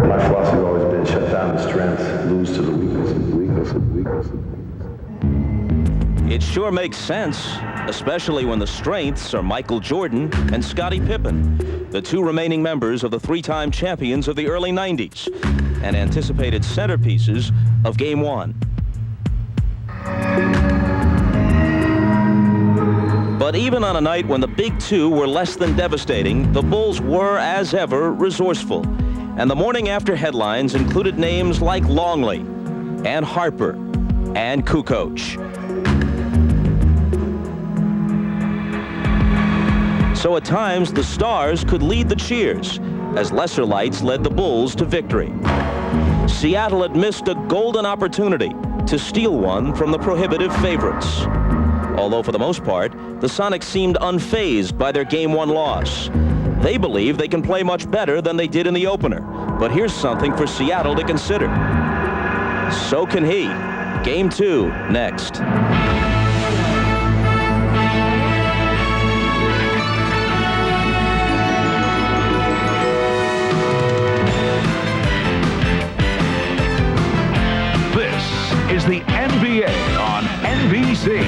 My philosophy has always been shut down the strength, lose to the weakness. It sure makes sense, especially when the strengths are Michael Jordan and Scottie Pippen, the two remaining members of the three-time champions of the early 90s, and anticipated centerpieces of Game 1. But even on a night when the big two were less than devastating, the Bulls were, as ever, resourceful. And the morning after headlines included names like Longley and Harper and Kukoc. So at times, the stars could lead the cheers as lesser lights led the Bulls to victory. Seattle had missed a golden opportunity to steal one from the prohibitive favorites. Although for the most part, the Sonics seemed unfazed by their Game 1 loss. They believe they can play much better than they did in the opener. But here's something for Seattle to consider. So can he. Game 2 next. This is the NBA on NBC.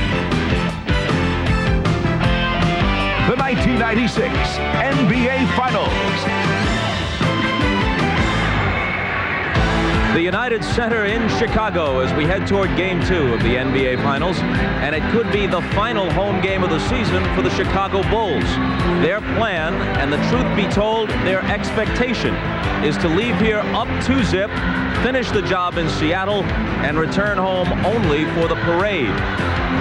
The 1996 NBA Finals. The United Center in Chicago as we head toward Game 2 of the NBA Finals, and it could be the final home game of the season for the Chicago Bulls. Their plan, and the truth be told, their expectation, is to leave here up 2-zip, finish the job in Seattle, and return home only for the parade.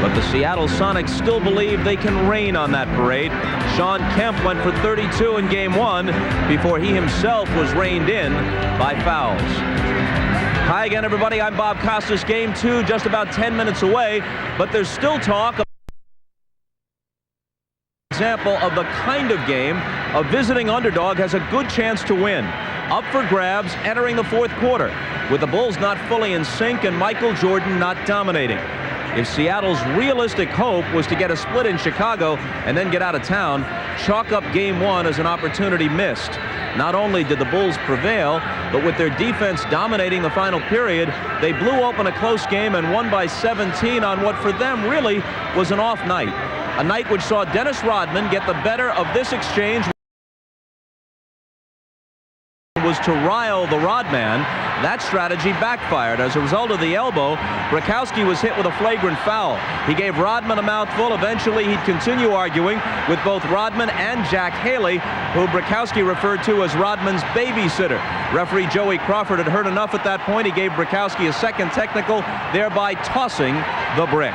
But the Seattle Sonics still believe they can rain on that parade. Shawn Kemp went for 32 in Game 1 before he himself was reined in by fouls. Hi again, everybody. I'm Bob Costas. Game 2 just about 10 minutes away, but there's still talk of example of the kind of game a visiting underdog has a good chance to win. Up for grabs entering the fourth quarter, with the Bulls not fully in sync and Michael Jordan not dominating. If Seattle's realistic hope was to get a split in Chicago and then get out of town, chalk up Game 1 as an opportunity missed. Not only did the Bulls prevail, but with their defense dominating the final period, they blew open a close game and won by 17 on what for them really was an off night. A night which saw Dennis Rodman get the better of this exchange was to rile the Rodman. That strategy backfired. As a result of the elbow, Brzezowski was hit with a flagrant foul. He gave Rodman a mouthful. Eventually, he'd continue arguing with both Rodman and Jack Haley, who Brzezowski referred to as Rodman's babysitter. Referee Joey Crawford had heard enough at that point. He gave Brzezowski a second technical, thereby tossing the brick.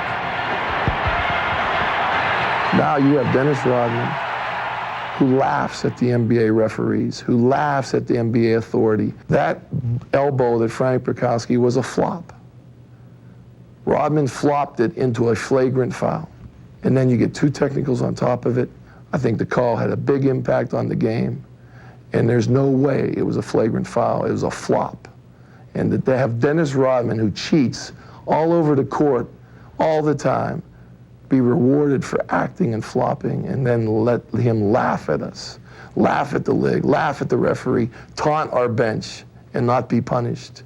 Now you have Dennis Rodman, who laughs at the NBA referees, who laughs at the NBA authority. That elbow that Frank Brzezowski was a flop. Rodman flopped it into a flagrant foul. And then you get two technicals on top of it. I think the call had a big impact on the game. And there's no way it was a flagrant foul. It was a flop. And that they have Dennis Rodman, who cheats all over the court all the time, be rewarded for acting and flopping, and then let him laugh at us, laugh at the league, laugh at the referee, taunt our bench, and not be punished.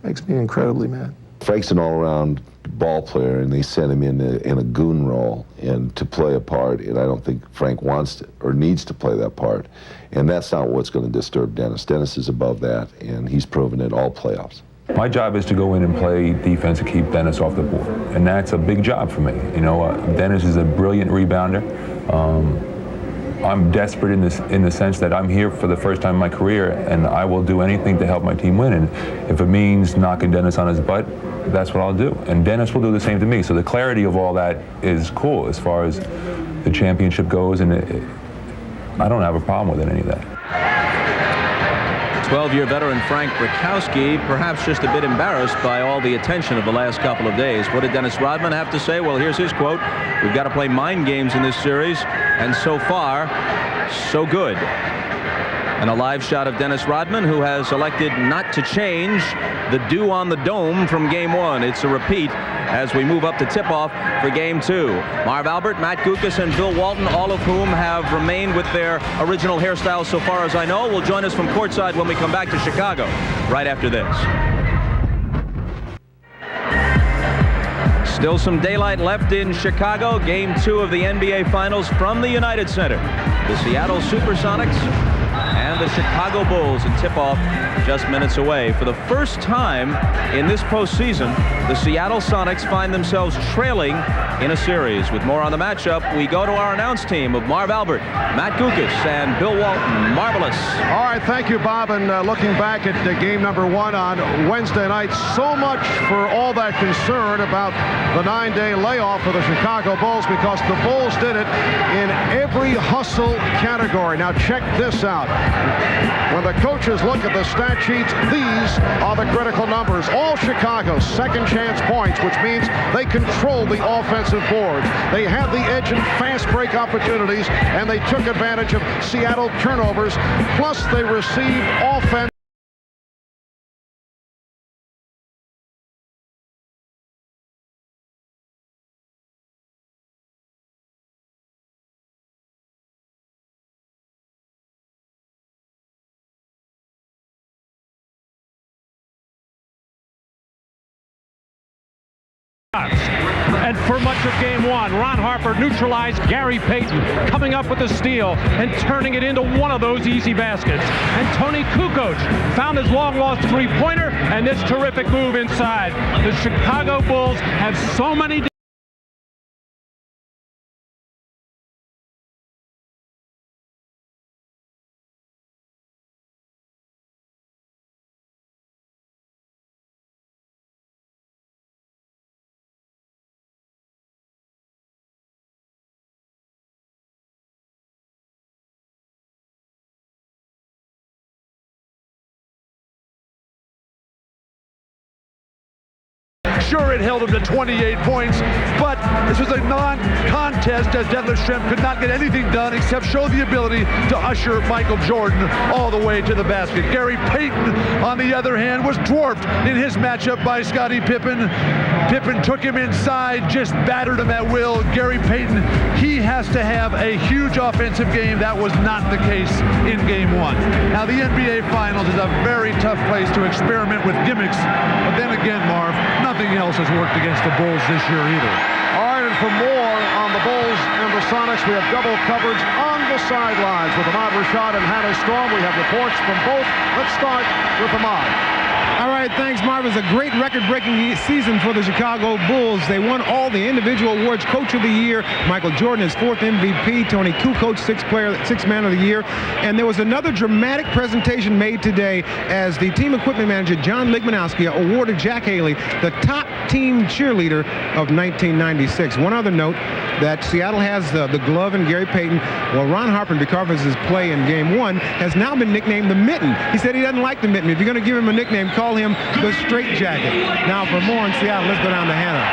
Makes me incredibly mad. Frank's an all-around ball player, and they sent him in a goon role and to play a part, and I don't think Frank wants to or needs to play that part. And that's not what's going to disturb Dennis. Dennis is above that, and he's proven it all playoffs. My job is to go in and play defense to keep Dennis off the board, and that's a big job for me. You know, Dennis is a brilliant rebounder. I'm desperate in the sense that I'm here for the first time in my career, and I will do anything to help my team win. And if it means knocking Dennis on his butt, that's what I'll do. And Dennis will do the same to me. So the clarity of all that is cool as far as the championship goes, and I don't have a problem with any of that. 12-year veteran Frank Brzezowski, perhaps just a bit embarrassed by all the attention of the last couple of days. What did Dennis Rodman have to say? Well, here's his quote. We've got to play mind games in this series, and so far, so good. And a live shot of Dennis Rodman, who has elected not to change the dew on the dome from Game 1. It's a repeat as we move up to tip-off for Game 2. Marv Albert, Matt Guokas, and Bill Walton, all of whom have remained with their original hairstyles so far as I know, will join us from courtside when we come back to Chicago right after this. Still some daylight left in Chicago. Game 2 of the NBA Finals from the United Center. The Seattle Supersonics and the Chicago Bulls in tip-off just minutes away. For the first time in this postseason, the Seattle Sonics find themselves trailing in a series. With more on the matchup, we go to our announce team of Marv Albert, Matt Guokas, and Bill Walton. Marvelous. All right, thank you, Bob. And looking back at game number 1 on Wednesday night, so much for all that concern about the 9-day layoff for the Chicago Bulls, because the Bulls did it in every hustle category. Now check this out. When the coaches look at the stat sheets, these are the critical numbers. All Chicago second chance points, which means they control the offensive boards. They have the edge in fast break opportunities, and they took advantage of Seattle turnovers. Plus, they received offense. And for much of game 1, Ron Harper neutralized Gary Payton, coming up with a steal and turning it into one of those easy baskets. And Tony Kukoc found his long-lost three-pointer and this terrific move inside. The Chicago Bulls have so many Sure, it held him to 28 points, but this was a non-contest as Detlef Schrempf could not get anything done except show the ability to usher Michael Jordan all the way to the basket. Gary Payton, on the other hand, was dwarfed in his matchup by Scottie Pippen. Pippen took him inside, just battered him at will. Gary Payton, he has to have a huge offensive game. That was not the case in game 1. Now, the NBA Finals is a very tough place to experiment with gimmicks, but then again, Marv, nothing else has worked against the Bulls this year either. All right, and for more on the Bulls and the Sonics, we have double coverage on the sidelines with Ahmad Rashad and Hannah Storm. We have reports from both. Let's start with Ahmad. All right, thanks, Marv. It was a great record-breaking season for the Chicago Bulls. They won all the individual awards. Coach of the Year, Michael Jordan, his 4th MVP. Tony Kukoc, 6th Man of the Year. And there was another dramatic presentation made today as the team equipment manager, John Ligmanowski, awarded Jack Haley the top team cheerleader of 1996. One other note, that Seattle has the glove and Gary Payton. Well, Ron Harper, because of his play in game 1, has now been nicknamed the Mitten. He said he doesn't like the Mitten. If you're going to give him a nickname, call him the Straight Jacket. Now, for more in Seattle, let's go down to Hannah.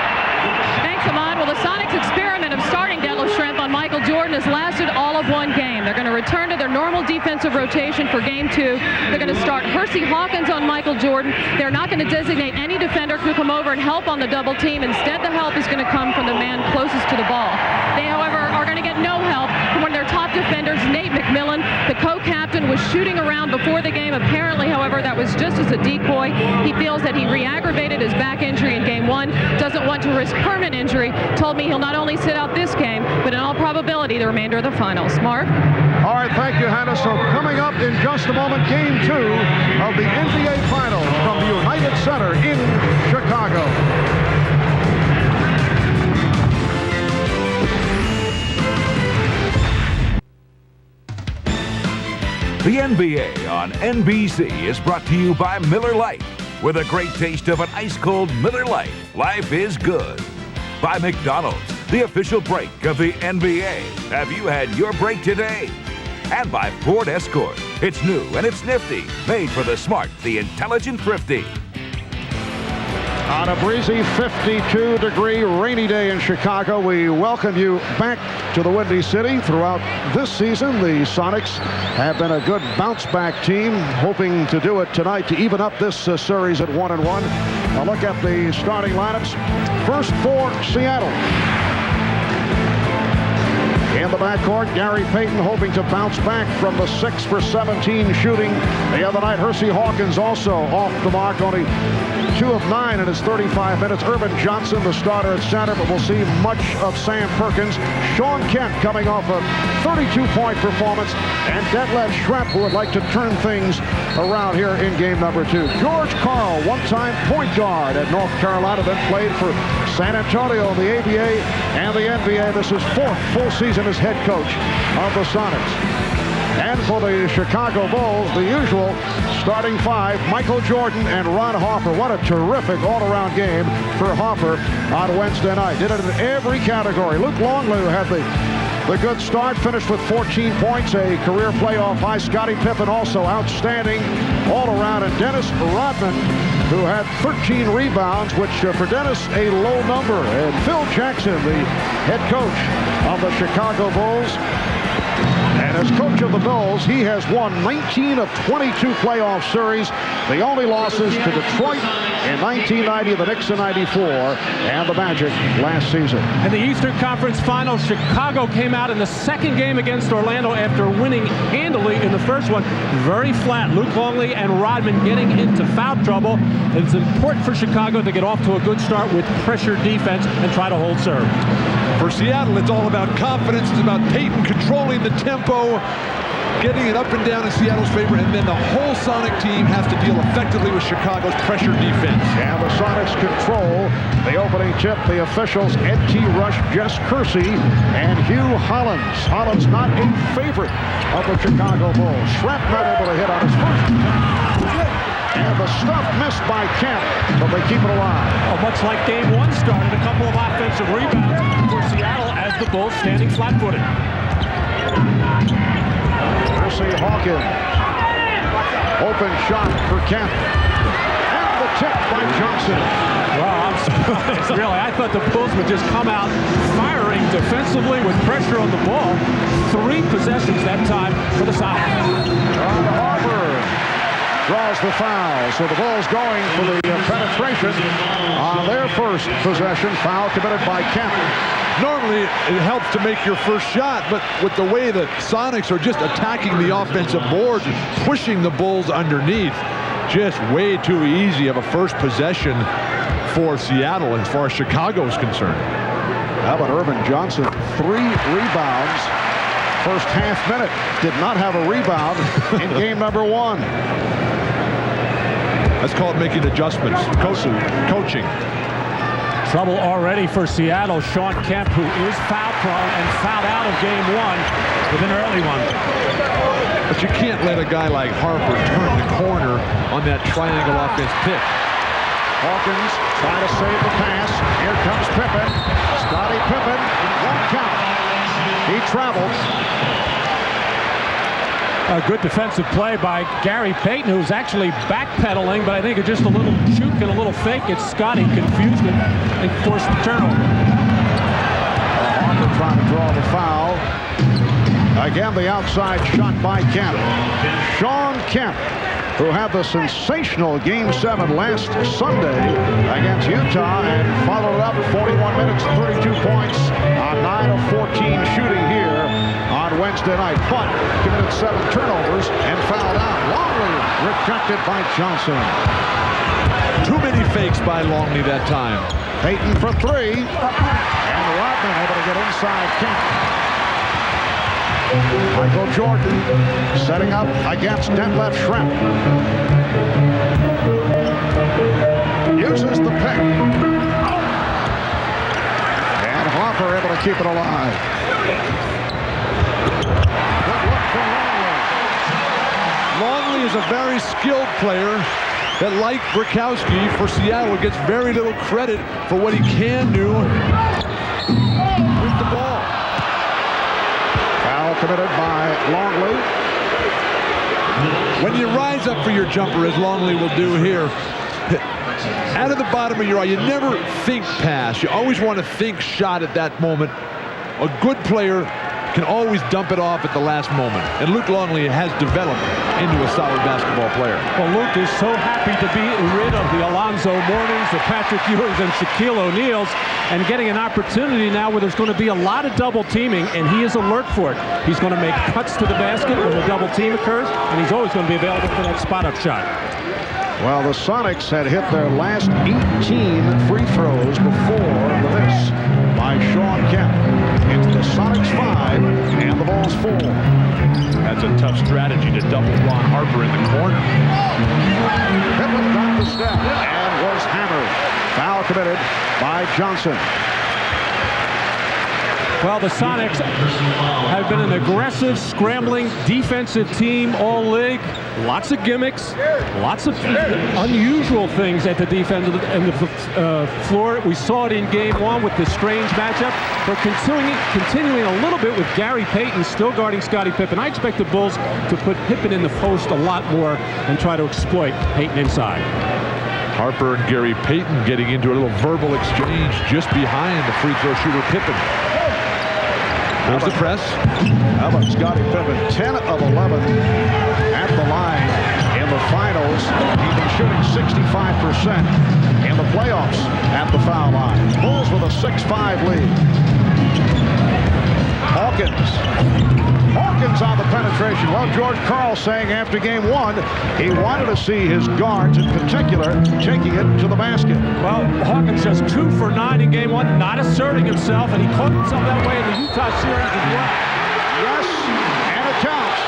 Thanks, Ahmad. Well, the Sonics' experiment of starting Detlef Schrempf on Michael Jordan has lasted all of one game. They're going to return to their normal defensive rotation for game 2. They're going to start Hersey Hawkins on Michael Jordan. They're not going to designate any defender who come over and help on the double team. Instead, the help is going to come from the man closest to the ball. They, however, are going to get no help from one of their top defenders, Nate McMillan. The co-captain was shooting around before the game. Apparently, however, that was just as a decoy. He feels that he re-aggravated his back injury in game 1, doesn't want to risk permanent injury, told me he'll not only sit out this game, but in all probability the remainder of the finals. Marv? All right, thank you, Hannah. So coming up in just a moment, game 2 of the NBA Finals from the United Center in Chicago. The NBA on NBC is brought to you by Miller Lite. With a great taste of an ice-cold Miller Lite, life is good. By McDonald's, the official break of the NBA. Have you had your break today? And by Ford Escort. It's new and it's nifty. Made for the smart, the intelligent thrifty. On a breezy 52-degree rainy day in Chicago, we welcome you back to the Windy City. Throughout this season, the Sonics have been a good bounce-back team, hoping to do it tonight to even up this series at 1-1. A look at the starting lineups. First for Seattle. In the backcourt, Gary Payton hoping to bounce back from the 6 for 17 shooting the other night. Hersey Hawkins also off the mark, only 2 of 9 in his 35 minutes. Urban Johnson, the starter at center, but we'll see much of Sam Perkins. Sean Kemp coming off a 32-point performance, and Detlef Schrempf, who would like to turn things around here in game number 2. George Karl, one-time point guard at North Carolina, then played for San Antonio, the ABA, and the NBA. This is 4th full season as head coach of the Sonics. And for the Chicago Bulls, the usual starting 5, Michael Jordan and Ron Harper. What a terrific all-around game for Harper on Wednesday night. Did it in every category. Luke Longley had the good start, finished with 14 points, a career playoff high. Scottie Pippen also outstanding all around. And Dennis Rodman, who had 13 rebounds, which for Dennis, a low number. And Phil Jackson, the head coach of the Chicago Bulls. And as coach of the Bulls, he has won 19 of 22 playoff series. The only losses to Detroit in 1990, the Knicks in 94, and the Magic last season. In the Eastern Conference Finals, Chicago came out in the second game against Orlando after winning handily in the first one. Very flat. Luke Longley and Rodman getting into foul trouble. It's important for Chicago to get off to a good start with pressure defense and try to hold serve. For Seattle, it's all about confidence. It's about Payton controlling the tempo, getting it up and down in Seattle's favor, and then the whole Sonic team has to deal effectively with Chicago's pressure defense. And the Sonics control the opening tip. The officials, Ed T. Rush, Jess Kersey, and Hugh Hollins. Hollins not a favorite of the Chicago Bulls. Schrempf not able to hit on his first. And the stuff missed by Kemp, but they keep it alive. Well, much like game 1 started, a couple of offensive rebounds for Seattle as the Bulls standing flat-footed. Hersey Hawkins. Open shot for Kemp. And the tip by Johnson. Well, I'm surprised, really. I thought the Bulls would just come out firing defensively with pressure on the ball. 3 possessions that time for the Sonics. Ron Harper draws the foul, so the Bulls going for the penetration on their first possession. Foul committed by Kemp. Normally, it helps to make your first shot, but with the way the Sonics are just attacking the offensive boards, pushing the Bulls underneath, just way too easy of a first possession for Seattle as far as Chicago is concerned. How about Urban Johnson? 3 rebounds. First half minute. Did not have a rebound in game number 1. That's called making adjustments. Coaching. Trouble already for Seattle. Sean Kemp, who is foul prone and fouled out of game 1 with an early one. But you can't let a guy like Harper turn the corner on that triangle offense pick. Hawkins trying to save the pass. Here comes Pippen. Scottie Pippen. 1 count. He travels. A good defensive play by Gary Payton, who's actually backpedaling, but I think it's just a little juke and a little fake. It's Scottie confused him and forced the turnover. Harper trying to draw the foul. Again, the outside shot by Kemp. Sean Kemp, who had the sensational Game 7 last Sunday against Utah and followed it up 41 minutes, 32 points on 9 of 14 shooting here on Wednesday night. But committed 7 turnovers and fouled out. Longley rejected by Johnson. Too many fakes by Longley that time. Payton for 3. And Rodman able to get inside Kemp. Michael Jordan setting up against Detlef Schrempf. Uses the pick. And Harper able to keep it alive. Good look for Longley. Longley is a very skilled player that, like Burkowski for Seattle, gets very little credit for what he can do with the ball. Committed by Longley. When you rise up for your jumper, as Longley will do here, out of the bottom of your eye, you never think pass. You always want to think shot at that moment. A good player can always dump it off at the last moment. And Luke Longley has developed into a solid basketball player. Well, Luke is so happy to be rid of the Alonzo Mournings, the Patrick Ewings, and Shaquille O'Neals, and getting an opportunity now where there's going to be a lot of double teaming, and he is alert for it. He's going to make cuts to the basket when the double team occurs, and he's always going to be available for that spot-up shot. Well, the Sonics had hit their last 18 free throws before the miss by Sean Kemp. It's the Sonics 5 and the Bulls 4. That's a tough strategy to double Ron Harper in the corner. Pippen got the step and was hammered. Foul committed by Johnson. Well, the Sonics have been an aggressive, scrambling defensive team all league. Lots of gimmicks, lots of unusual things at the defensive end of the floor. We saw it in game one with the strange matchup. But continuing a little bit with Gary Payton still guarding Scottie Pippen. I expect the Bulls to put Pippen in the post a lot more and try to exploit Payton inside. Harper and Gary Payton getting into a little verbal exchange just behind the free throw shooter Pippen. There's the press. How about Scottie Pippen? 10 of 11 at the line in the finals. He's been shooting 65% in the playoffs at the foul line. Bulls with a 6-5 lead. Hawkins on the penetration. Well, George Karl saying after game one, he wanted to see his guards in particular taking it to the basket. Well, Hawkins just 2 for 9 in game one, not asserting himself, and he caught himself that way in the Utah series as well. Yes, and it counts.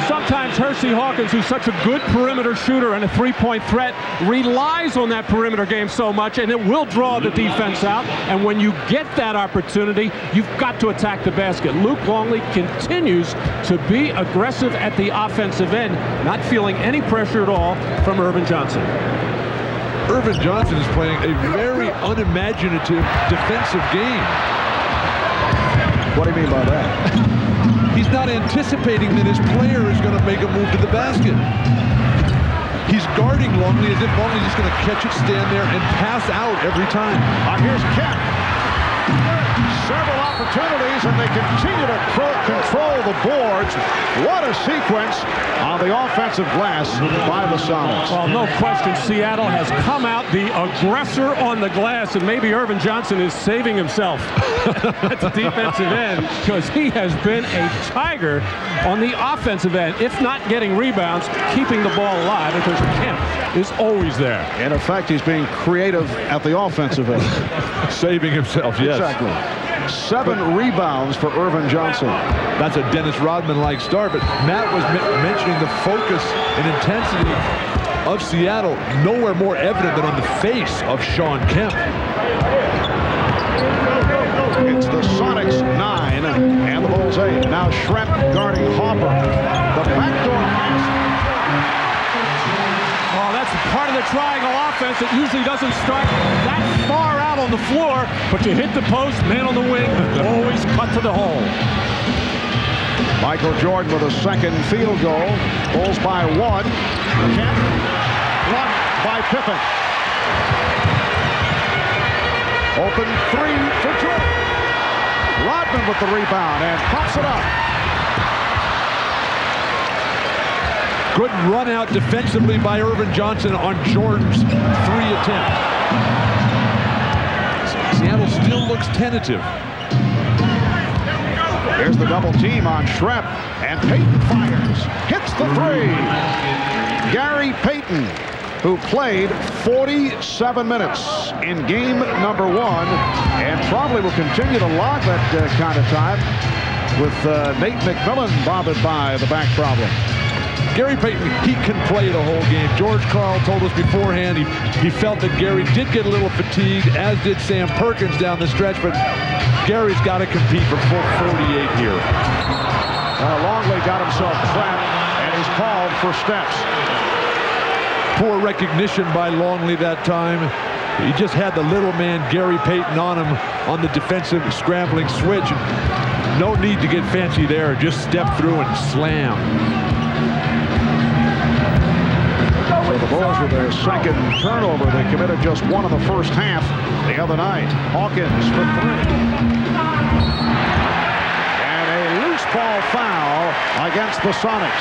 Sometimes Hersey Hawkins, who's such a good perimeter shooter and a three-point threat, relies on that perimeter game so much, and it will draw the defense out. And when you get that opportunity, you've got to attack the basket. Luke Longley continues to be aggressive at the offensive end, not feeling any pressure at all from Irvin Johnson. Irvin Johnson is playing a very unimaginative defensive game. What do you mean by that? He's not anticipating that his player is going to make a move to the basket. He's guarding Longley as if Longley's just going to catch it, stand there, and pass out every time. Here's Kemp. Several opportunities, and they continue to control the boards. What a sequence on the offensive glass by the Sonics. Well, no question, Seattle has come out the aggressor on the glass, and maybe Irvin Johnson is saving himself at the defensive end because he has been a tiger on the offensive end, if not getting rebounds, keeping the ball alive because Kemp is always there. In effect, he's being creative at the offensive end. Saving himself, yes. Exactly. 7 rebounds for Irvin Johnson. That's a Dennis Rodman-like start, but Matt was mentioning the focus and intensity of Seattle. Nowhere more evident than on the face of Sean Kemp. It's the Sonics 9 and the Bulls 8. Now Schrempf guarding Harper. The backdoor pass. Oh, that's part of the triangle offense. It usually doesn't start that far out on the floor, but you hit the post, man on the wing, always cut to the hole. Michael Jordan with a second field goal. Bulls by 1. Kemp blocked by Pippen. Open 3 for Jordan. Rodman with the rebound and pops it up. Good run out defensively by Irvin Johnson on Jordan's 3 attempt. Seattle still looks tentative. Here's the double team on Schrempf, and Payton fires. Hits the 3. Gary Payton, who played 47 minutes in game number 1, and probably will continue to log that kind of time with Nate McMillan bothered by the back problem. Gary Payton, he can play the whole game. George Karl told us beforehand he felt that Gary did get a little fatigued, as did Sam Perkins down the stretch, but Gary's got to compete for full 48 here. Longley got himself trapped and he's called for steps. Poor recognition by Longley that time. He just had the little man Gary Payton on him on the defensive scrambling switch. No need to get fancy there. Just step through and slam. So the Bulls with their second turnover. They committed just one in the first half the other night. Hawkins for three. And a loose ball foul against the Sonics.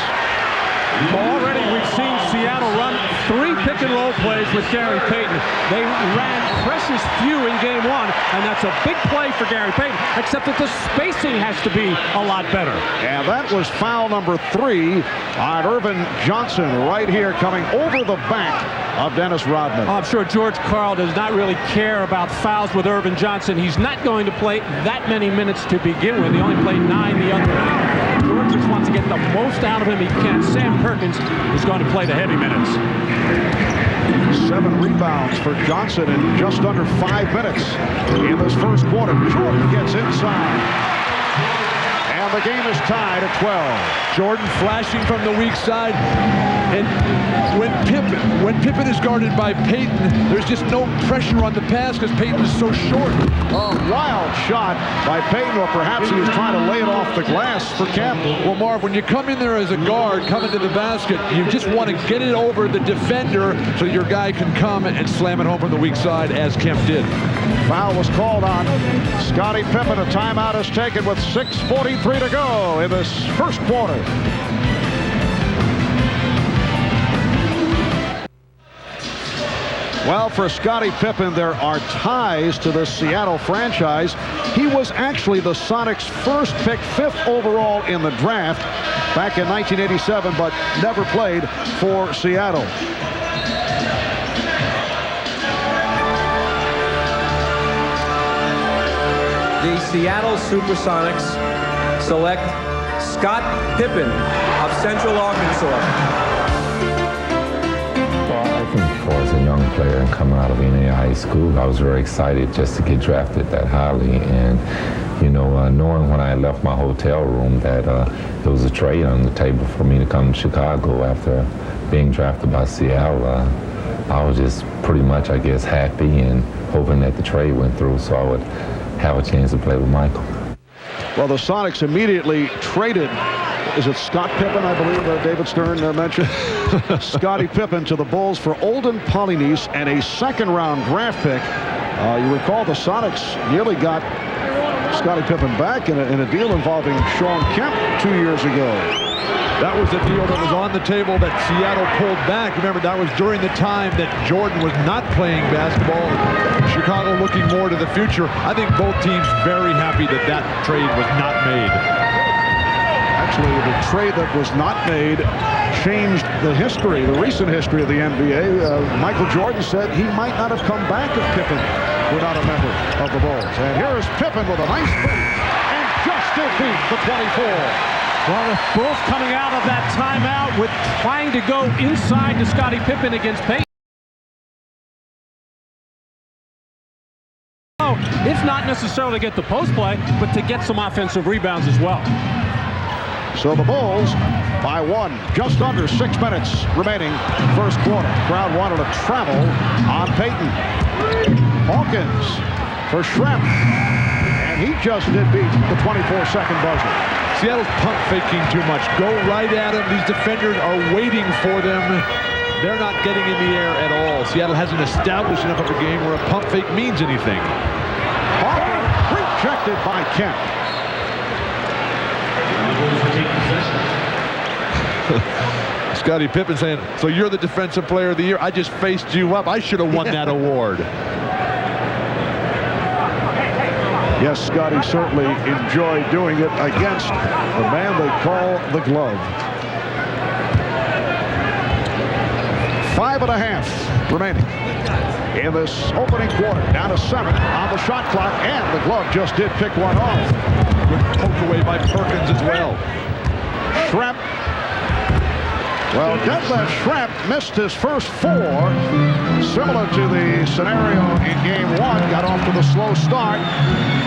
Already we've seen Seattle run 3 pick-and-roll plays with Gary Payton. They ran precious few in game 1, and that's a big play for Gary Payton, except that the spacing has to be a lot better. And that was foul number 3 on Irvin Johnson right here, coming over the back of Dennis Rodman. I'm sure George Karl does not really care about fouls with Irvin Johnson. He's not going to play that many minutes to begin with. He only played 9 the other night. George just wants to get the most out of him he can. Sam Perkins is going to play the heavy minutes. 7 rebounds for Johnson in just under 5 minutes in this first quarter. Jordan gets inside. And the game is tied at 12. Jordan flashing from the weak side. And when Pippen is guarded by Payton, there's just no pressure on the pass because Payton is so short. A wild shot by Payton, or perhaps he was trying to lay it off the glass for Kemp. Well, Marv, when you come in there as a guard, coming to the basket, you just want to get it over the defender so your guy can come and slam it home from the weak side, as Kemp did. Foul was called on Scottie Pippen. A timeout is taken with 6:43 to go in this first quarter. Well, for Scottie Pippen, there are ties to this Seattle franchise. He was actually the Sonics' first pick, 5th overall in the draft back in 1987, but never played for Seattle. The Seattle Supersonics select Scott Pippen of Central Arkansas. As a young player and coming out of NAIA high school, I was very excited just to get drafted that highly. And, you know, knowing when I left my hotel room that there was a trade on the table for me to come to Chicago after being drafted by Seattle, I was just pretty much, I guess, happy and hoping that the trade went through so I would have a chance to play with Michael. Well, the Sonics immediately traded, is it Scott Pippen, I believe David Stern mentioned? Scottie Pippen to the Bulls for Olden Polynice and a second-round draft pick. You recall the Sonics nearly got Scottie Pippen back in a deal involving Sean Kemp 2 years ago. That was the deal that was on the table that Seattle pulled back. Remember, that was during the time that Jordan was not playing basketball. Chicago looking more to the future. I think both teams very happy that that trade was not made. Actually, the trade that was not made changed the history, the recent history of the NBA. Michael Jordan said he might not have come back if Pippen were not a member of the Bulls. And here is Pippen with a nice three, and just to beat the 24. Well, the Bulls coming out of that timeout with trying to go inside to Scottie Pippen against Payton. If not necessarily get the post play, but to get some offensive rebounds as well. So the Bulls by 1, just under 6 minutes remaining first quarter. Crowd wanted to travel on Payton. Hawkins for Schrempf, and he just did beat the 24-second buzzer. Seattle's pump faking too much. Go right at him. These defenders are waiting for them. They're not getting in the air at all. Seattle hasn't established enough of a game where a pump fake means anything. Hawkins rejected by Kemp. Scottie Pippen saying, so you're the defensive player of the year. I just faced you up. I should have won that award. Yes, Scottie certainly enjoyed doing it against the man they call the Glove. 5.5 remaining in this opening quarter. Down to 7 on the shot clock, and the Glove just did pick one off. Good poke away by Perkins as well. Schrempf. Well, Detlef Schrempf missed his first 4. Similar to the scenario in game 1. Got off to the slow start.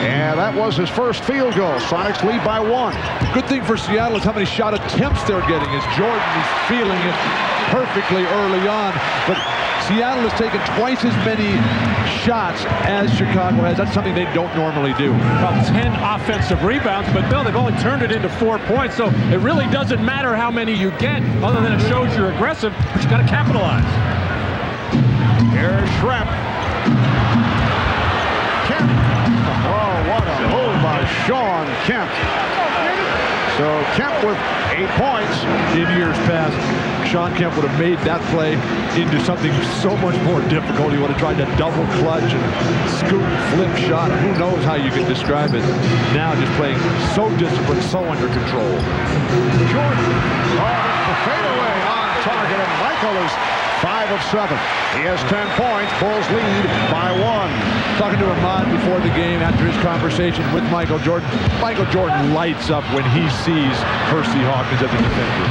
And that was his first field goal. Sonics lead by 1. Good thing for Seattle is how many shot attempts they're getting as Jordan is feeling it perfectly early on. But Seattle has taken twice as many shots as Chicago has. That's something they don't normally do. About 10 offensive rebounds, but Bill, they've only turned it into 4 points, so it really doesn't matter how many you get, other than it shows you're aggressive, but you got to capitalize. Here's Schrempf. Kemp. Oh, what a move by Sean Kemp. So Kemp with 8 points. In years past, Sean Kemp would have made that play into something so much more difficult. He would have tried to double clutch and scoop, flip shot. Who knows how you can describe it. Now just playing so disciplined, so under control. Jordan. Oh, the fadeaway on target, and Michael is 5 of 7. He has 10 points. Bulls lead by 1. Talking to Ahmad before the game after his conversation with Michael Jordan. Michael Jordan lights up when he sees Hersey Hawkins as a defender.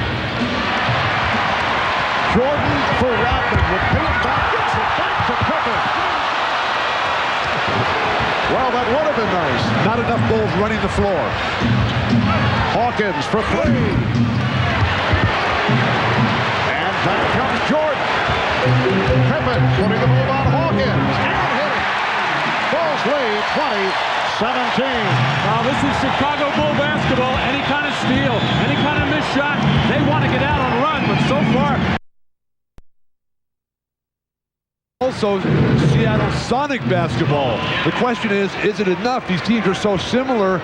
Jordan for Rodman with Payton back. Gets it back to Pippen. Well, that would have been nice. Not enough Bulls running the floor. Hawkins for 3. And back comes Jordan. Pippen putting the move on Hawkins and hitting. Bulls lead 20-17. Now this is Chicago Bull basketball. Any kind of steal, any kind of missed shot, they want to get out on a run, but so far. Also, Seattle Sonic basketball. The question is it enough? These teams are so similar.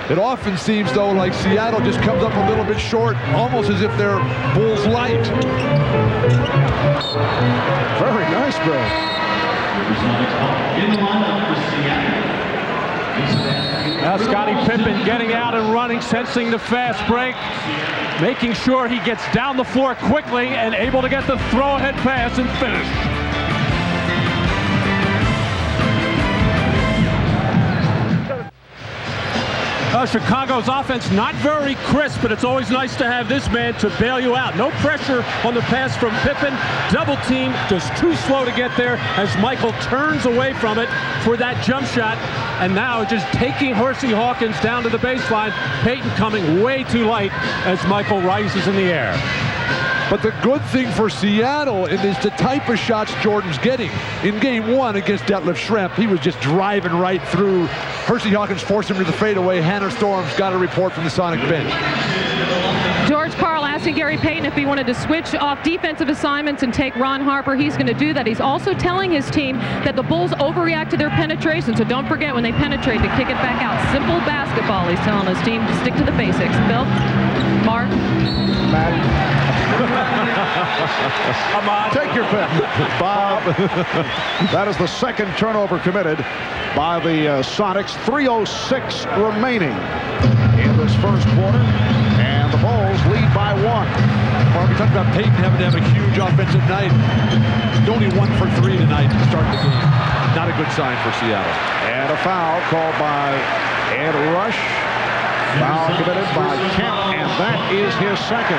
It often seems, though, like Seattle just comes up a little bit short, almost as if they're Bulls light. Very nice, Bill. Now Scottie Pippen getting out and running, sensing the fast break, making sure he gets down the floor quickly and able to get the throw-ahead pass and finish. Chicago's offense not very crisp, but it's always nice to have this man to bail you out. No pressure on the pass from Pippen. Double team, just too slow to get there as Michael turns away from it for that jump shot. And now just taking Hersey Hawkins down to the baseline. Payton coming way too light as Michael rises in the air. But the good thing for Seattle is the type of shots Jordan's getting. In game 1 against Detlef Schrempf, he was just driving right through. Hersey Hawkins forced him to the fadeaway. Hannah Storm's got a report from the Sonic bench. George Karl asking Gary Payton if he wanted to switch off defensive assignments and take Ron Harper. He's going to do that. He's also telling his team that the Bulls overreact to their penetration, so don't forget when they penetrate to kick it back out. Simple basketball, he's telling his team to stick to the basics. Bill? Mark? Matt? Take your pick. Bob. That is the second turnover committed by the Sonics. 3:06 remaining in this first quarter. And the Bulls lead by 1. Mark, we talked about Payton having to have a huge offensive night. Only 1 for 3 tonight to start the game. Not a good sign for Seattle. And a foul called by Ed Rush. Foul committed by Kemp, and that is his second.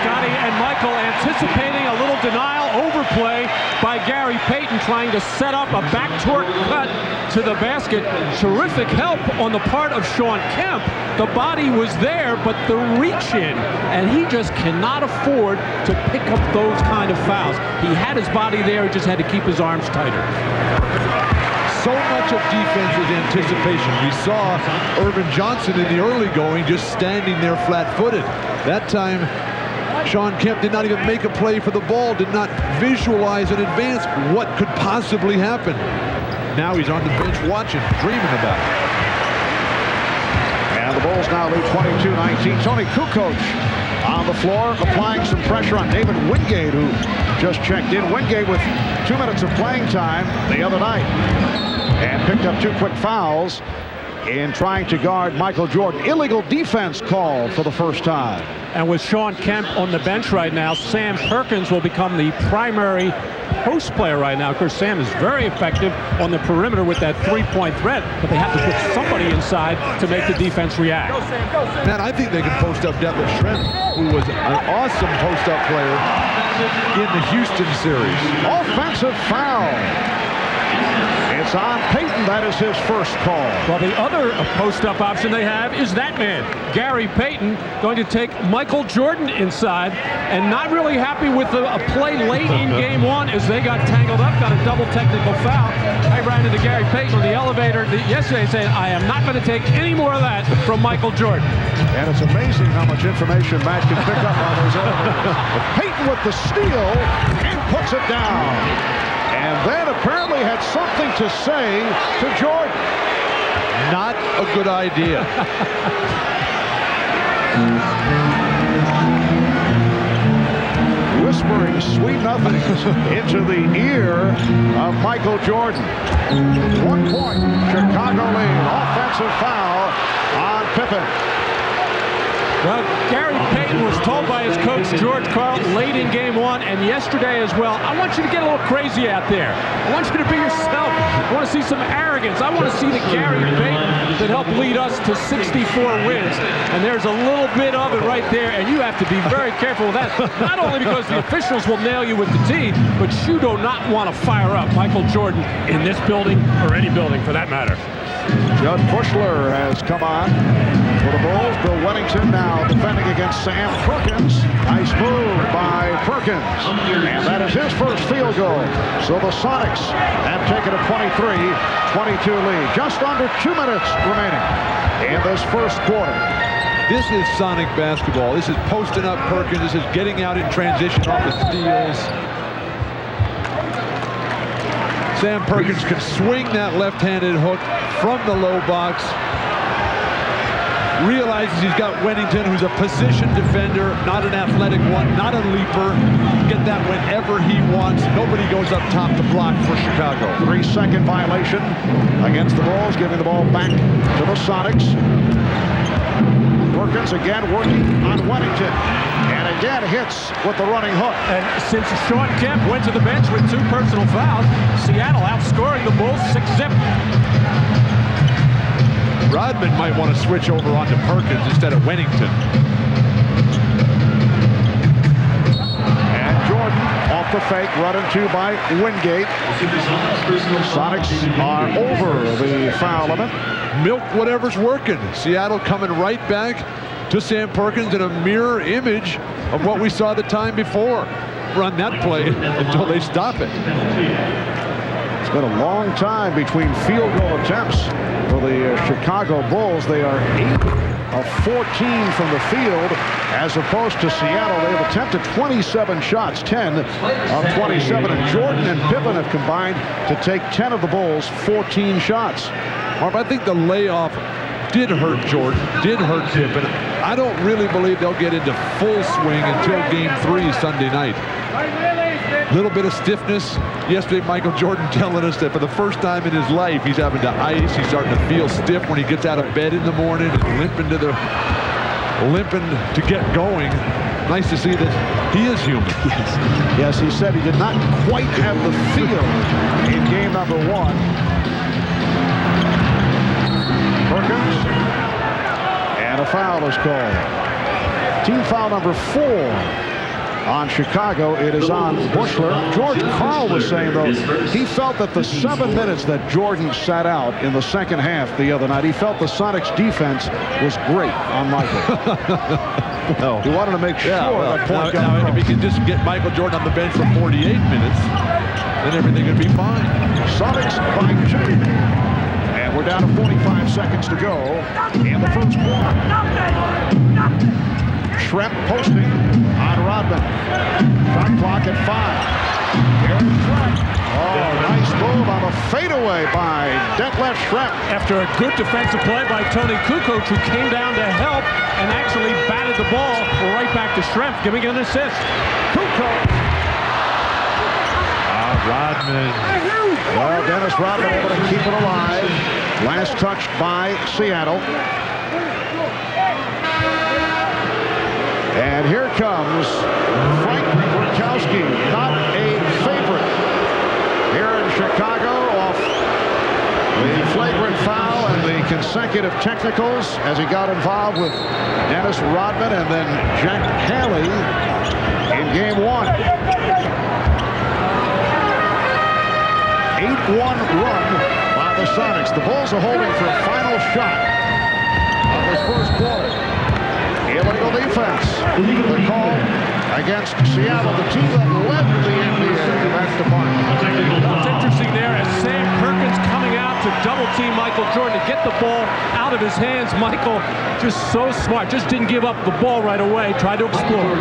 Scotty and Michael anticipating a little denial overplay by Gary Payton, trying to set up a backdoor cut to the basket. Terrific help on the part of Sean Kemp. The body was there, but the reach in, and he just cannot afford to pick up those kind of fouls. He had his body there, he just had to keep his arms tighter. So much of defense is anticipation. We saw Irvin Johnson in the early going just standing there flat-footed. That time, Sean Kemp did not even make a play for the ball, did not visualize in advance what could possibly happen. Now he's on the bench watching, dreaming about it. And the Bulls now lead 22-19. Tony Kukoc on the floor, applying some pressure on David Wingate, who just checked in. Wingate with 2 minutes of playing time the other night. And picked up 2 quick fouls in trying to guard Michael Jordan. Illegal defense called for the first time. And with Sean Kemp on the bench right now, Sam Perkins will become the primary post player right now. Of course, Sam is very effective on the perimeter with that three-point threat, but they have to put somebody inside to make the defense react. Man, I think they can post up Detlef Schrempf, who was an awesome post-up player in the Houston series. Offensive foul. It's on Payton. That is his first call. Well, the other post-up option they have is that man, Gary Payton, going to take Michael Jordan inside, and not really happy with a play late in game one as they got tangled up, got a double technical foul. I ran into Gary Payton on the elevator yesterday saying, I am not going to take any more of that from Michael Jordan. And it's amazing how much information Matt can pick up on those elevators. Payton with the steal and puts it down. And then apparently had something to say to Jordan. Not a good idea. Whispering sweet nothings into the ear of Michael Jordan. 1 point, Chicago lead. Offensive foul on Pippen. Well, Gary Payton was told by his coach, George Karl, late in game one and yesterday as well, I want you to get a little crazy out there. I want you to be yourself. I want to see some arrogance. I want to see the Gary Payton that helped lead us to 64 wins. And there's a little bit of it right there, and you have to be very careful with that. Not only because the officials will nail you with the T, but you do not want to fire up Michael Jordan in this building or any building for that matter. Judd Bushler has come on for the Bulls. Bill Wennington now defending against Sam Perkins. Nice move by Perkins. And that is his first field goal. So the Sonics have taken a 23-22 lead. Just under 2 minutes remaining in this first quarter. This is Sonic basketball. This is posting up Perkins. This is getting out in transition off the steals. Sam Perkins can swing that left-handed hook from the low box. Realizes he's got Wennington, who's a position defender, not an athletic one, not a leaper. Get that whenever he wants. Nobody goes up top to block for Chicago. 3-second violation against the Bulls, giving the ball back to the Sonics. Perkins again working on Wennington. And again hits with the running hook. And since Sean Kemp went to the bench with 2 personal fouls, Seattle outscoring the Bulls 6-zip. Rodman might want to switch over onto Perkins instead of Wennington. And Jordan off the fake, run into by Wingate. Sonics are over the foul limit. Milk whatever's working. Seattle coming right back to Sam Perkins in a mirror image of what we saw the time before. Run that play until they stop it. It's been a long time between field goal attempts for the Chicago Bulls. They are 8 of 14 from the field, as opposed to Seattle. They've attempted 27 shots, 10 of 27. And Jordan and Pippen have combined to take 10 of the Bulls' 14 shots. Marv, I think the layoff did hurt Jordan, did hurt Pippen. I don't really believe they'll get into full swing until Game 3 Sunday night. A little bit of stiffness. Yesterday, Michael Jordan telling us that for the first time in his life, he's having to ice. He's starting to feel stiff when he gets out of bed in the morning and limping to get going. Nice to see that he is human. Yes, he said he did not quite have the feel in game number 1. Perkins, and a foul is called. Team foul number 4 on Chicago. It is on Bushler. George Karl was saying, though, he felt that the 7 minutes that Jordan sat out in the second half the other night, he felt the Sonics defense was great on Michael. Well, he wanted to make sure that point got now, if he can just get Michael Jordan on the bench for 48 minutes, then everything would be fine. Sonics by 2. And we're down to 45 seconds to go in the first quarter. Schrempf posting on Rodman. Shot clock at 5. Here's Schrempf. Oh, nice move on the fadeaway by Detlef Schrempf. After a good defensive play by Tony Kukoc, who came down to help and actually batted the ball right back to Schrempf, giving an assist. Kukoc. Rodman. Well, Dennis Rodman able to keep it alive. Last touched by Seattle. And here comes Frank Rukowski, not a favorite here in Chicago, off the flagrant foul and the consecutive technicals as he got involved with Dennis Rodman and then Jack Haley in game 1. 8-1 run by the Sonics. The Bulls are holding for a final shot of this first quarter. Illegal defense. The call against Seattle, the team that led the NBA in that department. What's interesting there is Sam Perkins coming out to double team Michael Jordan to get the ball out of his hands. Michael just so smart, just didn't give up the ball right away, tried to explore.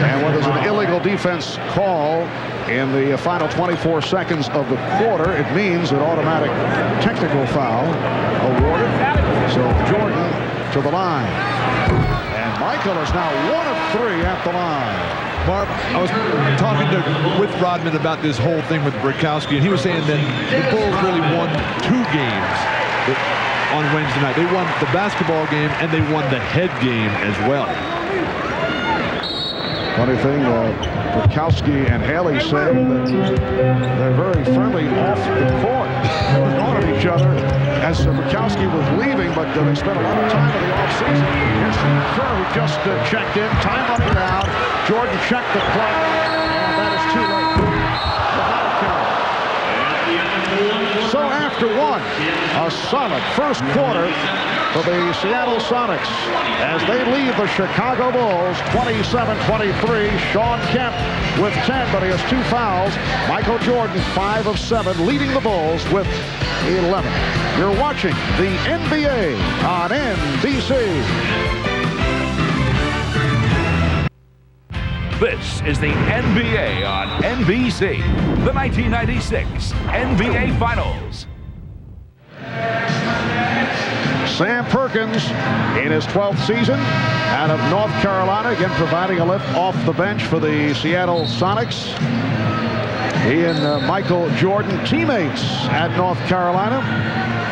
And when there's an illegal defense call in the final 24 seconds of the quarter, it means an automatic technical foul awarded. So Jordan to the line. And Michael is now 1 of 3 at the line. Mark, I was talking with Rodman about this whole thing with Brikowski, and he was saying that the Bulls really won 2 games on Wednesday night. They won the basketball game, and they won the head game as well. Funny thing, Brikowski and Haley say that they're very friendly off the court. They're going at each other as Brikowski was leaving, but they spent a lot of time in the offseason. Here's Kerr, who just checked in. Time running down. Jordan checked the clock, and that is too late. So after one, a solid first quarter for the Seattle Sonics as they lead the Chicago Bulls 27-23. Sean Kemp with 10, but he has 2 fouls. Michael Jordan 5 of 7, leading the Bulls with 11. You're watching the NBA on NBC. This is the NBA on NBC, the 1996 NBA Finals. Sam Perkins in his 12th season out of North Carolina, again providing a lift off the bench for the Seattle Sonics. He and Michael Jordan, teammates at North Carolina,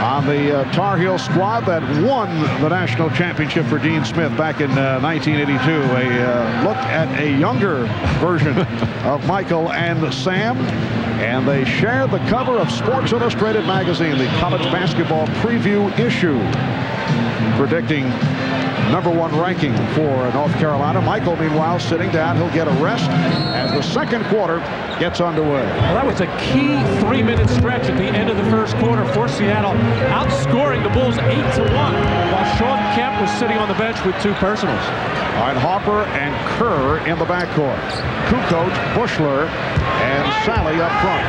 on the Tar Heel squad that won the national championship for Dean Smith back in 1982. A look at a younger version of Michael and Sam. And they shared the cover of Sports Illustrated magazine, the college basketball preview issue, predicting #1 ranking for North Carolina. Michael, meanwhile, sitting down. He'll get a rest as the second quarter gets underway. Well, that was a key 3-minute stretch at the end of the first quarter for Seattle, outscoring the Bulls 8-1, while Sean Kemp was sitting on the bench with 2 personals. All right, Harper and Kerr in the backcourt. Kukoc, Bushler, and Sally up front.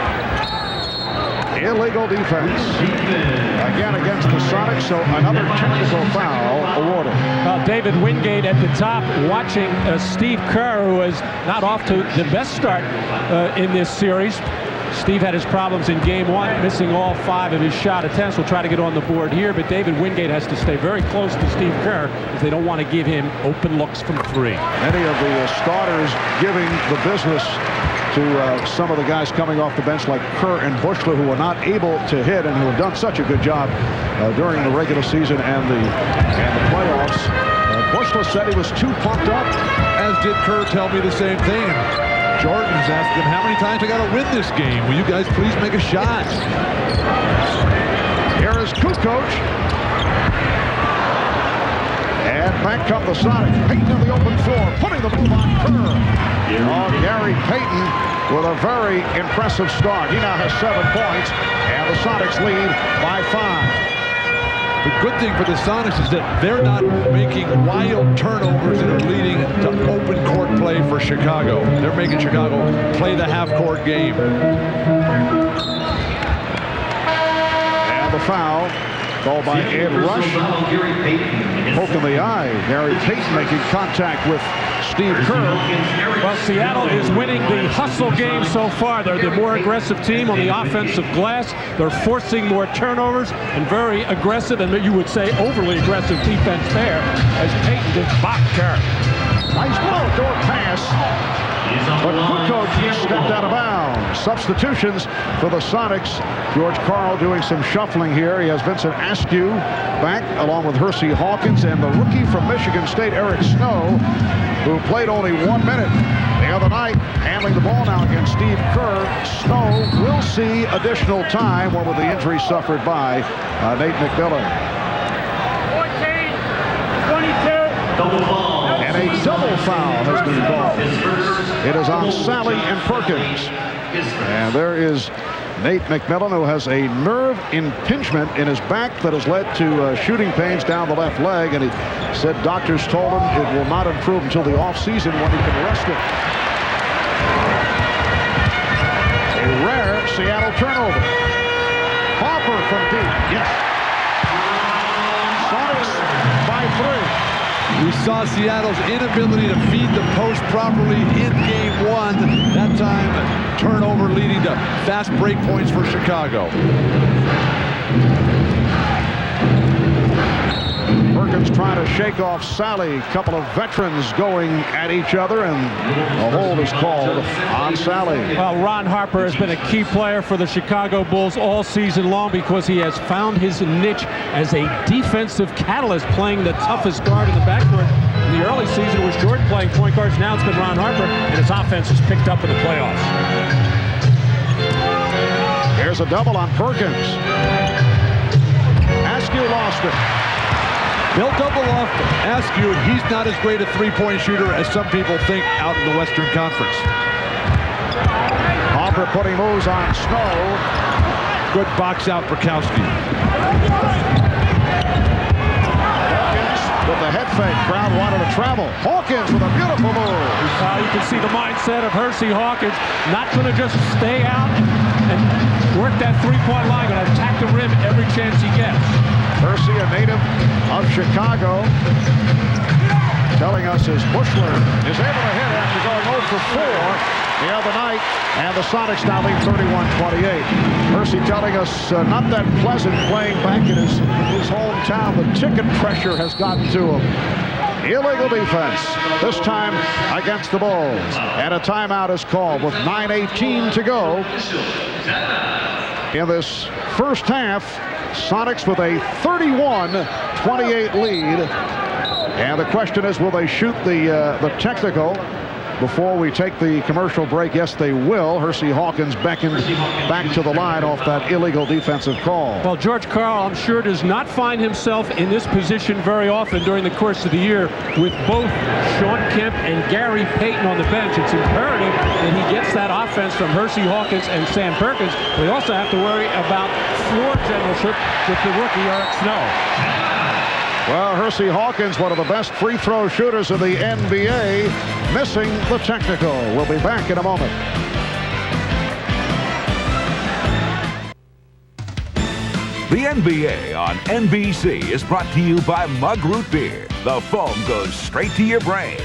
Illegal defense again against the Sonics, so another technical foul awarded. David Wingate at the top watching Steve Kerr, who is not off to the best start in this series. Steve had his problems in game 1, missing all 5 of his shot attempts. We'll try to get on the board here, but David Wingate has to stay very close to Steve Kerr because they don't want to give him open looks from 3. Many of the starters giving the business to some of the guys coming off the bench like Kerr and Bushler, who are not able to hit and who have done such a good job during the regular season and the playoffs. Bushler said he was too pumped up. As did Kerr tell me the same thing. Jordan's asked him, how many times I got to win this game? Will you guys please make a shot? Here is Kukoc. And back come the Sonics. Payton in the open floor, putting the move on Kerr. Oh, Gary Payton with a very impressive start. He now has 7 points, and the Sonics lead by 5. The good thing for the Sonics is that they're not making wild turnovers that are leading to open court play for Chicago. They're making Chicago play the half-court game. And the foul called by Ed Rush. Poke in the eye. Gary Payton making contact with Steve Kerr. Well, Seattle is winning the hustle game so far. They're the more aggressive team on the offensive glass. They're forcing more turnovers and very aggressive, and you would say overly aggressive defense there as Payton did Bob Kerr. Nice door pass, but Kukoc stepped out of bounds. Substitutions for the Sonics. George Karl doing some shuffling here. He has Vincent Askew back along with Hersey Hawkins and the rookie from Michigan State, Eric Snow, who played only 1 minute the other night, handling the ball now against Steve Kerr. Snow will see additional time, one with the injury suffered by Nate McMillan. 14, 22, double ball. And a double foul has been called. It is on Sally and Perkins. And there is Nate McMillan, who has a nerve impingement in his back that has led to shooting pains down the left leg, and he said doctors told him it will not improve until the offseason when he can rest it. A rare Seattle turnover. Harper from deep. Yes. Sonics by 3. We saw Seattle's inability to feed the post properly in game 1. That time, turnover leading to fast break points for Chicago. Perkins trying to shake off Sally. A couple of veterans going at each other, and a hold is called on Sally. Well, Ron Harper has been a key player for the Chicago Bulls all season long because he has found his niche as a defensive catalyst, playing the toughest guard in the backcourt. In the early season, it was Jordan playing point guards. Now it's been Ron Harper, and his offense has picked up in the playoffs. Here's a double on Perkins. Askew lost it. They'll double off Askew, and he's not as great a three-point shooter as some people think out in the Western Conference. Harper putting moves on Snow. Good box out for Kowski. Hawkins with the head fake. Crowd wanted to travel. Hawkins with a beautiful move. You can see the mindset of Hersey Hawkins, not going to just stay out and work that three-point line, going to attack the rim every chance he gets. Hersey, a native of Chicago, telling us his Bushler is able to hit after going 0 for 4 the other night, and the Sonics now lead 31-28. Hersey telling us not that pleasant playing back in his hometown. The ticket pressure has gotten to him. Illegal defense, this time against the Bulls. And a timeout is called with 9:18 to go in this first half. Sonics with a 31-28 lead. And the question is, will they shoot the technical before we take the commercial break? Yes, they will. Hersey Hawkins beckoned back to the line off that illegal defensive call. Well, George Karl, I'm sure, does not find himself in this position very often during the course of the year with both Sean Kemp and Gary Payton on the bench. It's imperative that he gets that offense from Hersey Hawkins and Sam Perkins. We also have to worry about floor generalship with the rookie Eric Snow. Well, Hersey Hawkins, one of the best free throw shooters in the NBA, missing the technical. We'll be back in a moment. The NBA on NBC is brought to you by Mug Root Beer. The foam goes straight to your brain.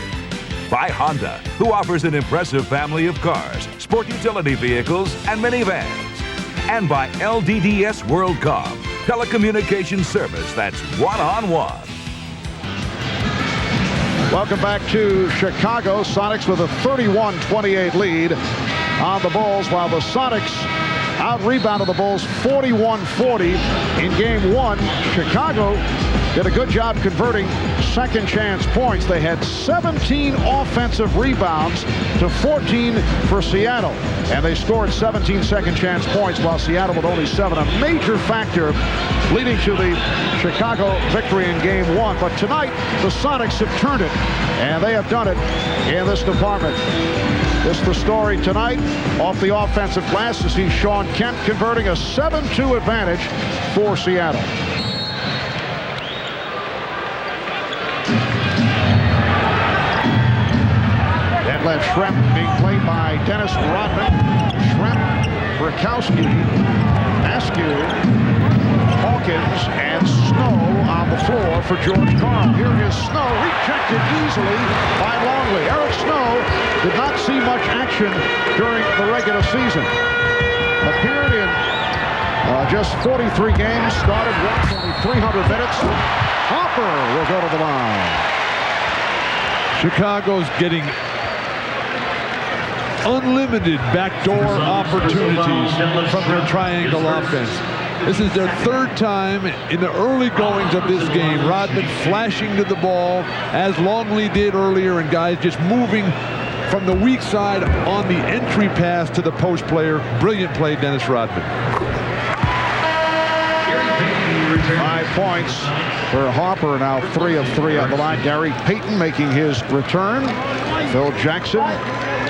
By Honda, who offers an impressive family of cars, sport utility vehicles, and minivans. And by LDDS WorldCom, telecommunications service that's one-on-one. Welcome back to Chicago. Sonics with a 31-28 lead on the Bulls, while the Sonics out-rebounded the Bulls 41-40 in game 1. Chicago did a good job converting second chance points. They had 17 offensive rebounds to 14 for Seattle, and they scored 17 second chance points, while Seattle with only 7. A major factor leading to the Chicago victory in game 1. But tonight, the Sonics have turned it, and they have done it in this department. This is the story tonight off the offensive glass to see Sean Kemp converting a 7-2 advantage for Seattle. Detlef Schrempf being played by Dennis Rodman. Schrempf, Brakowski, Askew, Hawkins, and Snow on the floor for George Karl. Here is Snow, rejected easily by Longley. Eric Snow did not see much action during the regular season. Appeared in just 43 games, started once, only 300 minutes. Hopper will go to the line. Chicago's getting unlimited backdoor opportunities from their triangle offense. This is their third time in the early goings of this game. Rodman flashing to the ball as Longley did earlier, and guys just moving from the weak side on the entry pass to the post player. Brilliant play, Dennis Rodman. 5 points for Harper, now 3 of 3 on the line. Gary Payton making his return. Phil Jackson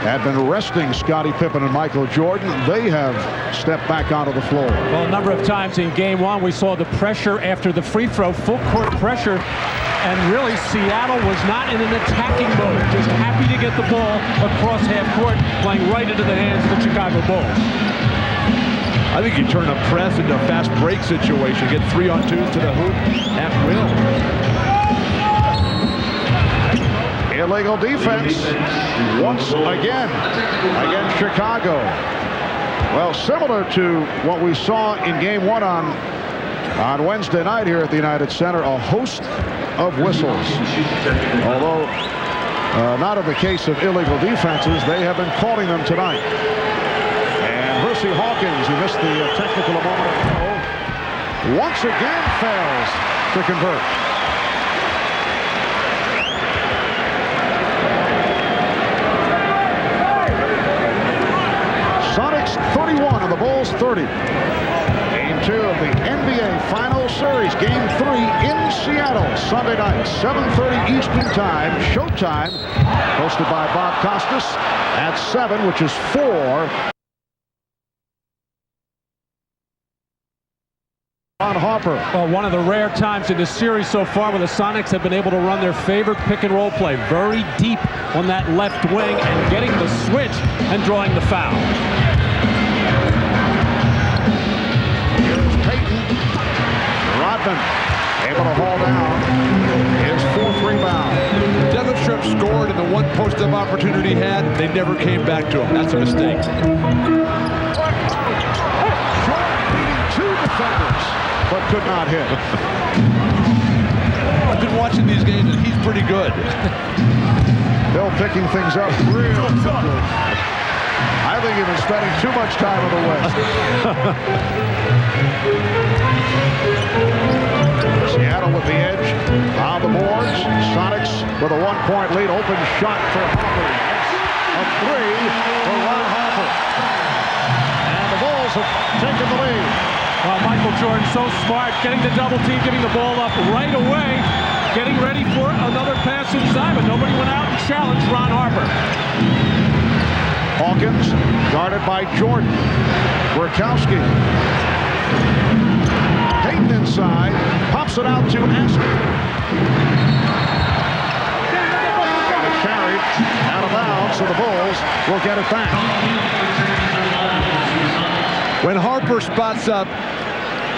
had been resting Scottie Pippen and Michael Jordan. They have stepped back onto the floor. Well, a number of times in game one, we saw the pressure after the free throw, full court pressure. And really, Seattle was not in an attacking mode, just happy to get the ball across half court, playing right into the hands of the Chicago Bulls. I think you turn a press into a fast break situation, get 3-on-2s to the hoop at will. Illegal defense once again against Chicago. Well, similar to what we saw in game one on Wednesday night here at the United Center, a host of whistles. Although not in the case of illegal defenses, they have been calling them tonight. And Hersey Hawkins, who missed the technical a moment ago, once again fails to convert. Sonics 31 and the Bulls 30. Game 2 of the NBA Final Series. Game 3 in Seattle, Sunday night, 7:30 Eastern Time. Showtime, hosted by Bob Costas at 7, which is 4. Ron Harper. Well, one of the rare times in this series so far where the Sonics have been able to run their favorite pick-and-roll play very deep on that left wing and getting the switch and drawing the foul. Here's Payton. Rodman able to haul down his 4th rebound. Detlef Schrempf scored, and the one post-up opportunity he had, they never came back to him. That's a mistake. Short beating 2 defenders, but could not hit. I've been watching these games, and he's pretty good. Bill picking things up real quickly. I think he's been spending too much time in the West. Seattle with the edge on the boards. Sonics with a 1-point lead. Open shot for Harper. A 3 for Ron Harper. And the Bulls have taken the lead. Well, Michael Jordan so smart, getting the double team, getting the ball up right away, getting ready for another pass inside, but nobody went out and challenged Ron Harper. Hawkins guarded by Jordan. Burkowski. Payton inside, pops it out to Askew. Got it carried out of bounds, so the Bulls will get it back. When Harper spots up,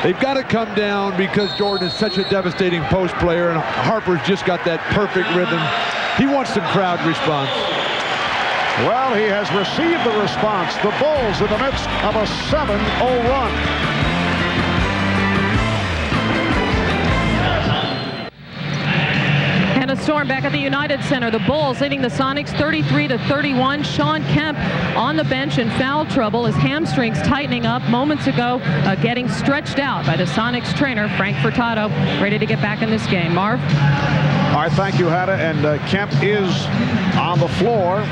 they've got to come down because Jordan is such a devastating post player, and Harper's just got that perfect rhythm. He wants some crowd response. Well, he has received the response. The Bulls in the midst of a 7-0 run. And a storm back at the United Center. The Bulls leading the Sonics 33-31. Sean Kemp on the bench in foul trouble. His hamstrings tightening up moments ago, getting stretched out by the Sonics trainer, Frank Furtado, ready to get back in this game. Marv? All right, thank you, Hannah. And Kemp is on the floor.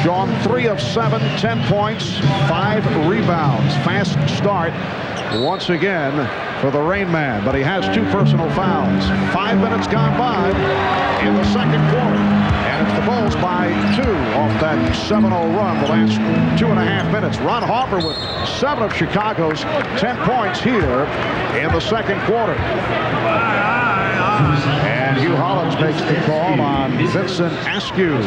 Gone 3 of 7, 10 points, 5 rebounds. Fast start once again for the Rain Man, but he has 2 personal fouls. 5 minutes gone by in the second quarter, and it's the Bulls by 2 off that 7-0 run the last 2.5 minutes. Ron Harper with 7 of Chicago's 10 points here in the second quarter. And Hugh Hollins makes the call on Vincent Askew.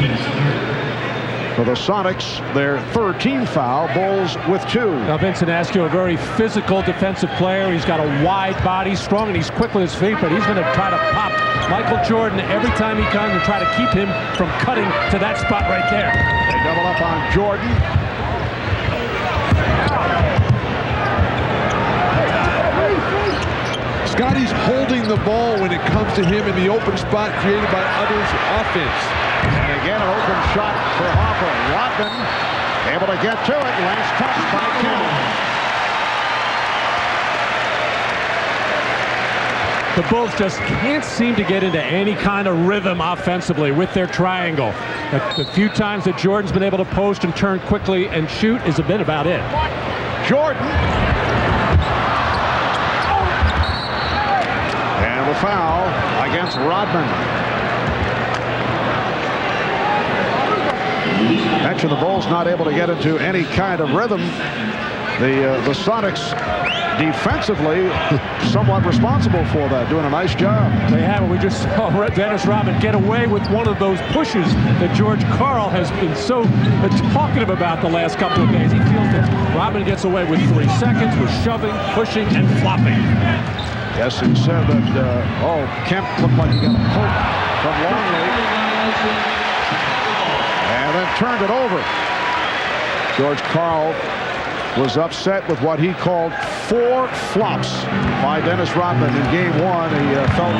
For the Sonics, their 3rd team foul. Bulls with 2. Now, Vincent Askew, a very physical defensive player. He's got a wide body, strong, and he's quick with his feet, but he's going to try to pop Michael Jordan every time he comes and try to keep him from cutting to that spot right there. They double up on Jordan. Scottie's holding the ball when it comes to him in the open spot created by others' offense. And again, an open shot for Harper. Rodman able to get to it. Last touch by Kemp. The Bulls just can't seem to get into any kind of rhythm offensively with their triangle. The few times that Jordan's been able to post and turn quickly and shoot is a bit about it. Jordan. And the foul against Rodman. Mentioned the Bulls not able to get into any kind of rhythm. The Sonics defensively somewhat responsible for that, doing a nice job. They have. We just saw Dennis Rodman get away with one of those pushes that George Karl has been so talkative about the last couple of days. He feels that Rodman gets away with 3 seconds with shoving, pushing, and flopping. Yes, he said that, Kemp looked like he got a poke from Longley. And then turned it over. George Karl was upset with what he called 4 flops by Dennis Rodman in game 1. He felt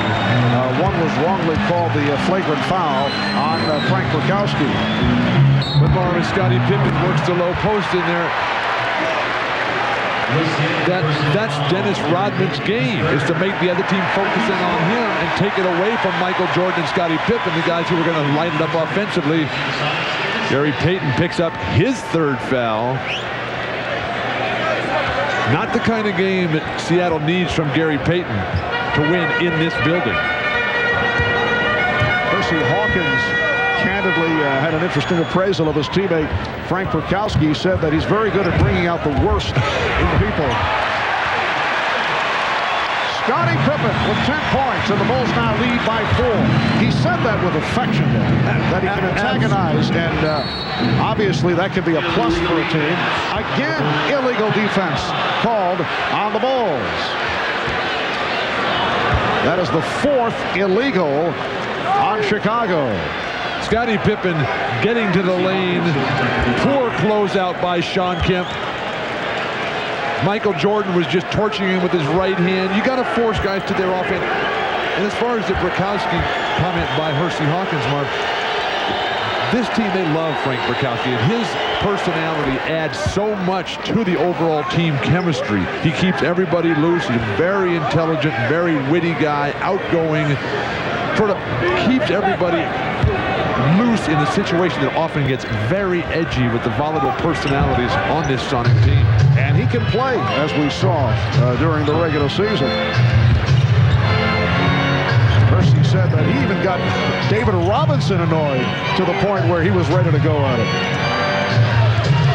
one was wrongly called the flagrant foul on Frank Burkowski. But Marvin, Scottie Pippen works the low post in there. That's Dennis Rodman's game, is to make the other team focus in on him and take it away from Michael Jordan and Scottie Pippen, the guys who were going to light it up offensively. Gary Payton picks up his 3rd foul. Not the kind of game that Seattle needs from Gary Payton to win in this building. Percy Hawkins candidly had an interesting appraisal of his teammate Frank Burkowski. He said that he's very good at bringing out the worst in people. Scottie Pippen with 10 points, and the Bulls now lead by 4. He said that with affection, that he can antagonize, and obviously that could be a plus for a team. Again, illegal defense called on the Bulls. That is the 4th illegal on Chicago. Scottie Pippen getting to the lane. Poor closeout by Sean Kemp. Michael Jordan was just torching him with his right hand. You got to force guys to their offense. And as far as the Burkowski comment by Hersey Hawkins, Mark, this team, they love Frank Burkowski, and his personality adds so much to the overall team chemistry. He keeps everybody loose. He's a very intelligent, very witty guy, outgoing, sort of keeps everybody loose in a situation that often gets very edgy with the volatile personalities on this Sonic team. And he can play, as we saw during the regular season. Percy said that he even got David Robinson annoyed to the point where he was ready to go at it.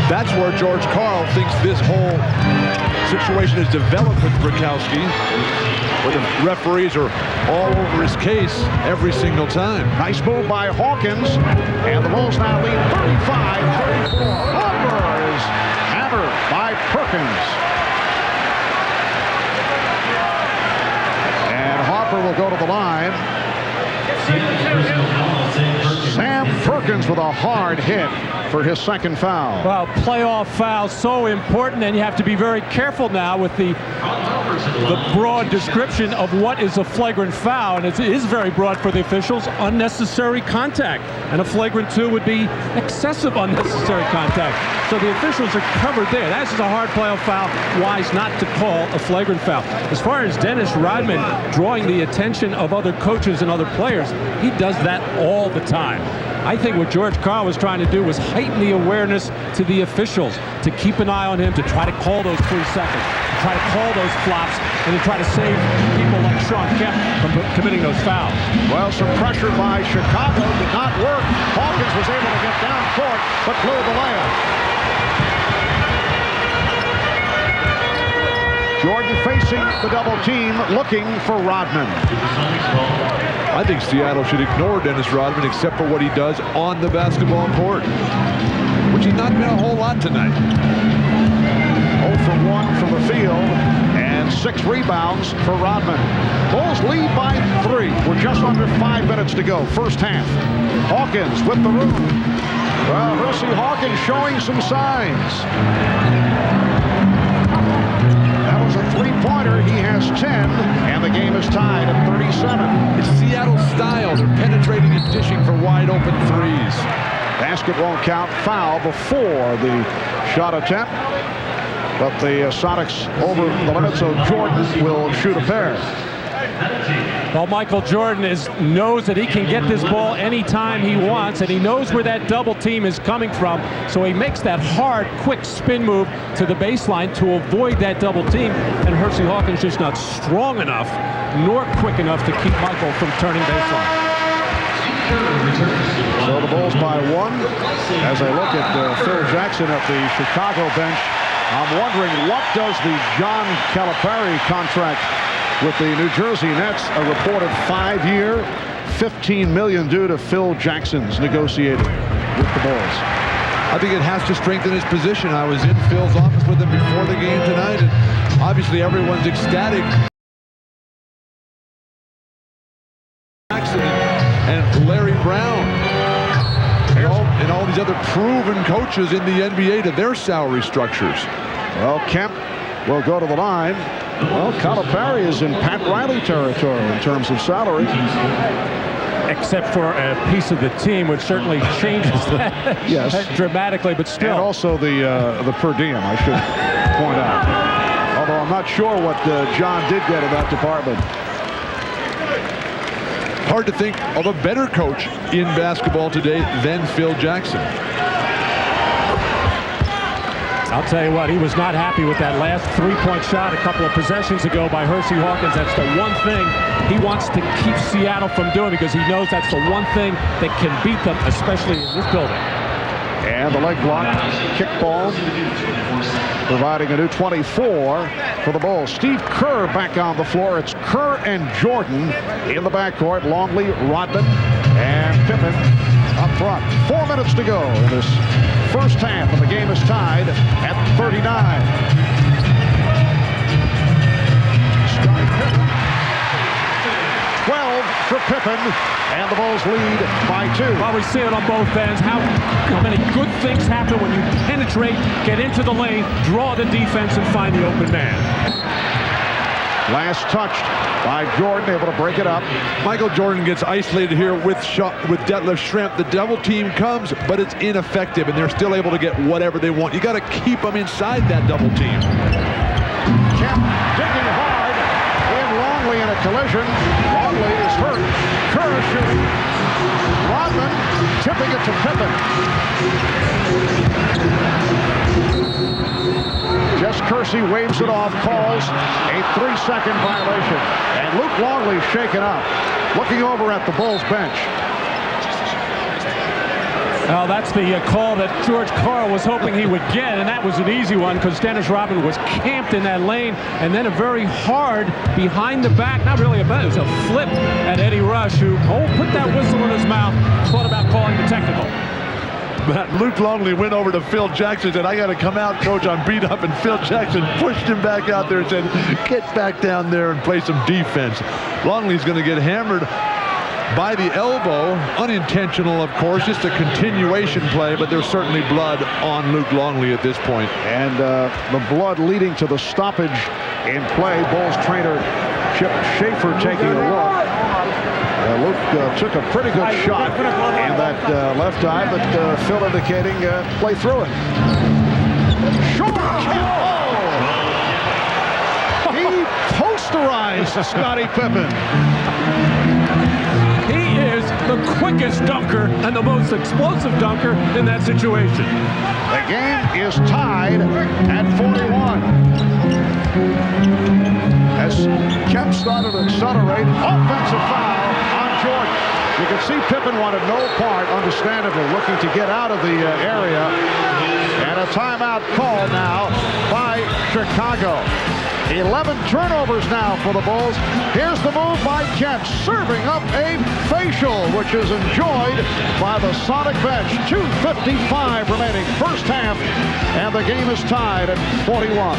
That's where George Karl thinks this whole situation has developed with Burkowski, where the referees are all over his case every single time. Nice move by Hawkins, and the Bulls now lead 35-34. Harper is hammered by Perkins. And Harper will go to the line. Sam Perkins with a hard hit for his 2nd foul. Well, playoff foul, so important, and you have to be very careful now with the broad description of what is a flagrant foul, and it is very broad for the officials. Unnecessary contact, and a flagrant 2 would be excessive unnecessary contact. So the officials are covered there. That's just a hard playoff foul. Wise not to call a flagrant foul. As far as Dennis Rodman drawing the attention of other coaches and other players, he does that all the time. I think what George Karl was trying to do was heighten the awareness to the officials, to keep an eye on him, to try to call those 3 seconds, to try to call those flops, and to try to save people like Sean Kemp from committing those fouls. Well, some pressure by Chicago did not work. Hawkins was able to get down court, but blew the layup. Jordan facing the double team, looking for Rodman. I think Seattle should ignore Dennis Rodman except for what he does on the basketball court, which he's not been a whole lot tonight. 0 for 1 from the field and 6 rebounds for Rodman. Bulls lead by 3. We're just under 5 minutes to go, first half. Hawkins with the room. Well, Hersey Hawkins showing some signs. That was a 3-pointer. He has 10, and the game is tied at 37. It's Seattle style. They're penetrating and dishing for wide open threes. Basket won't count. Foul before the shot attempt. But the Sonics over the limit, so Jordan will shoot a pair. Well, Michael Jordan knows that he can get this ball anytime he wants, and he knows where that double team is coming from, so he makes that hard, quick spin move to the baseline to avoid that double team, and Hersey Hawkins just not strong enough nor quick enough to keep Michael from turning baseline. So the Bulls by 1. As I look at Phil Jackson at the Chicago bench, I'm wondering, what does the John Calipari contract with the New Jersey Nets, a reported 5-year, $15 million due to Phil Jackson's negotiated with the Bulls? I think it has to strengthen his position. I was in Phil's office with him before the game tonight, and obviously everyone's ecstatic. Jackson and Larry Brown and all these other proven coaches in the NBA to their salary structures. Well, Kemp will go to the line. Well, Calipari is in Pat Riley territory in terms of salary. Except for a piece of the team, which certainly changes that dramatically, but still. And also the per diem, I should point out. Although I'm not sure what John did get in that department. Hard to think of a better coach in basketball today than Phil Jackson. I'll tell you what, he was not happy with that last three-point shot a couple of possessions ago by Hersey Hawkins. That's the one thing he wants to keep Seattle from doing, because he knows that's the one thing that can beat them, especially in this building. And the leg block, kickball, providing a new 24 for the Bulls. Steve Kerr back on the floor. It's Kerr and Jordan in the backcourt. Longley, Rodman, and Pippen up front. 4 minutes to go in this first half, and the game is tied at 39. Scottie Pippen. 12 for Pippen, and the Bulls lead by 2. Well, we see it on both ends. How many good things happen when you penetrate, get into the lane, draw the defense, and find the open man. Last touched by Jordan, able to break it up. Michael Jordan gets isolated here with Detlef Schrempf. The double team comes, but it's ineffective, and they're still able to get whatever they want. You got to keep them inside that double team. Kemp digging hard. In Longley in a collision. Longley is hurt. Kerr shooting. Rodman tipping it to Pippen. Jess Kersey waves it off, calls a 3-second violation. And Luke Longley shaken up, looking over at the Bulls bench. Well, that's the call that George Karl was hoping he would get, and that was an easy one because Dennis Rodman was camped in that lane, and then a very hard behind the back, not really it was a flip at Eddie Rush, who put that whistle in his mouth, thought about calling the technical. But Luke Longley went over to Phil Jackson and said, I got to come out, coach, I'm beat up. And Phil Jackson pushed him back out there and said, get back down there and play some defense. Longley's going to get hammered by the elbow. Unintentional, of course, just a continuation play, but there's certainly blood on Luke Longley at this point. And the blood leading to the stoppage in play. Bulls trainer Chip Schaefer taking a look. Luke took a pretty good shot in that left eye, but Phil indicating play through it. Short kick. Oh! He posterized Scottie Pippen. He is the quickest dunker and the most explosive dunker in that situation. The game is tied at 41. As Kemp started to accelerate, offensive foul on Jordan. You can see Pippen wanted no part, understandably, looking to get out of the area. And a timeout call now by Chicago. 11 turnovers now for the Bulls. Here's the move by Kemp, serving up a facial, which is enjoyed by the Sonic bench. 2:55 remaining first half, and the game is tied at 41.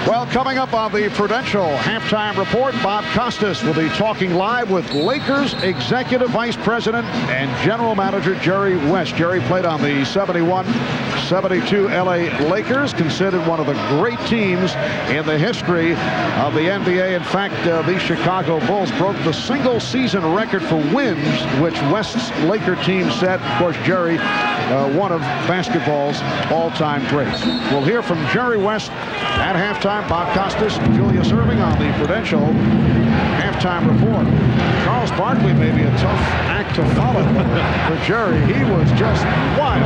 Well, coming up on the Prudential halftime report, Bob Costas will be talking live with Lakers Executive Vice President and General Manager Jerry West. Jerry played on the 71-72 LA Lakers, considered one of the great teams in the history of the NBA. In fact, the Chicago Bulls broke the single-season record for wins, which West's Laker team set. Of course, Jerry, one of basketball's all-time greats. We'll hear from Jerry West at halftime. Bob Costas, Julius Erving on the Prudential halftime report. Charles Barkley may be a tough act to follow for Jerry. He was just wild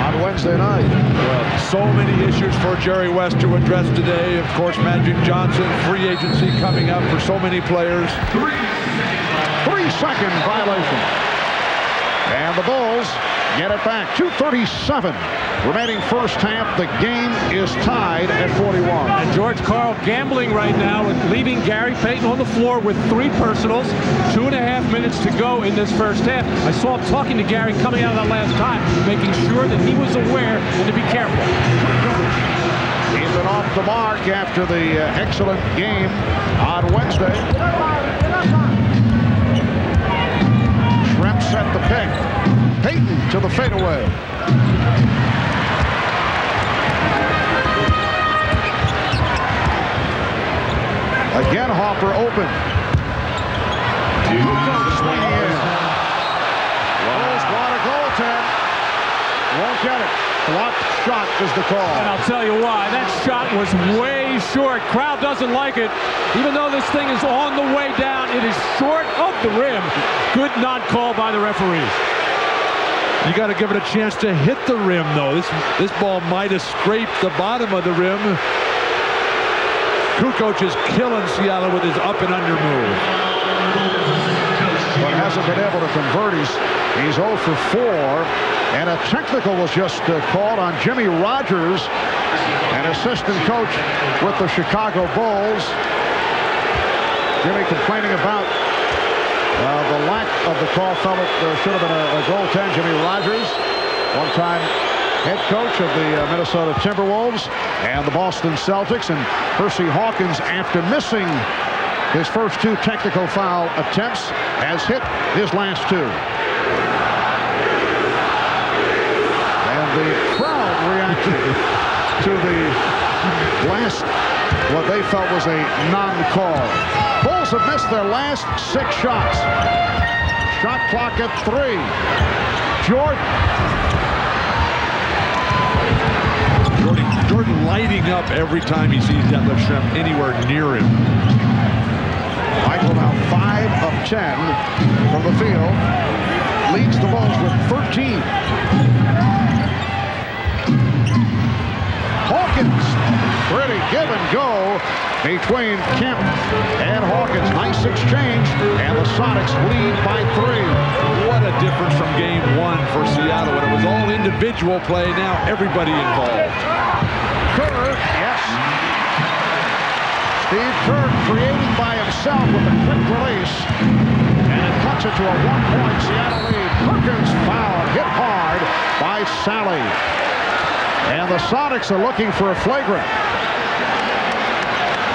on Wednesday. Wednesday night. Well, so many issues for Jerry West to address today. Of course, Magic Johnson, free agency coming up for so many players. 3-second violation. And the Bulls get it back. 2:37 remaining first half. The game is tied at 41. And George Karl gambling right now and leaving Gary Payton on the floor with 3 personals. 2.5 minutes to go in this first half. I saw him talking to Gary coming out of that last time, making sure that he was aware and to be careful. He's been off the mark after the excellent game on Wednesday. Schrempf set the pick. Payton to the fadeaway. Again, Hopper open. Swinging in. Bulls want a goaltend. Won't get it. Blocked shot is the call. And I'll tell you why. That shot was way short. Crowd doesn't like it. Even though this thing is on the way down, it is short of the rim. Good not call by the referees. You got to give it a chance to hit the rim, though. This ball might have scraped the bottom of the rim. Kukoc is killing Seattle with his up and under move. But hasn't been able to convert. He's 0 for 4. And a technical was just called on Jimmy Rogers, an assistant coach with the Chicago Bulls. Jimmy complaining about the lack of the call. Felt there should have been a goaltend. Jimmy Rogers, one-time head coach of the Minnesota Timberwolves and the Boston Celtics. And Percy Hawkins, after missing his first 2 technical foul attempts, has hit his last 2. And the crowd reacted to the last, what they felt was a non-call. Bulls have missed their last 6 shots. Shot clock at 3. Jordan lighting up every time he sees Detlef Schrempf anywhere near him. Michael now 5 of 10 from the field. Leads the Bulls with 13. Hawkins, pretty give and go between Kemp and Hawkins. Nice exchange, and the Sonics lead by 3. What a difference from game 1 for Seattle when it was all individual play. Now everybody involved. Kerr, yes. Steve Kerr creating by himself with a quick release, and it cuts it to a 1-point Seattle lead. Perkins fouled, hit hard by Sally. And the Sonics are looking for a flagrant.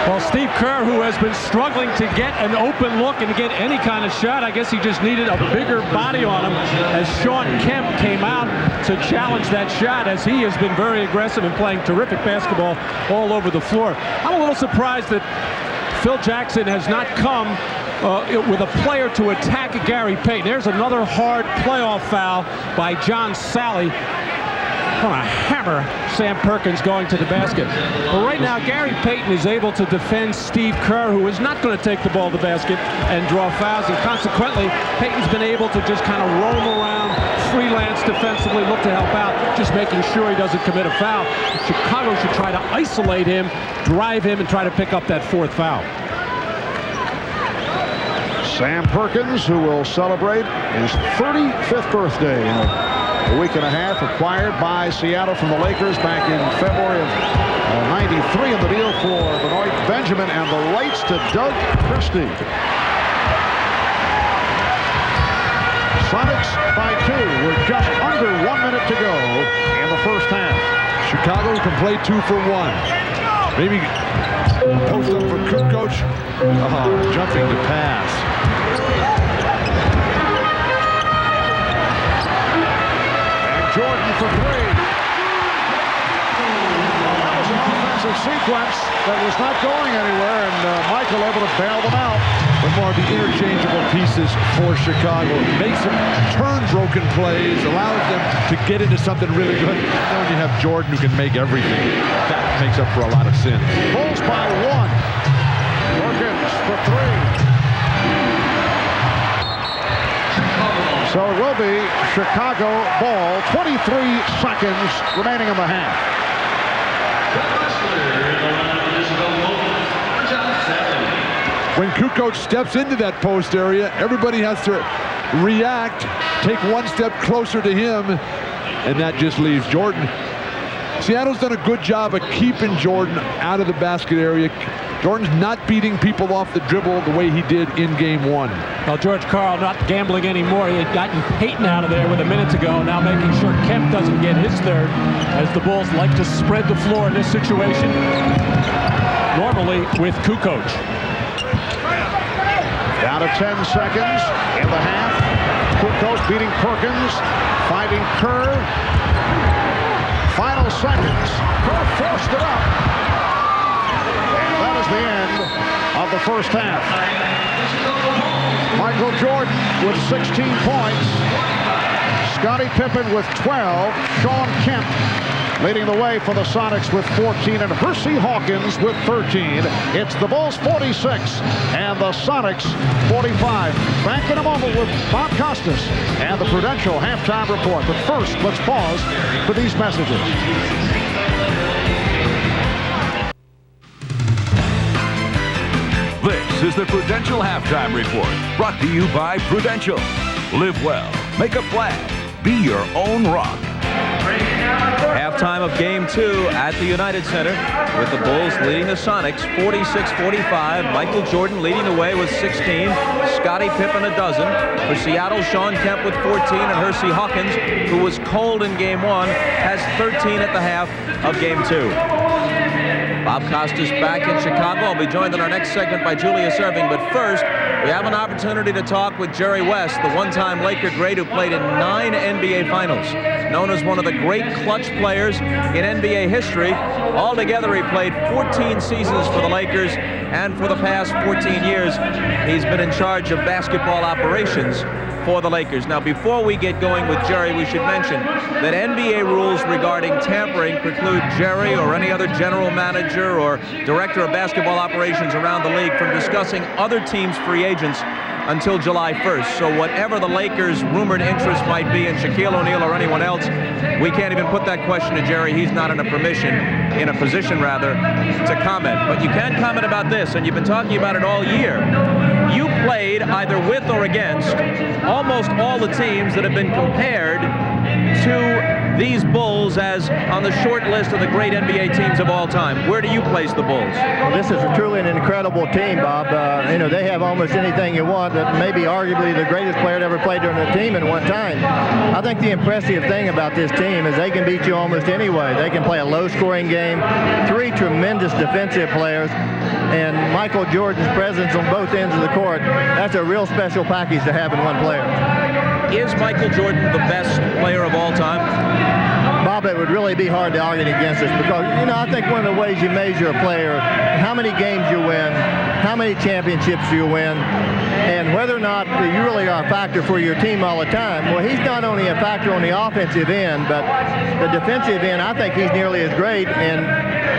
Well, Steve Kerr, who has been struggling to get an open look and to get any kind of shot, I guess he just needed a bigger body on him as Sean Kemp came out to challenge that shot, as he has been very aggressive and playing terrific basketball all over the floor. I'm a little surprised that Phil Jackson has not come with a player to attack Gary Payton. There's another hard playoff foul by John Sally. Going to hammer Sam Perkins going to the basket. But right now, Gary Payton is able to defend Steve Kerr, who is not going to take the ball to the basket and draw fouls. And consequently, Payton's been able to just kind of roam around, freelance defensively, look to help out, just making sure he doesn't commit a foul. Chicago should try to isolate him, drive him, and try to pick up that 4th foul. Sam Perkins, who will celebrate his 35th birthday in a week and a half, acquired by Seattle from the Lakers back in February of '93 in the deal for Benoit Benjamin and the rights to Doug Christie. Sonics by 2 with just under 1 minute to go in the first half. Chicago can play 2 for 1. Maybe post up for Kukoc. Jumping to pass. Jordan for 3. That was an offensive sequence that was not going anywhere, and Michael able to bail them out. But more of the interchangeable pieces for Chicago. Makes them turn broken plays, allows them to get into something really good. And when you have Jordan who can make everything, that makes up for a lot of sins. Bulls by 1. Perkins for 3. So it will be Chicago ball. 23 seconds remaining in the half. When Kukoc steps into that post area, everybody has to react, take one step closer to him, and that just leaves Jordan. Seattle's done a good job of keeping Jordan out of the basket area. Jordan's not beating people off the dribble the way he did in game one. Well, George Karl not gambling anymore. He had gotten Payton out of there with a minute to go, now making sure Kemp doesn't get his third, as the Bulls like to spread the floor in this situation. Normally with Kukoc. Down to 10 seconds in the half. Kukoc beating Perkins, finding Kerr. Final seconds. Kerr forced it up. And that is the end of the first half. Michael Jordan with 16 points. Scottie Pippen with 12. Shawn Kemp leading the way for the Sonics with 14, and Hersey Hawkins with 13. It's the Bulls 46 and the Sonics 45. Back in a moment with Bob Costas and the Prudential halftime report. But first, let's pause for these messages. This is the Prudential Halftime Report, brought to you by Prudential. Live well, make a plan, be your own rock. Halftime of Game 2 at the United Center, with the Bulls leading the Sonics 46-45. Michael Jordan leading the way with 16. Scottie Pippen a dozen. For Seattle, Shawn Kemp with 14, and Hersey Hawkins, who was cold in Game 1, has 13 at the half of Game 2. Bob Costas back in Chicago. I'll be joined in our next segment by Julius Erving, but first, we have an opportunity to talk with Jerry West, the one-time Laker great who played in 9 NBA Finals. Known as one of the great clutch players in NBA history. Altogether, he played 14 seasons for the Lakers, and for the past 14 years, he's been in charge of basketball operations for the Lakers. Now, before we get going with Jerry, we should mention that NBA rules regarding tampering preclude Jerry or any other general manager or director of basketball operations around the league from discussing other teams' free agents until July 1st. So whatever the Lakers' rumored interest might be in Shaquille O'Neal or anyone else, we can't even put that question to Jerry. He's not in a position to comment. But you can comment about this, and you've been talking about it all year. You played either with or against almost all the teams that have been compared to these Bulls as on the short list of the great NBA teams of all time. Where do you place the Bulls? Well, this is truly an incredible team, Bob. They have almost anything you want, that maybe arguably the greatest player to ever played during the team at one time. I think the impressive thing about this team is they can beat you almost any way. They can play a low-scoring game, 3 tremendous defensive players, and Michael Jordan's presence on both ends of the court. That's a real special package to have in one player. Is Michael Jordan the best player of all time? Bob, it would really be hard to argue against this because, I think one of the ways you measure a player, how many games you win, how many championships you win, and whether or not you really are a factor for your team all the time. Well, he's not only a factor on the offensive end, but the defensive end, I think he's nearly as great, and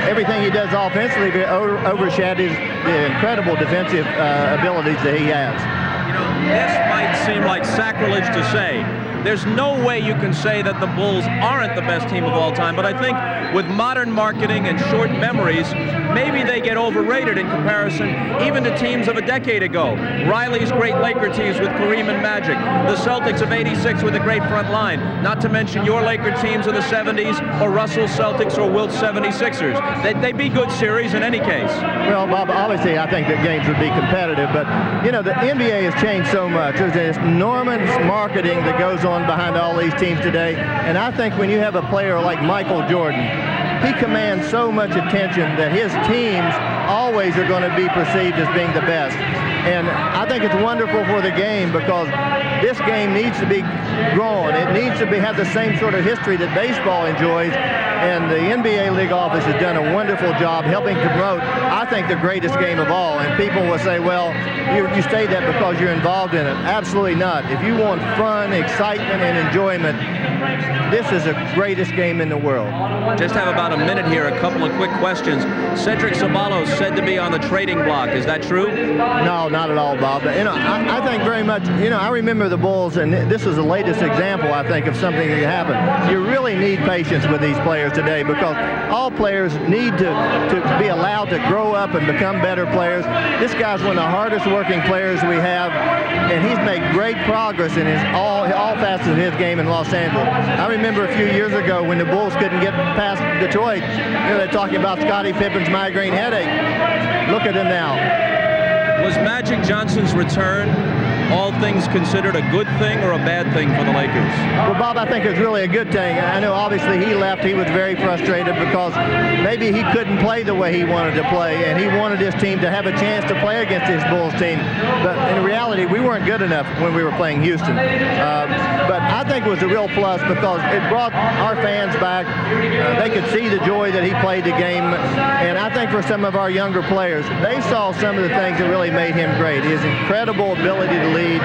everything he does offensively overshadows the incredible defensive abilities that he has. This might seem like sacrilege to say. There's no way you can say that the Bulls aren't the best team of all time, but I think with modern marketing and short memories, maybe they get overrated in comparison even to teams of a decade ago. Riley's great Laker teams with Kareem and Magic, the Celtics of '86 with a great front line, not to mention your Laker teams of the '70s or Russell's Celtics or Wilt's 76ers. They'd be good series in any case. Well, Bob, obviously I think that games would be competitive, but, the NBA has changed so much. There's this enormous marketing that goes on behind all these teams today, and I think when you have a player like Michael Jordan, he commands so much attention that his teams always are going to be perceived as being the best. And I think it's wonderful for the game because this game needs to be grown. It needs to have the same sort of history that baseball enjoys. And the NBA League office has done a wonderful job helping to promote, I think, the greatest game of all. And people will say, well, you say that because you're involved in it. Absolutely not. If you want fun, excitement, and enjoyment, this is the greatest game in the world. Just have about a minute here, a couple of quick questions. Cedric Ceballos said to be on the trading block. Is that true? No, not at all, Bob. But, I think very much, I remember the Bulls, and this is the latest example, I think, of something that happened. You really need patience with these players today because all players need to be allowed to grow up and become better players. This guy's one of the hardest working players we have, and he's made great progress in all facets of his game in Los Angeles. I remember a few years ago when the Bulls couldn't get past Detroit, they're talking about Scottie Pippen's migraine headache. Look at him now. Was Magic Johnson's return, all things considered, a good thing or a bad thing for the Lakers? Well, Bob, I think it's really a good thing. I know obviously he left. He was very frustrated because maybe he couldn't play the way he wanted to play, and he wanted his team to have a chance to play against his Bulls team. But in reality, we weren't good enough when we were playing Houston. But I think it was a real plus because it brought our fans back. They could see the joy that he played the game. And I think for some of our younger players, they saw some of the things that really made him great. His incredible ability to lead,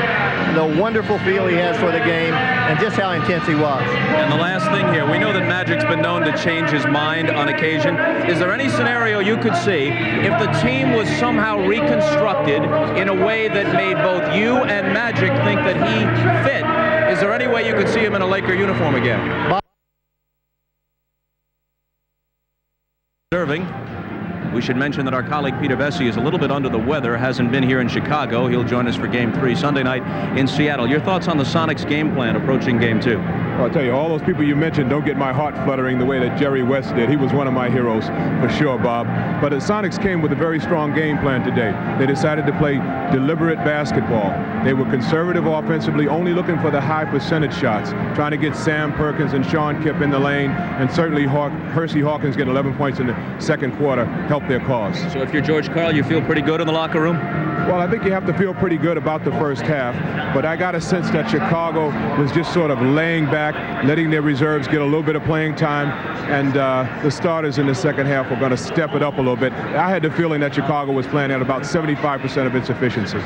the wonderful feel he has for the game, and just how intense he was. And the last thing here, we know that Magic's been known to change his mind on occasion. Is there any scenario you could see if the team was somehow reconstructed in a way that made both you and Magic think that he fit? Is there any way you could see him in a Laker uniform again? Serving. We should mention that our colleague Peter Vesey is a little bit under the weather, hasn't been here in Chicago. He'll join us for Game 3 Sunday night in Seattle. Your thoughts on the Sonics game plan approaching Game 2? Well, I'll tell you, all those people you mentioned don't get my heart fluttering the way that Jerry West did. He was one of my heroes, for sure, Bob. But the Sonics came with a very strong game plan today. They decided to play deliberate basketball. They were conservative offensively, only looking for the high percentage shots, trying to get Sam Perkins and Sean Kipp in the lane, and certainly Hersey Hawkins getting 11 points in the second quarter helped their cause. So if you're George Karl, you feel pretty good in the locker room? Well, I think you have to feel pretty good about the first half, but I got a sense that Chicago was just sort of laying back, letting their reserves get a little bit of playing time, and the starters in the second half were going to step it up a little bit. I had the feeling that Chicago was playing at about 75% of its efficiency.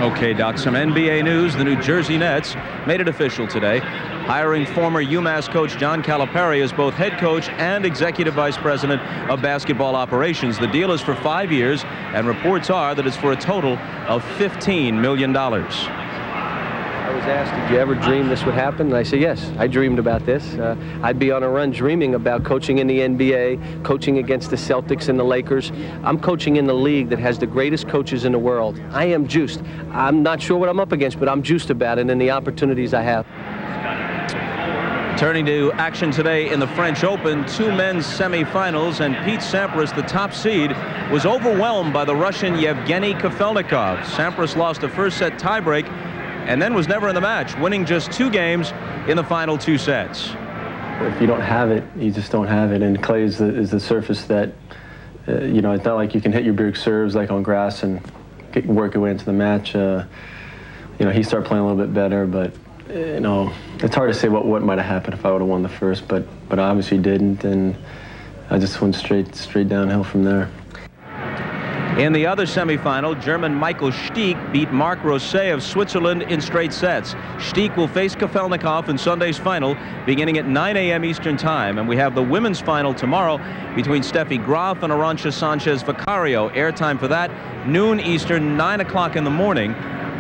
Okay, Doc, some NBA news. The New Jersey Nets made it official today, hiring former UMass coach John Calipari as both head coach and executive vice president of basketball operations. The deal is for 5 years, and reports are that it's for a total of $15 million. I was asked, did you ever dream this would happen? And I said, yes, I dreamed about this. I'd be on a run dreaming about coaching in the NBA, coaching against the Celtics and the Lakers. I'm coaching in the league that has the greatest coaches in the world. I am juiced. I'm not sure what I'm up against, but I'm juiced about it and the opportunities I have. Turning to action today in the French Open, two men's semifinals, and Pete Sampras, the top seed, was overwhelmed by the Russian Yevgeny Kafelnikov. Sampras lost a first-set tiebreak and then was never in the match, winning just 2 games in the final 2 sets. If you don't have it, you just don't have it, and clay is the surface that, it's not like you can hit your big serves like on grass and work your way into the match. He started playing a little bit better, but it's hard to say what might have happened if I would have won the first, but obviously didn't, and I just went straight downhill from there. In the other semifinal, German Michael Stich beat Marc Rosset of Switzerland in straight sets. Stich will face Kafelnikov in Sunday's final, beginning at 9 a.m. Eastern Time. And we have the women's final tomorrow between Steffi Graf and Arantxa Sanchez Vicario. Airtime for that, noon Eastern, 9 o'clock in the morning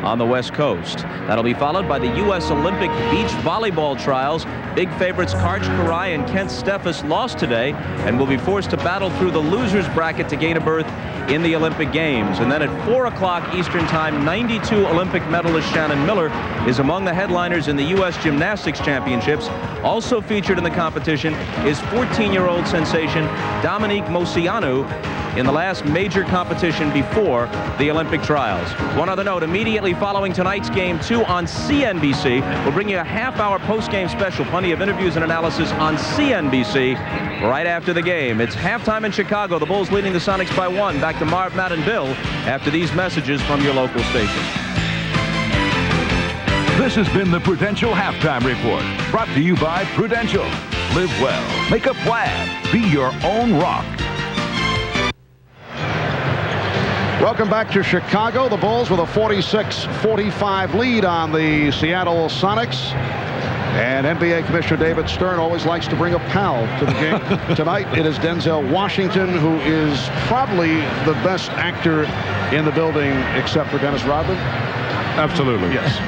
on the West Coast. That'll be followed by the U.S. Olympic beach volleyball trials. Big favorites Karch Karai and Kent Steffes lost today and will be forced to battle through the losers bracket to gain a berth in the Olympic Games. And then at 4 o'clock Eastern Time, 92 Olympic medalist Shannon Miller is among the headliners in the U.S. Gymnastics Championships. Also featured in the competition is 14-year-old sensation Dominique Moceanu in the last major competition before the Olympic trials. One other note, immediately following tonight's Game 2 on CNBC, we'll bring you a half-hour post-game special. Plenty of interviews and analysis on CNBC right after the game. It's halftime in Chicago. The Bulls leading the Sonics by 1. Back to Marv, Matt, and Bill after these messages from your local station. This has been the Prudential Halftime Report, brought to you by Prudential. Live well. Make a plan. Be your own rock. Welcome back to Chicago. The Bulls with a 46-45 lead on the Seattle Sonics. And NBA Commissioner David Stern always likes to bring a pal to the game. Tonight, it is Denzel Washington, who is probably the best actor in the building, except for Dennis Rodman. Absolutely. Yes.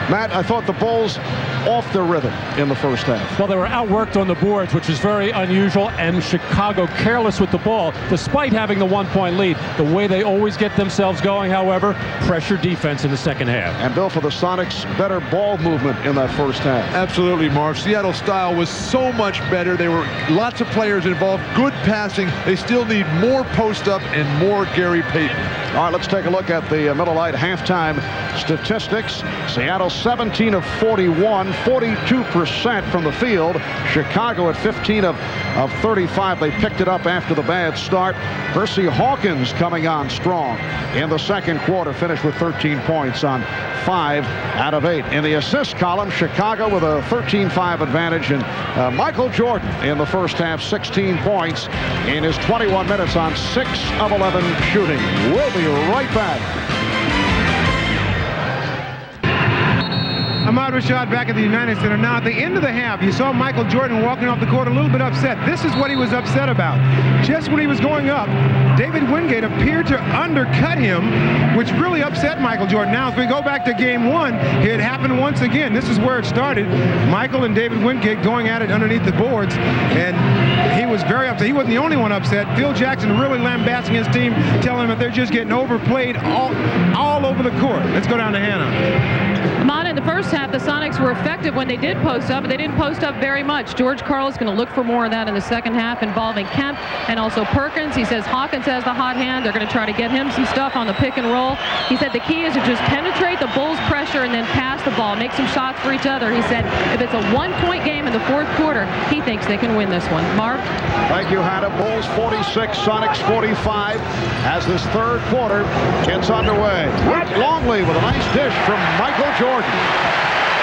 Matt, I thought the Bulls off their rhythm in the first half. Well, they were outworked on the boards, which is very unusual, and Chicago careless with the ball, despite having the 1-point lead. The way they always get themselves going, however, pressure defense in the second half. And Bill, for the Sonics, better ball movement in that first half. Absolutely, Marv. Seattle's style was so much better. There were lots of players involved, good passing. They still need more post-up and more Gary Payton. All right, let's take a look at the Miller Lite halftime statistics. Seattle 17 of 41, 42% from the field. Chicago at 15 of 35. They picked it up after the bad start. Hersey Hawkins coming on strong in the second quarter, finished with 13 points on 5 out of 8. In the assist column, Chicago with a 13-5 advantage, and Michael Jordan in the first half, 16 points in his 21 minutes on 6 of 11 shooting. We'll be right back. Ahmad Rashad back at the United Center. Now, at the end of the half, you saw Michael Jordan walking off the court a little bit upset. This is what he was upset about. Just when he was going up, David Wingate appeared to undercut him, which really upset Michael Jordan. Now, if we go back to game one, it happened once again. This is where it started. Michael and David Wingate going at it underneath the boards, and he was very upset. He wasn't the only one upset. Phil Jackson really lambasting his team, telling them that they're just getting overplayed all over the court. Let's go down to Hannah. Ahmad, in the first half, the Sonics were effective when they did post up, but they didn't post up very much. George Karl is going to look for more of that in the second half, involving Kemp and also Perkins. He says Hawkins has the hot hand. They're going to try to get him some stuff on the pick and roll. He said the key is to just penetrate the Bulls' pressure and then pass the ball, make some shots for each other. He said if it's a one-point game in the fourth quarter, he thinks they can win this one. Marv? Thank you, Hannah. Bulls 46, Sonics 45 as this third quarter gets underway. Luke Longley with a nice dish from Michael Jordan.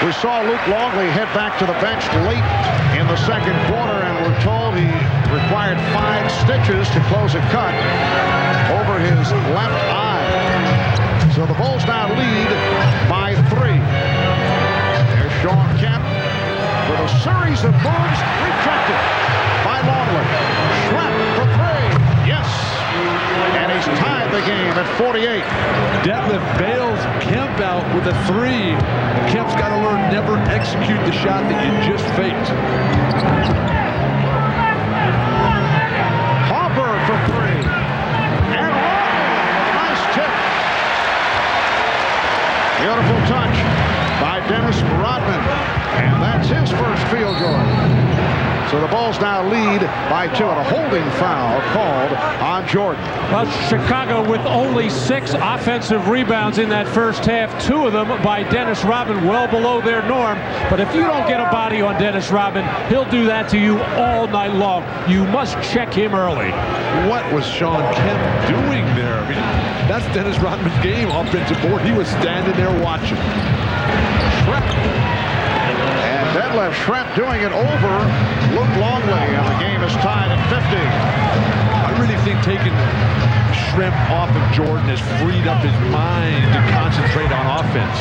We saw Luke Longley head back to the bench late in the second quarter, and we're told he required 5 stitches to close a cut over his left eye. So the Bulls now lead by 3. There's Sean Kemp with a series of moves rejected by Longley. Schlepp for 3. Yes. And he's tied the game at 48. Detlef bails Kemp out with a 3. Kemp's got to learn never execute the shot that you just faked. Hopper for 3. And a nice tip. Beautiful touch by Dennis Rodman. And that's his first field goal. So the Bulls now lead by 2, and a holding foul called on Jordan. Well, Chicago with only 6 offensive rebounds in that first half, 2 of them by Dennis Rodman, well below their norm. But if you don't get a body on Dennis Rodman, he'll do that to you all night long. You must check him early. What was Sean Kemp doing there? I mean, that's Dennis Rodman's game, offensive board. He was standing there watching. Detlef Schrempf doing it over Luke Longley, and the game is tied at 50. I really think taking Schrempf off of Jordan has freed up his mind to concentrate on offense.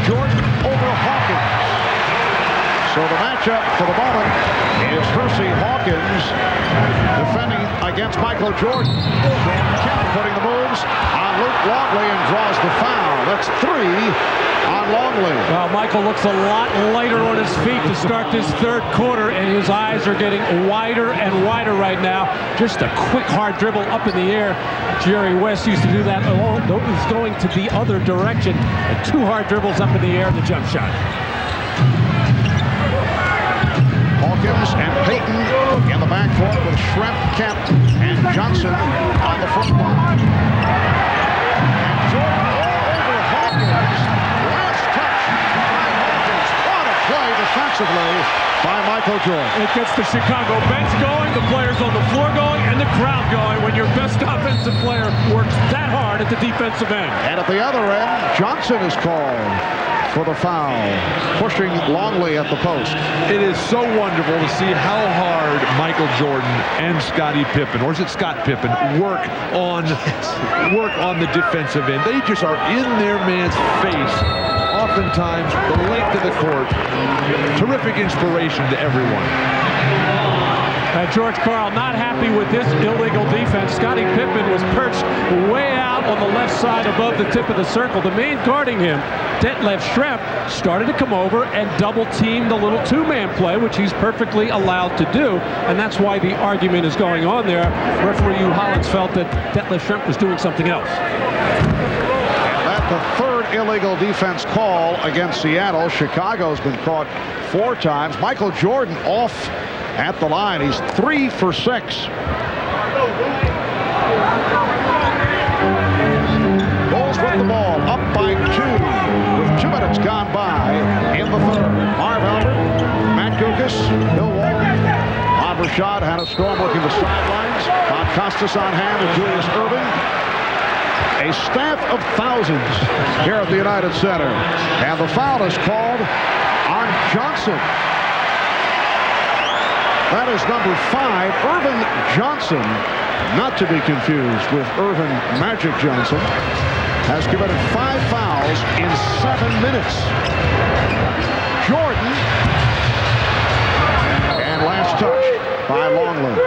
Jordan over Hawkins. So the matchup for the moment is Hersey Hawkins defending against Michael Jordan. Kemp putting the moves on Luke Longley and draws the foul. That's 3 on Longley. Well, Michael looks a lot lighter on his feet to start this third quarter, and his eyes are getting wider and wider right now. Just a quick, hard dribble up in the air. Jerry West used to do that. He's going to the other direction. And 2 hard dribbles up in the air, the jump shot. Hawkins and Payton in the backcourt with Schrempf, Kemp, and Johnson on the front line. And Jordan over Hawkins. Last touch by Hawkins. What a play defensively by Michael Jordan. It gets the Chicago bench going, the players on the floor going, and the crowd going when your best offensive player works that hard at the defensive end. And at the other end, Johnson is called for the foul, pushing Longley at the post. It is so wonderful to see how hard Michael Jordan and Scottie Pippen, or is it Scott Pippen, work on the defensive end. They just are in their man's face oftentimes the length of the court, terrific inspiration to everyone. George Karl not happy with this illegal defense. Scottie Pippen was perched way out on the left side above the tip of the circle. The man guarding him, Detlef Schrempf, started to come over and double-team the little two-man play, which he's perfectly allowed to do, and that's why the argument is going on there. Referee Hugh Hollins felt that Detlef Schrempf was doing something else. That's the third illegal defense call against Seattle. Chicago's been caught 4 times. Michael Jordan off at the line. He's 3 for 6. Bulls with the ball, up by 2 with 2 minutes gone by in the third. Marv Albert, Matt Guokas, Bill Walton. Bob Rashad had a storm looking the sidelines. Bob Costas on hand and Julius Erving. A staff of thousands here at the United Center. And the foul is called on Johnson. That is number 5, Irvin Johnson, not to be confused with Irvin Magic Johnson, has committed 5 fouls in 7 minutes. Jordan, and last touch by Longley.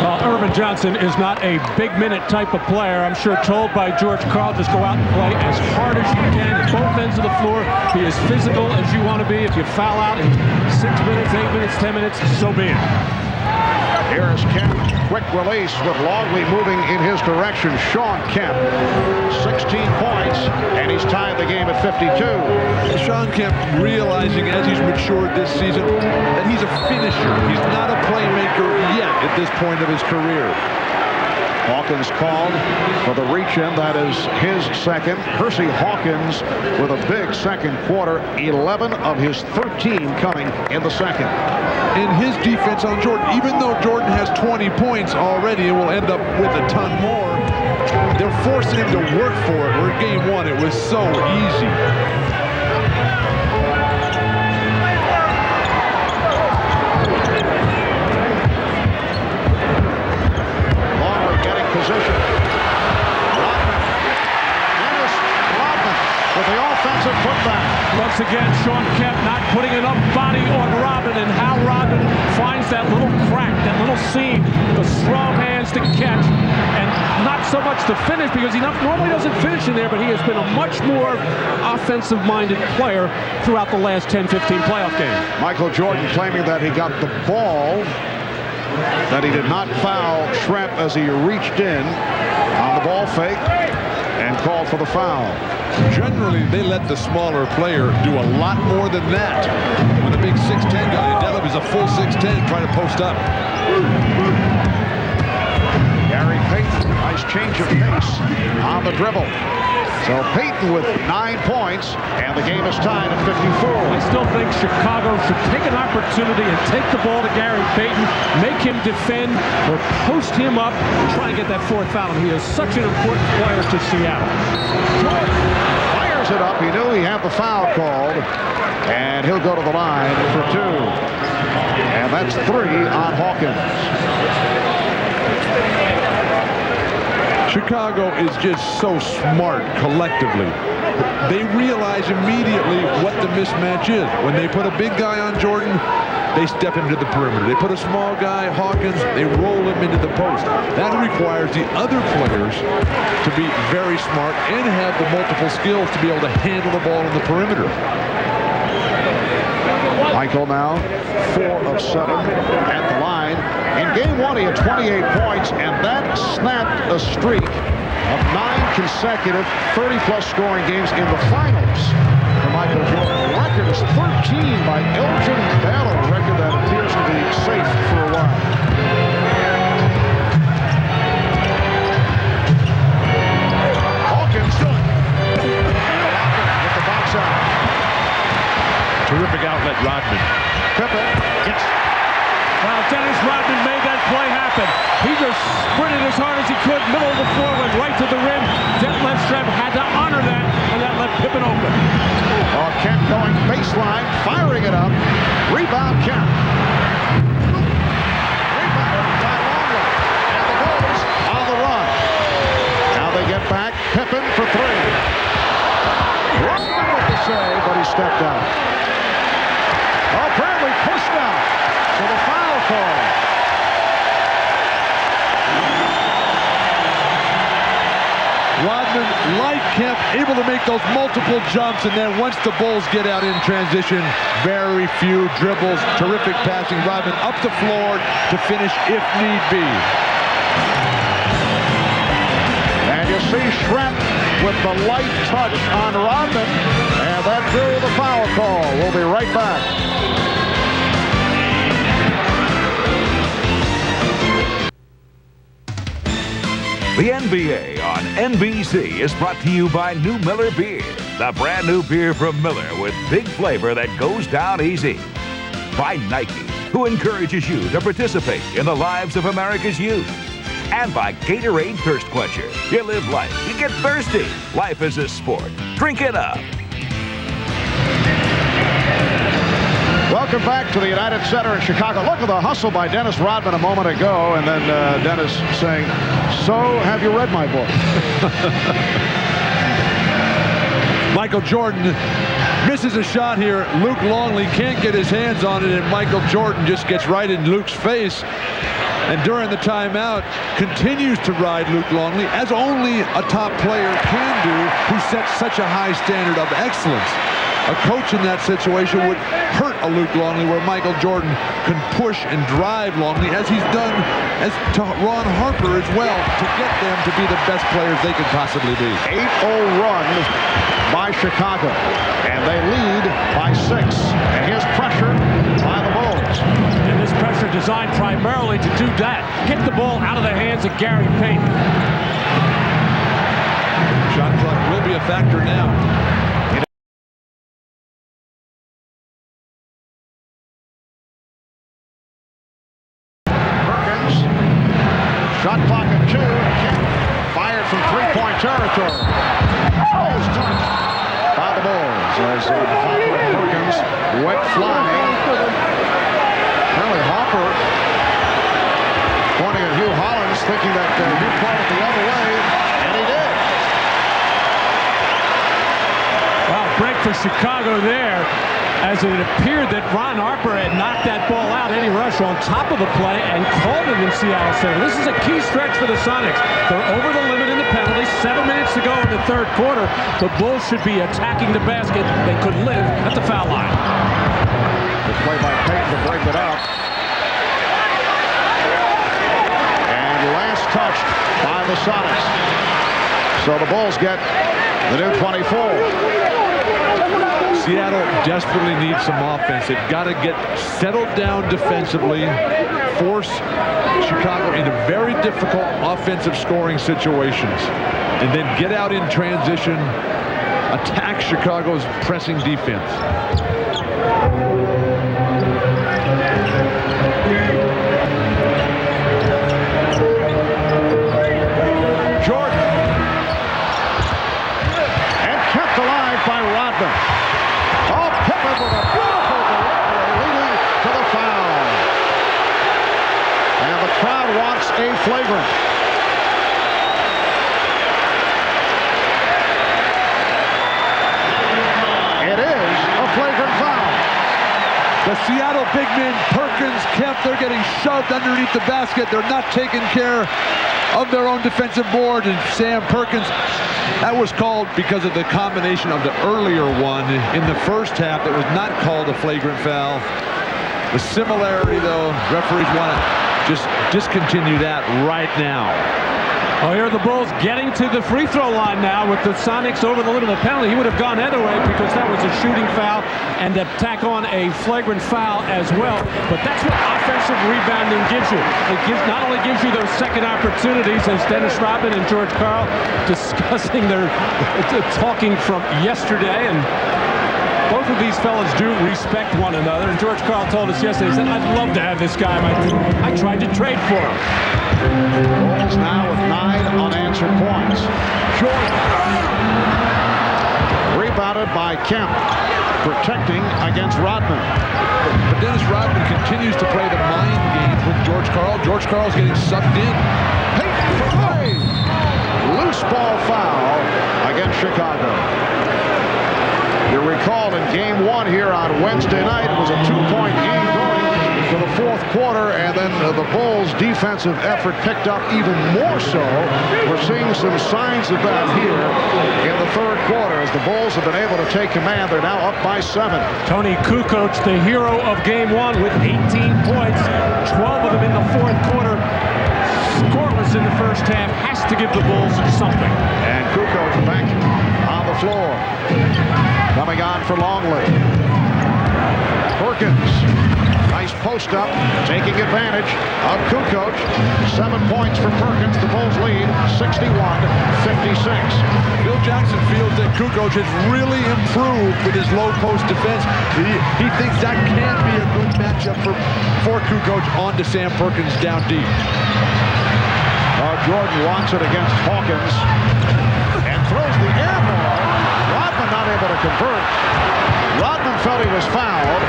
Well, Irvin Johnson is not a big-minute type of player. I'm sure told by George Karl, just go out and play as hard as you can at both ends of the floor. Be as physical as you want to be. If you foul out in 6 minutes, 8 minutes, 10 minutes, so be it. Here is Kemp, quick release with Longley moving in his direction. Sean Kemp, 16 points, and he's tied the game at 52. Sean Kemp realizing as he's matured this season that he's a finisher. He's not a playmaker yet at this point of his career. Hawkins called for the reach-in. That is his second. Hersey Hawkins with a big second quarter. 11 of his 13 coming in the second. In his defense on Jordan, even though Jordan has 20 points already and will end up with a ton more, they're forcing him to work for it. Where game 1, it was so easy. Position. Dennis Rodman with the offensive putback. Once again, Sean Kemp not putting enough body on Rodman, and how Rodman finds that little crack, that little seam, the strong hands to catch, and not so much to finish, because he normally doesn't finish in there, but he has been a much more offensive-minded player throughout the last 10-15 playoff games. Michael Jordan claiming that he got the ball, that he did not foul Schrempf as he reached in on the ball fake and called for the foul. Generally, they let the smaller player do a lot more than that. When a big 6'10 guy, Detlef is a full 6'10 trying to post up. Gary Payton, nice change of pace on the dribble. So Payton with 9 points, and the game is tied at 54. I still think Chicago should take an opportunity and take the ball to Gary Payton, make him defend or post him up and try and get that 4th foul. He is such an important player to Seattle. Jordan fires it up. He knew he had the foul called, and he'll go to the line for 2. And that's 3 on Hawkins. Chicago is just so smart collectively. They realize immediately what the mismatch is. When they put a big guy on Jordan, they step into the perimeter. They put a small guy, Hawkins, they roll him into the post. That requires the other players to be very smart and have the multiple skills to be able to handle the ball in the perimeter. Michael now 4 of 7 at the line. In game 1, he had 28 points, and that snapped a streak of 9 consecutive 30-plus scoring games in the finals for Michael Jordan. The record is 13 by Elgin Baylor, a record that appears to be safe for a while. Hawkins with the box out. Terrific outlet, Rodman. Pippen gets. Well, Dennis Rodman made that play happen. He just sprinted as hard as he could, middle of the floor, went right to the rim. Detlef Schrempf had to honor that, and that left Pippen open. Kemp going baseline, firing it up. Rebound Kemp. Rebound by Longley. And the Bulls on the run. Now they get back. Pippen for 3. Rodman with the stepped out. Apparently pushed out. So the foul call. Rodman, like Kemp, able to make those multiple jumps, and then once the Bulls get out in transition, very few dribbles, terrific passing. Rodman up the floor to finish if need be. And you see Schrempf with the light touch on Rodman, and that drew the foul call. We'll be right back. The NBA on NBC is brought to you by New Miller Beer, the brand new beer from Miller with big flavor that goes down easy. By Nike, who encourages you to participate in the lives of America's youth. And by Gatorade Thirst Quencher. You live life, you get thirsty. Life is a sport. Drink it up. Welcome back to the United Center in Chicago. Look at the hustle by Dennis Rodman a moment ago, and then Dennis saying, "So, have you read my book?" Michael Jordan misses a shot here. Luke Longley can't get his hands on it, and Michael Jordan just gets right in Luke's face. And during the timeout, continues to ride Luke Longley, as only a top player can do, who sets such a high standard of excellence. A coach in that situation would hurt a Luke Longley, where Michael Jordan can push and drive Longley, as he's done as to Ron Harper as well, to get them to be the best players they could possibly be. 8-0 run by Chicago, and they lead by 6. And here's pressure by the Bulls. And this pressure designed primarily to do that. Get the ball out of the hands of Gary Payton. Shot clock will be a factor now. Shot clock at 2. Fired from three-point territory. Almost touched by the Bulls as Perkins went flying. Apparently Harper pointing at Hugh Hollins, thinking that he pointed the other way, and he did. Well, break for Chicago there, as it appeared that Ron Harper had knocked that ball out, Eddie Rush, on top of the play and called it in Seattle Center. This is a key stretch for the Sonics. They're over the limit in the penalty. 7 minutes to go in the third quarter. The Bulls should be attacking the basket. They could live at the foul line. The play by Payton to break it up. And last touched by the Sonics. So the Bulls get the new 24. Seattle desperately needs some offense. They've got to get settled down defensively, force Chicago into very difficult offensive scoring situations, and then get out in transition, attack Chicago's pressing defense. Jordan. And kept alive by Rodman. Pippen with a beautiful delivery leading to the foul. And the crowd wants a flagrant. It is a flagrant foul. The Seattle big men, Perkins, Kemp, they're getting shoved underneath the basket. They're not taking care of their own defensive board. And Sam Perkins, that was called because of the combination of the earlier one in the first half that was not called a flagrant foul. The similarity, though, referees want to just discontinue that right now. Well, here are the Bulls getting to the free throw line now with the Sonics over the limit of the penalty. He would have gone either way because that was a shooting foul, and to tack on a flagrant foul as well. But that's what offensive rebounding gives you. It not only gives you those second opportunities, as Dennis Rodman and George Karl discussing their talking from yesterday, and both of these fellas do respect one another. And George Karl told us yesterday, he said, "I'd love to have this guy on my team. I tried to trade for him." Bulls now with 9 unanswered points. Jordan. Rebounded by Kemp, protecting against Rodman. But Dennis Rodman continues to play the mind game with George Karl. George Karl's getting sucked in. Payton for three. Loose ball foul against Chicago. You recall in Game 1 here on Wednesday night. It was a 2-point game going to the fourth quarter, and then the Bulls' defensive effort picked up even more so. We're seeing some signs of that here in the third quarter as the Bulls have been able to take command. They're now up by 7. Tony Kukoc, the hero of Game 1 with 18 points, 12 of them in the fourth quarter. Scoreless in the first half, has to give the Bulls something. And Kukoc back on the floor. Coming on for Longley. Perkins. Nice post up, taking advantage of Kukoc. 7 points for Perkins. The Bulls lead 61-56. Phil Jackson feels that Kukoc has really improved with his low post defense. He thinks that can be a good matchup for Kukoc on to Sam Perkins down deep. Jordan wants it against Hawkins and throws the air ball. Rodman not able to convert. Rodman felt he was fouled.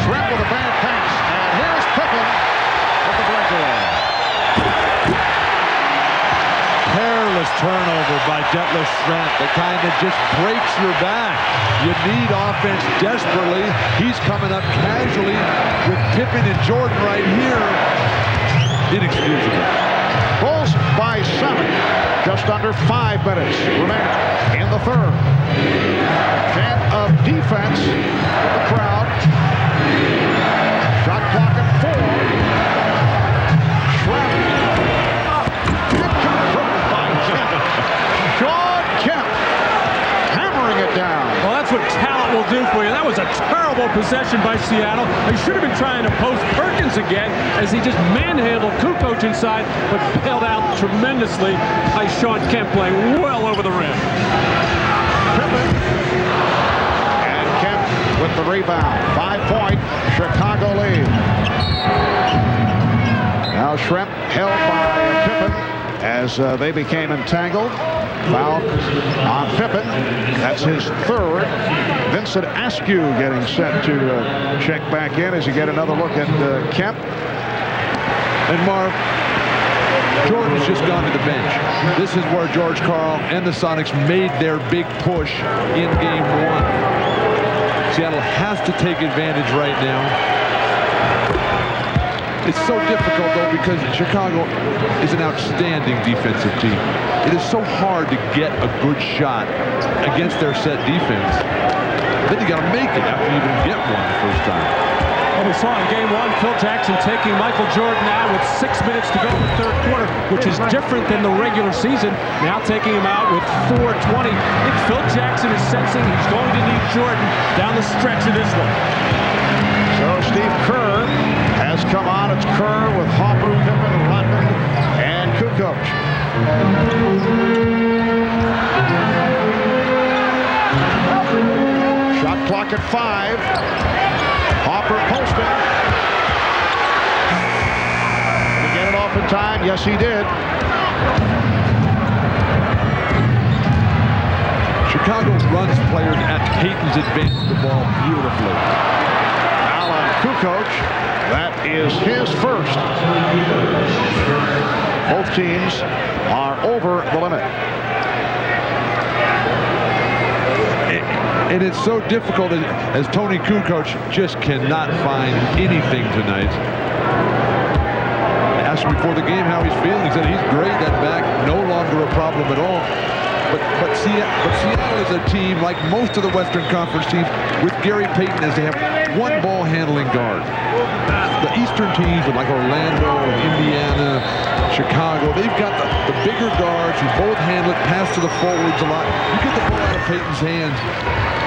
Shrimp with a bad pass, and here's Payton with the breakaway. Careless turnover by Detlef Schrempf, the kind that just breaks your back. You need offense desperately. He's coming up casually with Pippen and Jordan right here. Inexcusable. Bulls by 7. Just under 5 minutes remaining in the third. Chant of defense with the crowd. Shot clock at 4. Schrempf. Converted by Kemp. John Kemp hammering it down. Well, that's what talent will do for you. That was a terrible possession by Seattle. They should have been trying to post Perkins again as he just manhandled Kukoc inside, but bailed out tremendously by Sean Kemp playing well over the rim. Pippen. And Kemp with the rebound. 5-point Chicago lead. Now Schrempf held by Pippen as they became entangled. Foul on Pippen. That's his third. Vincent Askew getting set to check back in as you get another look at Kemp. And Marv, Jordan's just gone to the bench. This is where George Karl and the Sonics made their big push in Game 1. Seattle has to take advantage right now. It's so difficult, though, because Chicago is an outstanding defensive team. It is so hard to get a good shot against their set defense. Then you got to make it after you even get one the first time. Well, we saw in Game 1, Phil Jackson taking Michael Jordan out with 6 minutes to go in the third quarter, which is different than the regular season. Now taking him out with 4:20. I think Phil Jackson is sensing he's going to need Jordan down the stretch of this one. So Steve Kerr has come on. It's Kerr with Hopper, Pippen, Rodman, and Kukoc. Shot clock at 5. Hopper posting. Did he get it off in time? Yes, he did. Chicago runs players at Payton's advance of the ball beautifully. Now on Kukoc. That is his first. Both teams are over the limit. And it's so difficult as Tony Kukoc just cannot find anything tonight. I asked him before the game how he's feeling. He said he's great. That back, no longer a problem at all. But Seattle is a team, like most of the Western Conference teams, with Gary Payton as they have one ball handling guard. The Eastern teams, like Orlando and Indiana, Chicago, they've got the bigger guards who both handle it, pass to the forwards a lot. You get the ball out of Payton's hands,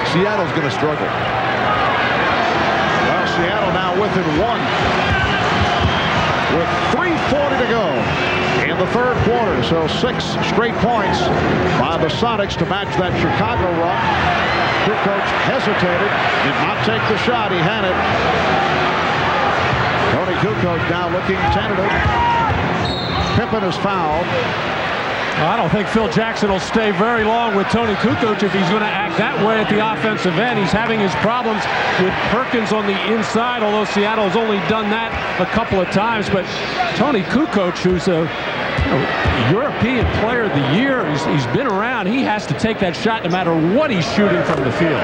Seattle's going to struggle. Well, Seattle now within 1 with 3:40 to go in the third quarter. So 6 straight points by the Sonics to match that Chicago run. Kukoc hesitated, did not take the shot. He had it. Tony Kukoc now looking tentative. Pippen is fouled. I don't think Phil Jackson will stay very long with Tony Kukoc if he's going to act that way at the offensive end. He's having his problems with Perkins on the inside, although Seattle has only done that a couple of times. But Tony Kukoc, who's a European Player of the Year. He's been around. He has to take that shot no matter what he's shooting from the field.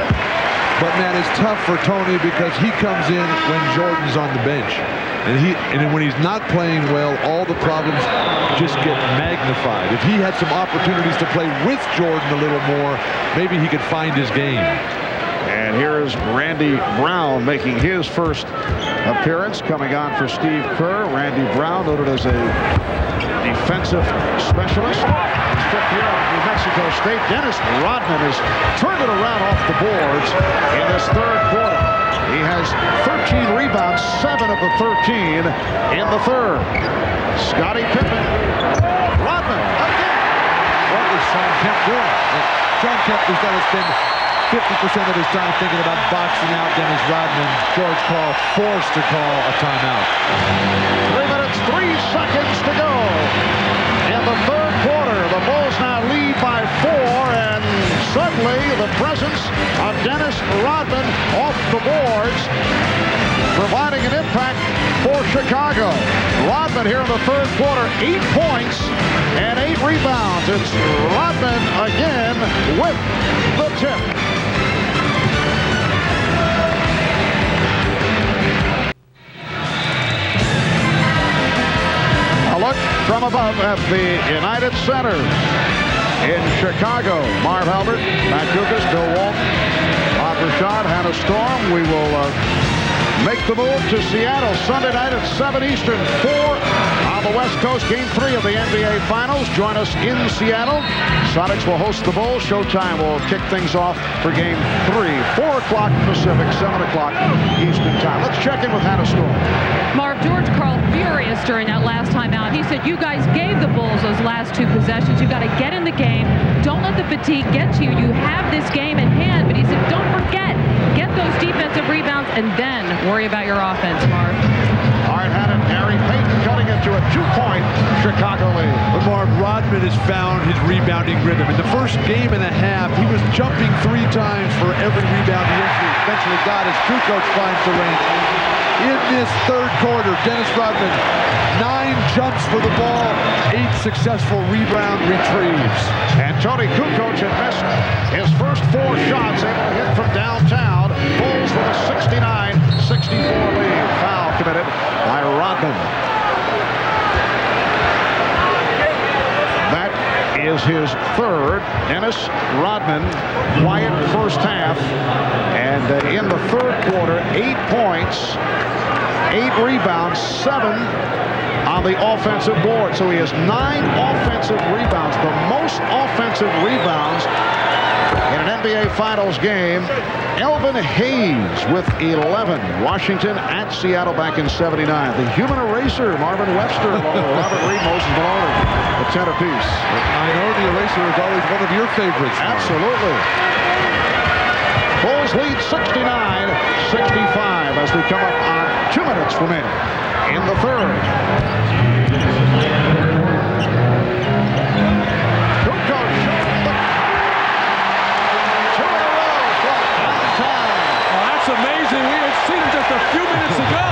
But, man, it's tough for Tony because he comes in when Jordan's on the bench. And when he's not playing well, all the problems just get magnified. If he had some opportunities to play with Jordan a little more, maybe he could find his game. And here is Randy Brown making his first appearance, coming on for Steve Kerr. Randy Brown, noted as a defensive specialist. He's fifth year out of New Mexico State. Dennis Rodman has turned it around off the boards in this third quarter. He has 13 rebounds, 7 of the 13 in the third. Scottie Pippen. Rodman again. What is Sean Kemp doing? Sean Kemp has done his thing 50% of his time thinking about boxing out Dennis Rodman. George Karl forced to call a timeout. 3 minutes, 3 seconds to go. In the third quarter, the Bulls now lead by 4, and suddenly the presence of Dennis Rodman off the boards, providing an impact for Chicago. Rodman here in the third quarter, 8 points and 8 rebounds. It's Rodman again with the tip. A look from above at the United Center in Chicago. Marv Albert, Matt Kukas, Bill Walton, Bob Rashad, Hannah Storm. We will make the move to Seattle Sunday night at 7 Eastern, 4 on the West Coast. Game 3 of the NBA Finals. Join us in Seattle. Sonics will host the Bulls. Showtime will kick things off for Game 3. 4 o'clock Pacific, 7 o'clock Eastern time. Let's check in with Hannah Storm. Marv, George Karl furious during that last time out. He said, you guys gave the Bulls those last 2 possessions. You got to get in the game. Don't let the fatigue get to you. You have this game in hand. But he said, don't forget, get those defensive rebounds and then worry about your offense, Marv. All right, Hannah, Gary Payton cutting into a 2-point Chicago lead. But Marv, Rodman has found his rebounding rhythm. In the first game and a half, he was jumping 3 times for every rebound he eventually got as Kukoc finds the range. In this third quarter, Dennis Rodman, 9 jumps for the ball, 8 successful rebound retrieves. And Tony Kukoc had missed his first 4 shots, able to hit from downtown. Bulls with a 69-64 lead. Foul committed by Rodman. That is his third. Dennis Rodman, quiet first half. And in the third quarter, 8 points, 8 rebounds, 7 on the offensive board. So he has 9 offensive rebounds, the most offensive rebounds in an NBA Finals game. Elvin Hayes with 11. Washington at Seattle back in '79. The human eraser, Marvin Webster, along with Robert Reed, Moses Malone, the 10 apiece. I know the eraser is always one of your favorites. Absolutely. Bulls lead 69-65 as we come up on 2 minutes remaining in the third. Kukoc showing the 2 in a row from downtown. Well, that's amazing. We had seen him just a few minutes ago.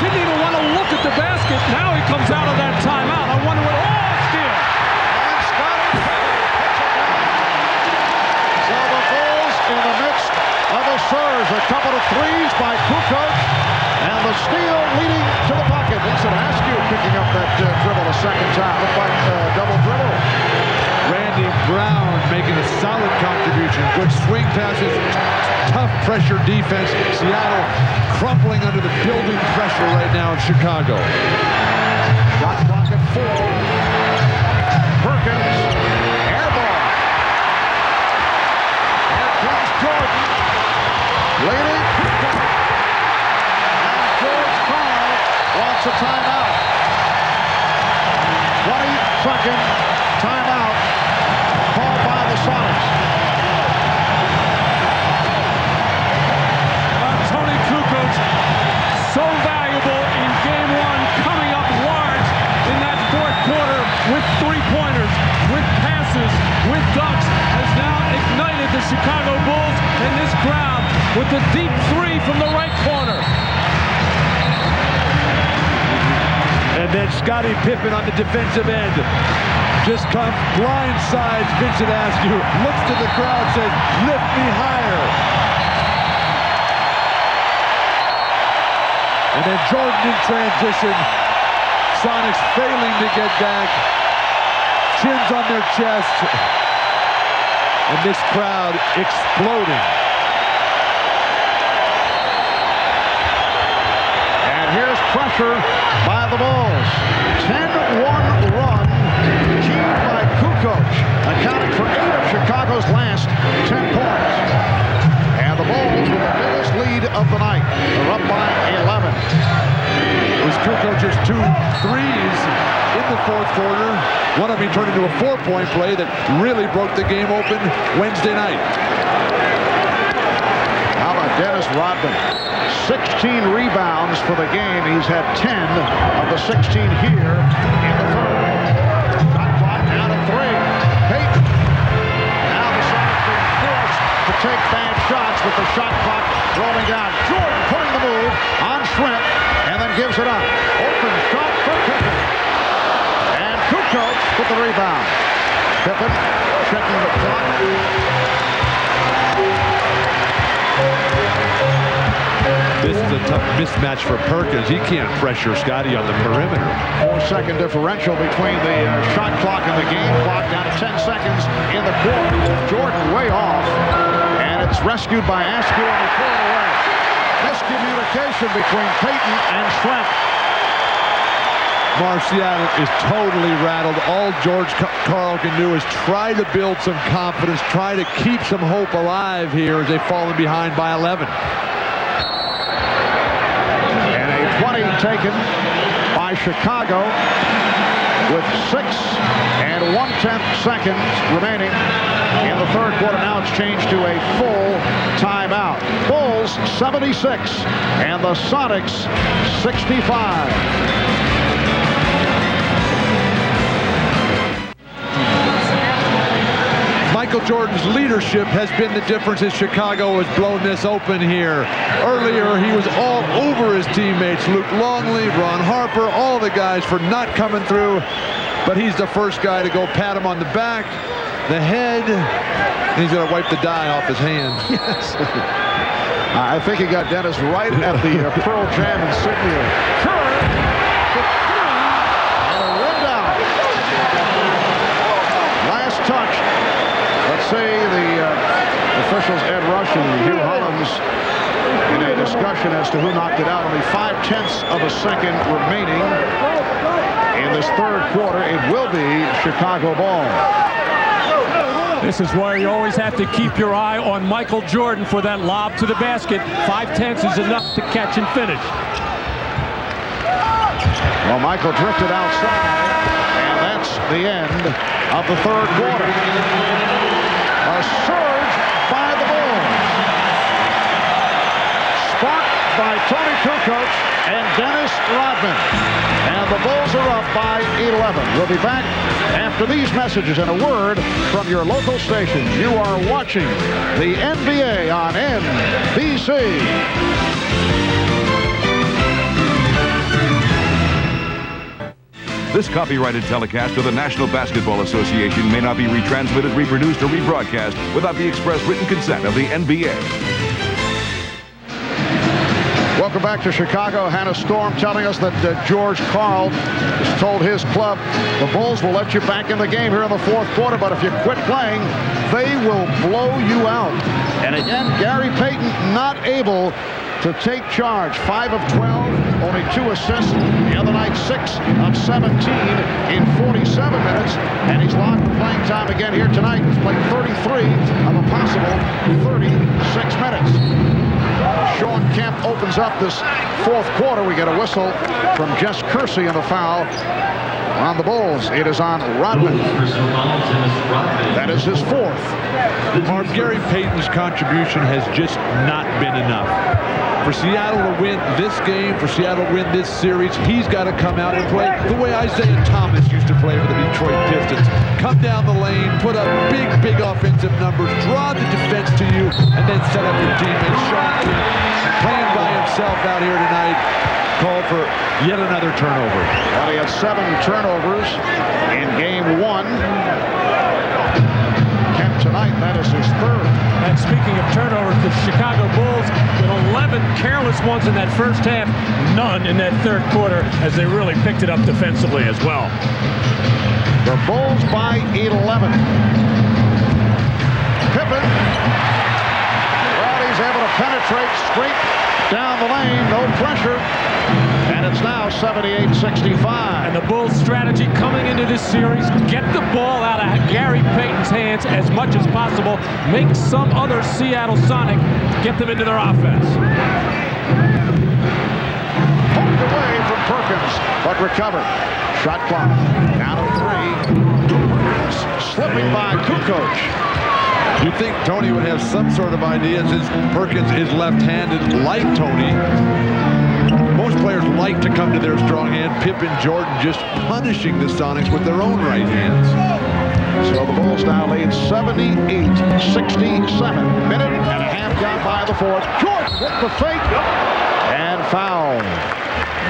Didn't even want to look at the basket. Now he comes out of that timeout. I wonder what. Oh, steal! And Scottie Pippen puts it down. So the Bulls in the midst of a surge. A couple of threes by Kukoc. And the steal leading to the bucket. Vincent Askew picking up that dribble a second time. Looked like a double dribble. Randy Brown making a solid contribution. Good swing passes, tough pressure defense. Seattle crumpling under the building pressure right now in Chicago. Shot clock at 4. Perkins, air ball. Here comes Jordan. Leading Kukoc. And George Karl wants a timeout. 20-second timeout called by the Sonics. Tony Kukoc, so valuable in game 1, coming up large in that fourth quarter with 3-pointers, with passes, with dunks, has now ignited the Chicago Bulls and this crowd with the deep 3 from the right corner. And then Scottie Pippen on the defensive end. Just comes blindsides Vincent Askew, looks to the crowd, says, lift me higher. And then Jordan in transition. Sonics failing to get back. Chins on their chest. And this crowd exploding. And here's pressure by the Bulls. 10-1 run. By Kukoc, accounting for 8 of Chicago's last 10 points. And the Bulls with the biggest lead of the night. They're up by 11. It was Kukoc's 2 threes in the fourth quarter. One of them turned into a 4-point play that really broke the game open Wednesday night. How about Dennis Rodman? 16 rebounds for the game. He's had 10 of the 16 here in the third. Payton. Now the Sonics being forced to take bad shots with the shot clock rolling down. Jordan putting the move on Shrimp and then gives it up. Open shot for Pippen. And Kukoc with the rebound. Pippen checking the clock. This is a tough mismatch for Perkins. He can't pressure Scottie on the perimeter. 4-second differential between the shot clock and the game clock, down to 10 seconds in the quarter. Jordan way off, and it's rescued by Askew, and he threw it away. Miscommunication between Payton and Shrimp. Marciano is totally rattled. All George Karl can do is try to build some confidence, try to keep some hope alive here as they've fallen behind by 11. 20 taken by Chicago with 6 1/10 seconds remaining in the third quarter. Now it's changed to a full timeout. Bulls 76 and the Sonics 65. Michael Jordan's leadership has been the difference as Chicago has blown this open here. Earlier, he was all over his teammates, Luke Longley, Ron Harper, all the guys for not coming through. But he's the first guy to go pat him on the back, the head, and he's going to wipe the dye off his hands. Yes. I think he got Dennis right at the Pearl Jam insignia. Curry, the 3, and a rim down. Last touch. Let's see the officials, Ed Rush and Hugh Hollins, in a discussion as to who knocked it out. Only 0.5 of a second remaining in this third quarter. It will be Chicago ball. This is where you always have to keep your eye on Michael Jordan for that lob to the basket. 0.5 is enough to catch and finish. Well, Michael drifted outside, and that's the end of the third quarter. A surge by the Bulls. Sparked by Tony Kukoc and Dennis Rodman. And the Bulls are up by 11. We'll be back after these messages and a word from your local stations. You are watching the NBA on NBC. This copyrighted telecast of the National Basketball Association may not be retransmitted, reproduced, or rebroadcast without the express written consent of the NBA. Welcome back to Chicago. Hannah Storm telling us that George Karl has told his club the Bulls will let you back in the game here in the fourth quarter, but if you quit playing, they will blow you out. And again, Gary Payton not able to take charge. 5 of 12, only 2 assists. The other night, 6 of 17 in 47 minutes. And he's locked for playing time again here tonight. He's played 33 of a possible 36 minutes. Sean Kemp opens up this fourth quarter. We get a whistle from Jess Kersey and a foul on the Bulls. It is on Rodman. That is his 4th. Gary Payton's contribution has just not been enough. For Seattle to win this game, for Seattle to win this series, he's got to come out and play the way Isaiah Thomas used to play for the Detroit Pistons. Come down the lane, put up big offensive numbers, draw the defense to you, and then set up your teammates. Sean Kemp playing by himself out here tonight. called for yet another turnover. Well, he had 7 turnovers in game 1. Kemp tonight, that is his 3rd. And speaking of turnovers, the Chicago Bulls with 11 careless ones in that first half, none in that third quarter, as they really picked it up defensively as well. The Bulls by 11. Pippen. Well, he's able to penetrate straight down the lane, no pressure. And it's now 78-65. And the Bulls' strategy coming into this series, get the ball out of Gary Payton's hands as much as possible, make some other Seattle Sonic get them into their offense. Poked away from Perkins, but recovered. Shot clock down to 3. Slipping by Kukoc. You'd think Tony would have some sort of idea since Perkins is left-handed like Tony. Most players like to come to their strong hand. Pippen, Jordan just punishing the Sonics with their own right hands. So the Bulls now lead 78-67. Minute and a half gone by the 4th. Jordan with the fake and foul.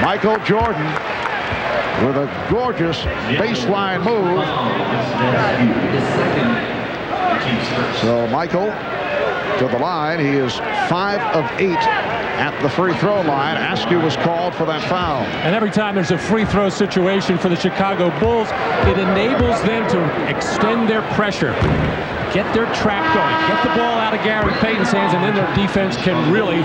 Michael Jordan with a gorgeous baseline move. So Michael to the line. He is 5 of 8 at the free throw line. Askew was called for that foul. And every time there's a free throw situation for the Chicago Bulls, it enables them to extend their pressure, get their trap going, get the ball out of Gary Payton's hands, and then their defense can really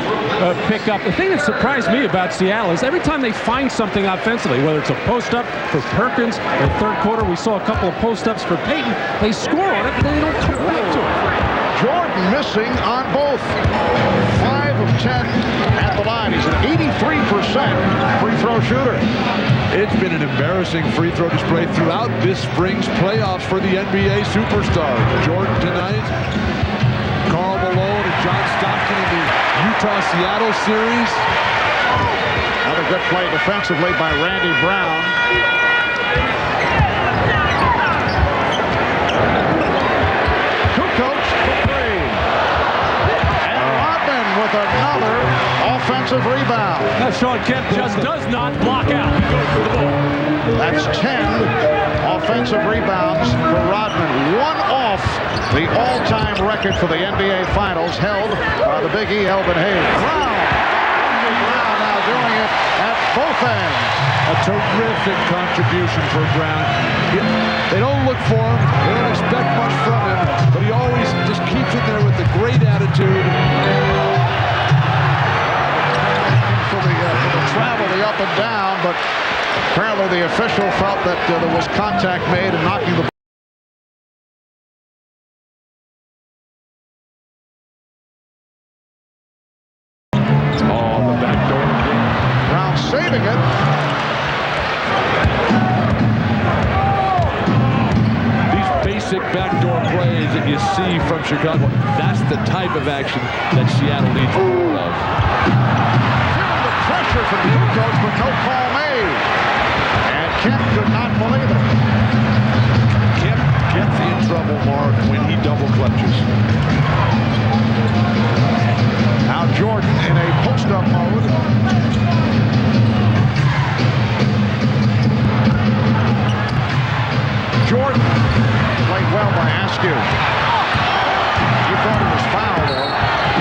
pick up. The thing that surprised me about Seattle is every time they find something offensively, whether it's a post-up for Perkins, in the third quarter we saw a couple of post-ups for Payton, they score on it, but they don't come back to it. Jordan missing on both. 5 of 10 at the line. He's an 83% free throw shooter. It's been an embarrassing free throw display throughout this spring's playoffs for the NBA superstars. Jordan tonight, Karl Malone and John Stockton in the Utah-Seattle series. Another good play defensively by Randy Brown. Kukoc for 3. And Rodman with another offensive rebound. Now Sean Kemp just does not block out. He goes for the ball. That's 10 offensive rebounds for Rodman. One off the all-time record for the NBA Finals, held by the Big E, Elvin Hayes. Brown now doing it at both ends. A terrific contribution for Brown. They don't look for him. They don't expect much from him, but he always just keeps it there with a great attitude. For the travel, the up and down, but apparently the official felt that there was contact made and knocking the saving it. These basic backdoor plays that you see from Chicago, that's the type of action that Seattle needs more of. Feeling the pressure from Kukoc, but no call made. And Kemp could not believe it. Kemp gets in trouble, Mark, when he double clutches. Now Jordan in a post-up mode. Jordan played well by Askew. He thought he was fouled, though.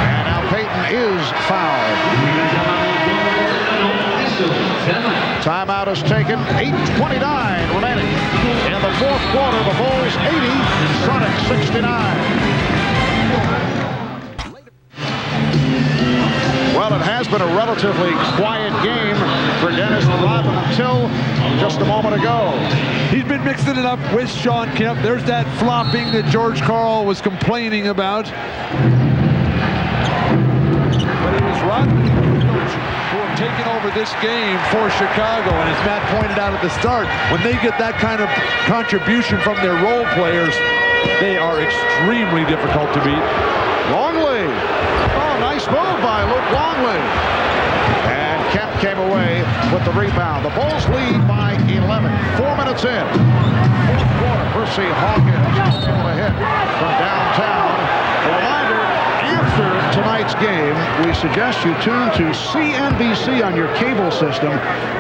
And now Payton is fouled. Timeout is taken. 8:29 remaining. In the fourth quarter, the Bulls 80, Sonics 69. Well, it has been a relatively quiet game for Dennis Rodman until just a moment ago. He's been mixing it up with Sean Kemp. There's that flopping that George Karl was complaining about. But it was Rodman who have taken over this game for Chicago. And as Matt pointed out at the start, when they get that kind of contribution from their role players, they are extremely difficult to beat. Longley. Oh, nice move by Luke Longley. And Kemp came away with the rebound. The Bulls lead by 11. 4 minutes in. Fourth quarter. Hersey Hawkins able to hit from downtown. A reminder, after tonight. tonight's game, we suggest you tune to CNBC on your cable system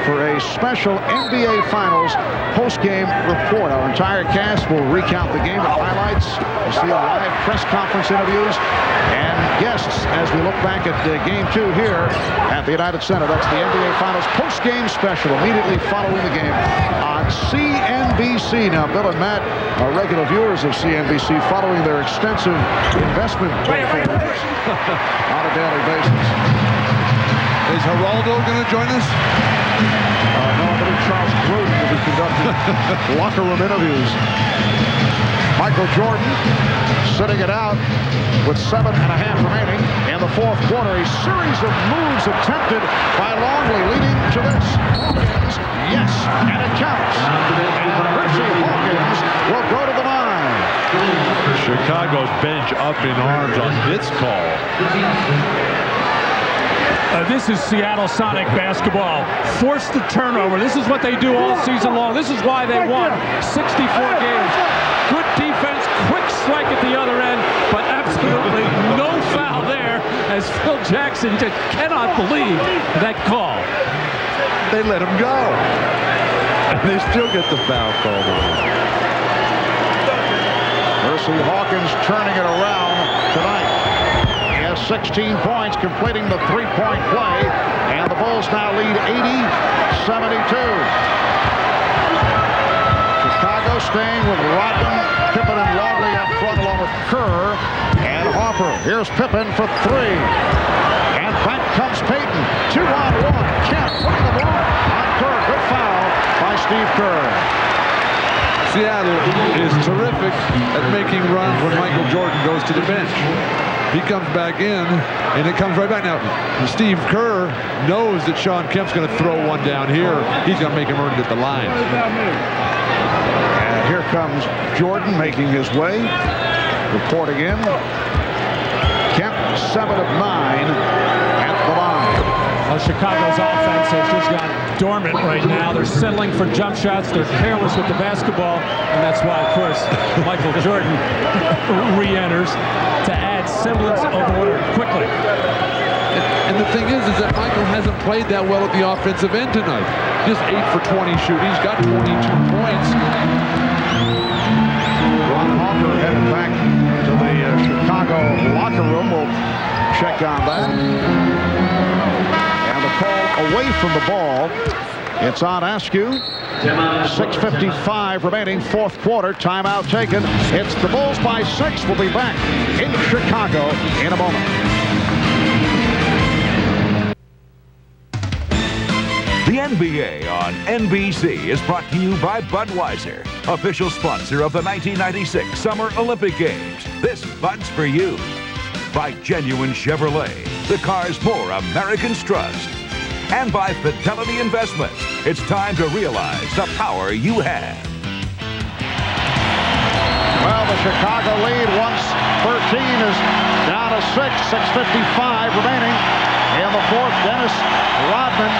for a special NBA Finals post-game report. Our entire cast will recount the game with highlights. You'll see live press conference interviews and guests as we look back at Game 2 here at the United Center. That's the NBA Finals post-game special immediately following the game on CNBC. Now, Bill and Matt are regular viewers of CNBC following their extensive investment portfolios on a daily basis. Is Geraldo going to join us? No, I believe Charles Gruden will be conducting locker room interviews. Michael Jordan sitting it out with 7.5 remaining in the fourth quarter. A series of moves attempted by Longley leading to this. Hawkins, yes, and it counts. And Richie Hawkins will go to the line. Chicago's bench up in arms on this call. This is Seattle Sonic basketball. Force the turnover. This is what they do all season long. This is why they won 64 games. Good defense, quick strike at the other end, but absolutely no foul there as Phil Jackson just cannot believe that call. They let him go. And they still get the foul called on him. Percy Hawkins turning it around tonight. He has 16 points, completing the three-point play, and the Bulls now lead 80-72. Chicago staying with Rodman, Pippen, and Longley up front along with Kerr and Harper. Here's Pippen for three. And back comes Payton. 2-on-1. Kemp putting the ball on Kerr. Good foul by Steve Kerr. Seattle is terrific at making runs when Michael Jordan goes to the bench. He comes back in, and it comes right back. Now, Steve Kerr knows that Sean Kemp's going to throw one down here. He's going to make him earn it at the line. And here comes Jordan making his way. Reporting in. Kemp, 7 of 9 at the line. Well, Chicago's offense has just gone dormant right now. They're settling for jump shots. They're careless with the basketball. And that's why, of course, Michael Jordan re-enters to add semblance of order quickly. And the thing is that Michael hasn't played that well at the offensive end tonight. Just 8 for 20 shooting. He's got 22 points. Ron Harper headed back to the Chicago locker room. We'll check on that. And the call away from the ball. It's on Askew. 6:55 remaining, fourth quarter. Timeout taken. It's the Bulls by 6. We'll be back in Chicago in a moment. The NBA on NBC is brought to you by Budweiser, official sponsor of the 1996 Summer Olympic Games. This Bud's for you. By Genuine Chevrolet, the cars more Americans trust. And by Fidelity Investments. It's time to realize the power you have. Well, the Chicago lead once 13 is down to 6. 6:55 remaining in the fourth. Dennis Rodman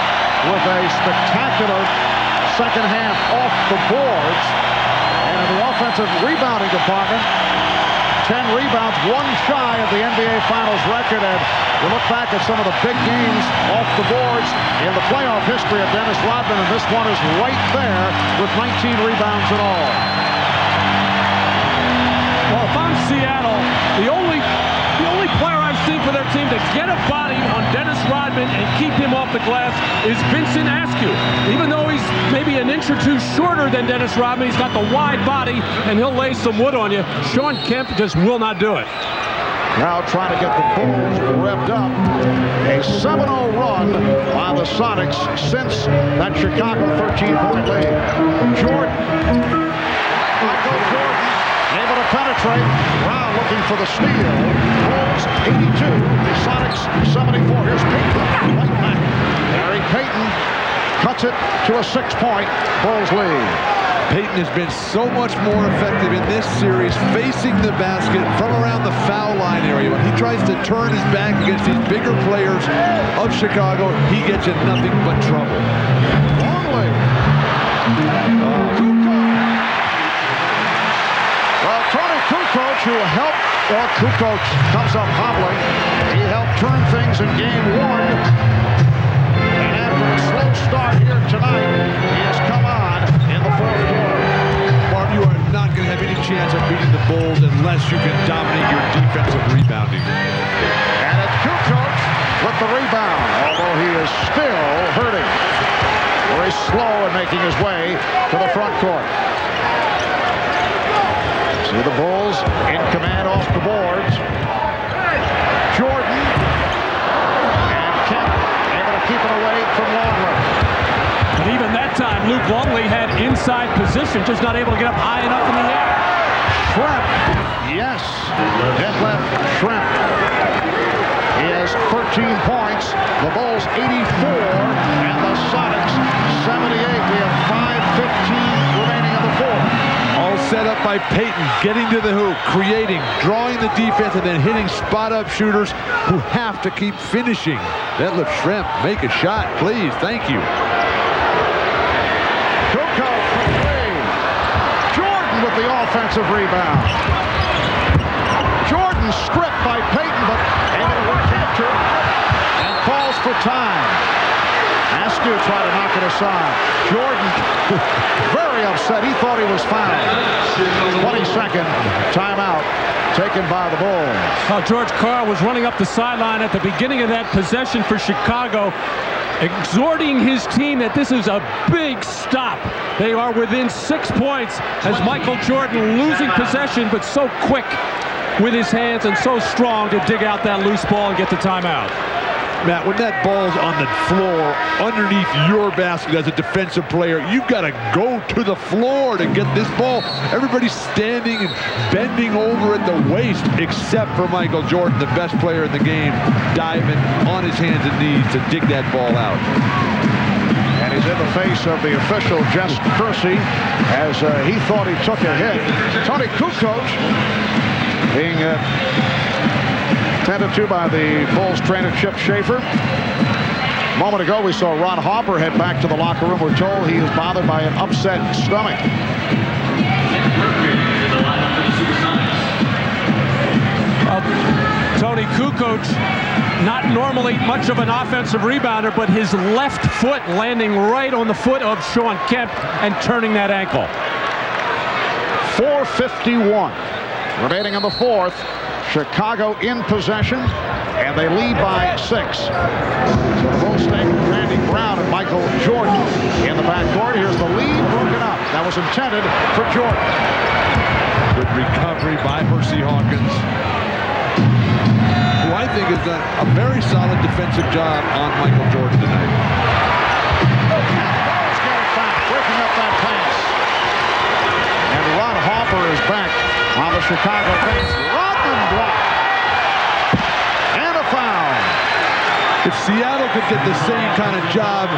with a spectacular second half off the boards. And in the offensive rebounding department, 10 rebounds, 1 shy of the NBA Finals record. And you look back at some of the big games off the boards in the playoff history of Dennis Rodman, and this one is right there with 19 rebounds in all. Well, if I'm Seattle, the only player I've seen for their team to get a body on Dennis Rodman and keep him off the glass is Vincent Askew. Even though he's maybe an inch or two shorter than Dennis Rodman, he's got the wide body, and he'll lay some wood on you. Sean Kemp just will not do it. Now trying to get the Bulls revved up. A 7-0 run by the Sonics since that Chicago 13-point lead. Jordan. Michael Jordan able to penetrate. Brown looking for the steal. Bulls 82. Sonics 74. Here's Payton. Right back. Gary Payton cuts it to a 6-point Bulls lead. Payton has been so much more effective in this series facing the basket from around the foul line area. When he tries to turn his back against these bigger players of Chicago, he gets in nothing but trouble. Longley. Well, Tony Kukoc, who helped, Kukoc comes up hobbling. He helped turn things in game one. And after a slow start here tonight, he has come on in the fourth quarter. Barb, you are not going to have any chance of beating the Bulls unless you can dominate your defensive rebounding. And it's Kukoc with the rebound, although he is still hurting. Very slow in making his way to the front court. See the Bulls in command off the boards. Jordan and Kemp able to keep it away from Longley. But even that time, Luke Longley had inside position, just not able to get up high enough in the air. Shrimp. Yes. Detlef Shrimp. He has 13 points. The Bulls 84 and the Sonics 78. We have 5:15 remaining in the fourth. All set up by Payton, getting to the hoop, creating, drawing the defense, and then hitting spot-up shooters who have to keep finishing. Detlef Shrimp, make a shot, please. Thank you. Kukoc for three. Jordan with the offensive rebound. Jordan stripped by Payton, but able to recapture and calls for time. Askew tried to knock it aside. Jordan very upset. He thought he was fouled. 22nd timeout taken by the Bulls. George Karl was running up the sideline at the beginning of that possession for Chicago, exhorting his team that this is a big stop. They are within 6 points as Michael Jordan losing possession, but so quick with his hands and so strong to dig out that loose ball and get the timeout. Matt, when that ball's on the floor underneath your basket as a defensive player, you've got to go to the floor to get this ball. Everybody's standing and bending over at the waist, except for Michael Jordan, the best player in the game, diving on his hands and knees to dig that ball out. And he's in the face of the official, Jess Kersey, as he thought he took a hit. Tony Kukoc being tended to by the Bulls trainer Chip Schaefer. A moment ago, we saw Ron Harper head back to the locker room. We're told he is bothered by an upset stomach. Tony Kukoc, not normally much of an offensive rebounder, but his left foot landing right on the foot of Shawn Kemp and turning that ankle. 4:51 remaining in the fourth. Chicago in possession, and they lead by 6. So the Bulls staying with Randy Brown and Michael Jordan in the backcourt. Here's the lead broken up. That was intended for Jordan. Good recovery by Hersey Hawkins, who I think has done a very solid defensive job on Michael Jordan tonight. Ball's getting fouled, breaking up that pass. And Ron Harper is back on the Chicago bench. Block. And a foul. If Seattle could get the same kind of job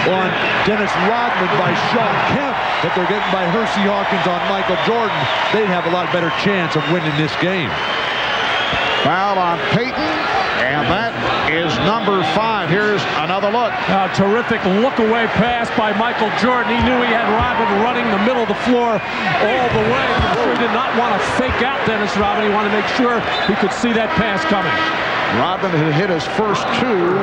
on Dennis Rodman by Shawn Kemp that they're getting by Hersey Hawkins on Michael Jordan, they'd have a lot better chance of winning this game. Foul on Payton, and that is number 5. Here's another look. A terrific look-away pass by Michael Jordan. He knew he had Rodman running the middle of the floor all the way. I'm sure he did not want to fake out Dennis Rodman. He wanted to make sure he could see that pass coming. Rodman had hit his first 2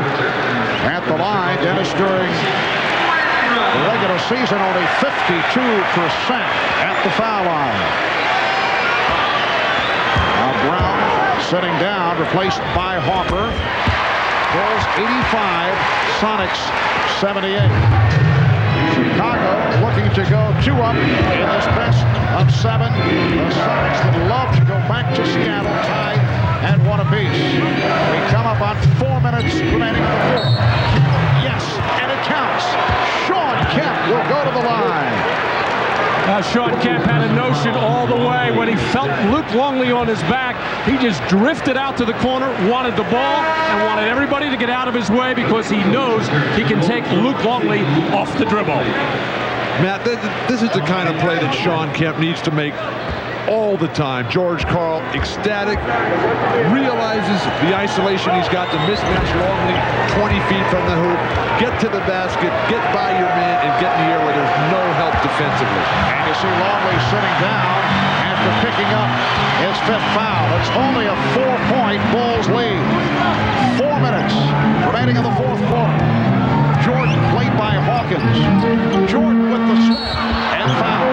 at the line. Dennis, during the regular season, only 52% at the foul line. Now Brown sitting down, replaced by Harper. Bulls 85, Sonics 78. Chicago looking to go 2 up in this best of 7. The Sonics would love to go back to Seattle tied at 1 apiece. We come up on 4 minutes remaining in the fourth. Yes, and it counts. Shawn Kemp will go to the line. Shawn Kemp had a notion all the way. When he felt Luke Longley on his back, he just drifted out to the corner, wanted the ball, and wanted everybody to get out of his way because he knows he can take Luke Longley off the dribble. Matt, this is the kind of play that Shawn Kemp needs to make all the time. George Karl, ecstatic, realizes the isolation he's got to mismatch Longley 20 feet from the hoop, get to the basket, get by your man, and get in the air where there's no help defensively. And you see Longley sitting down after picking up his 5th foul. It's only a 4-point Bulls lead. 4 minutes remaining in the fourth quarter. Jordan played by Hawkins. Jordan with the swing and foul.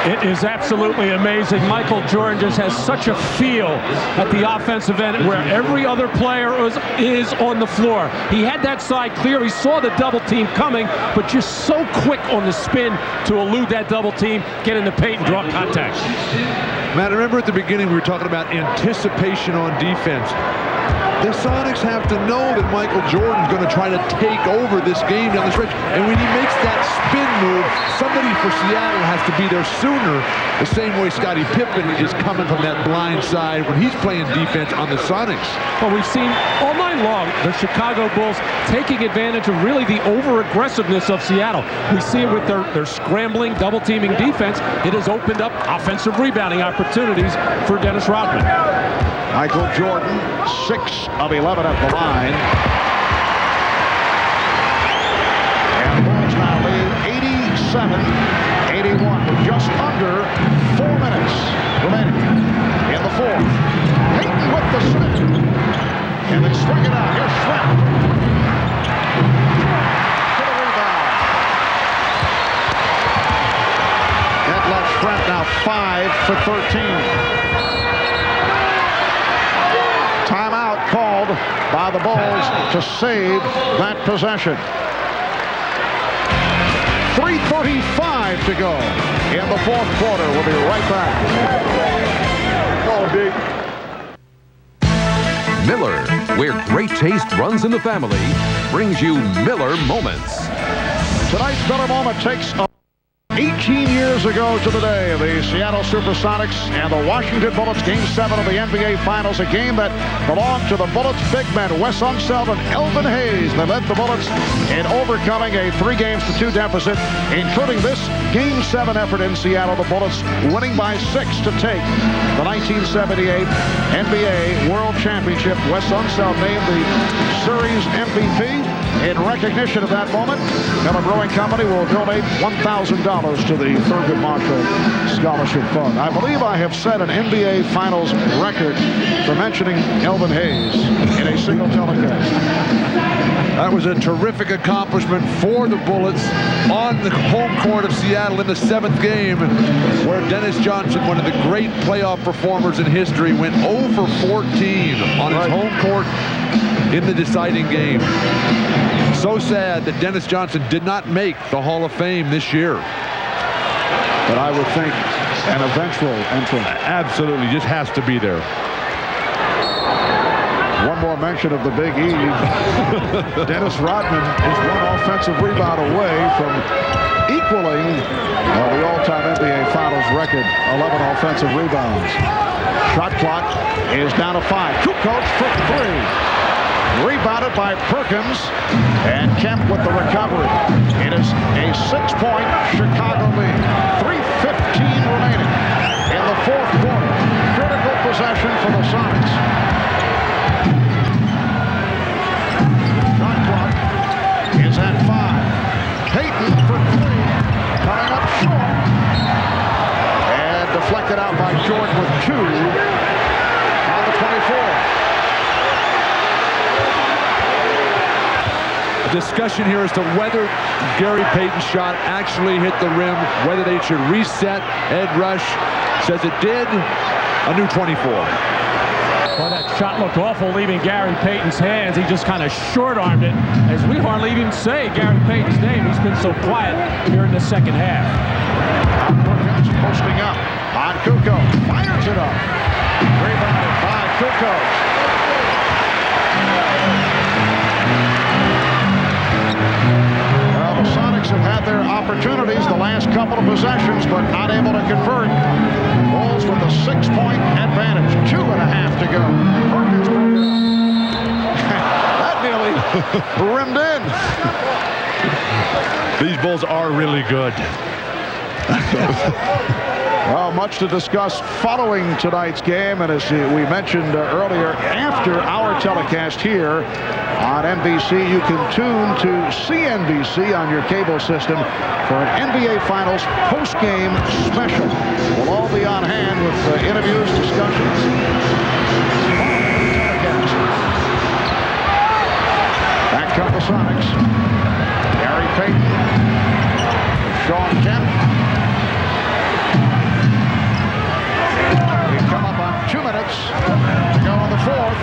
It is absolutely amazing. Michael Jordan just has such a feel at the offensive end where every other player is on the floor. He had that side clear. He saw the double team coming, but just so quick on the spin to elude that double team, get into Payton, draw contact. Matt, remember at the beginning we were talking about anticipation on defense. The Sonics have to know that Michael Jordan's going to try to take over this game down the stretch. And when he makes that spin move, somebody for Seattle has to be there sooner. The same way Scottie Pippen is coming from that blind side when he's playing defense on the Sonics. Well, we've seen all night long the Chicago Bulls taking advantage of really the over-aggressiveness of Seattle. We see it with their scrambling, double-teaming defense. It has opened up offensive rebounding opportunities for Dennis Rodman. Michael Jordan, 6 of 11 at the line. And the Bulls now lead 87-81 with just under 4 minutes remaining in the fourth. Payton with the swing. And they swing it out. Here's Schwinn. To the rebound. That left Schwinn now 5 for 13. Timeout called by the Bulls to save that possession. 3:35 to go in the fourth quarter. We'll be right back. Miller, where great taste runs in the family, brings you Miller Moments. Tonight's Miller Moment takes 18 years ago to the day, the Seattle Supersonics and the Washington Bullets, Game 7 of the NBA Finals, a game that belonged to the Bullets' big men, Wes Unseld and Elvin Hayes. They led the Bullets in overcoming a 3-2 deficit, including this Game 7 effort in Seattle. The Bullets winning by 6 to take the 1978 NBA World Championship. Wes Unseld named the series MVP. In recognition of that moment, Miller Brewing Company will donate $1,000 to the Thurgood Marshall Scholarship Fund. I believe I have set an NBA Finals record for mentioning Elvin Hayes in a single telecast. That was a terrific accomplishment for the Bullets on the home court of Seattle in the 7th game, where Dennis Johnson, one of the great playoff performers in history, went 0 for 14 on his home court in the deciding game. So sad that Dennis Johnson did not make the Hall of Fame this year. But I would think an eventual entrant. Absolutely, just has to be there. One more mention of the Big E. Dennis Rodman is one offensive rebound away from equaling the all-time NBA Finals record, 11 offensive rebounds. Shot clock is down to 5. Kukoc for 3. Rebounded by Perkins, and Kemp with the recovery. It is a 6-point Chicago lead. 3:15 remaining in the fourth quarter. Critical possession for the Sonics. Shot clock is at 5. Payton for 3, coming up short. And deflected out by Jordan with 2 on the 24. Discussion here as to whether Gary Payton's shot actually hit the rim, whether they should reset. Ed Rush says it did. A new 24. Well, that shot looked awful leaving Gary Payton's hands. He just kind of short-armed it, as we hardly even say Gary Payton's name. He's been so quiet here in the second half. Perkins posting up on Kukoc. Fires it up. Rebounded by Kukoc. Have had their opportunities the last couple of possessions, but not able to convert. Bulls with a 6-point advantage. 2.5 to go. Perkins broke it up. That nearly rimmed in. These Bulls are really good. Well, much to discuss following tonight's game, and as we mentioned earlier, after our telecast here on NBC, you can tune to CNBC on your cable system for an NBA Finals post-game special. We'll all be on hand with interviews, discussions. Back come the Sonics. Gary Payton, Sean Kemp. We come up on 2 minutes to go in the fourth.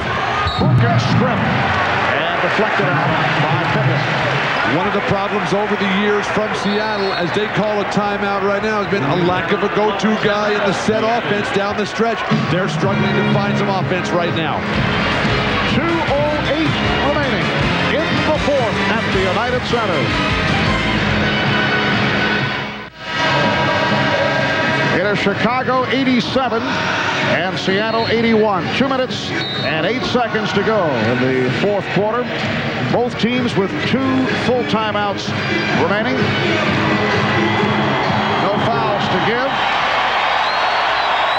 Hookah strip and deflected out by Payton. One of the problems over the years from Seattle, as they call a timeout right now, has been a lack of a go-to guy in the set offense down the stretch. They're struggling to find some offense right now. 2:08 remaining in the fourth at the United Center. It is Chicago 87 and Seattle 81. 2 minutes and 8 seconds to go in the fourth quarter. Both teams with 2 full timeouts remaining. No fouls to give.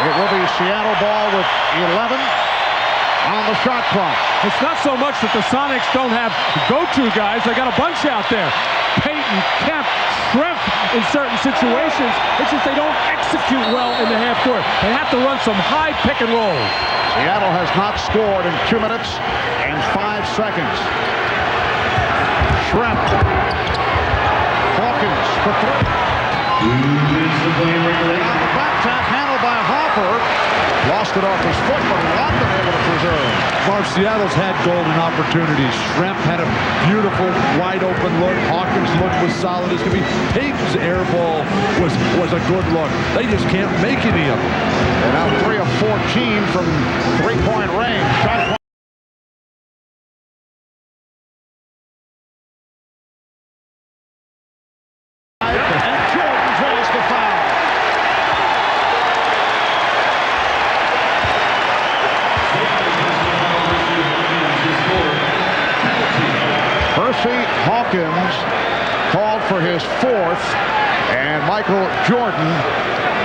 It will be Seattle ball with 11 on the shot clock. It's not so much that the Sonics don't have go-to guys. They got a bunch out there. Payton, Kemp, Schrempf in certain situations. It's just they don't execute well in the half court. They have to run some high pick and roll. Seattle has not scored in 2 minutes and 5 seconds. Schrempf. Hawkins for 3. On the back tap handled by Hopper. Lost it off his foot, but not been able to preserve. Marv, Seattle's had golden opportunities. Schrempf had a beautiful, wide-open look. Hawkins' look was solid as could be. Payton's air ball was a good look. They just can't make any of them. They're now 3 of 14 from three-point range. Shot clock. And Jordan draws the foul. Percy Hawkins called for his 4th, and Michael Jordan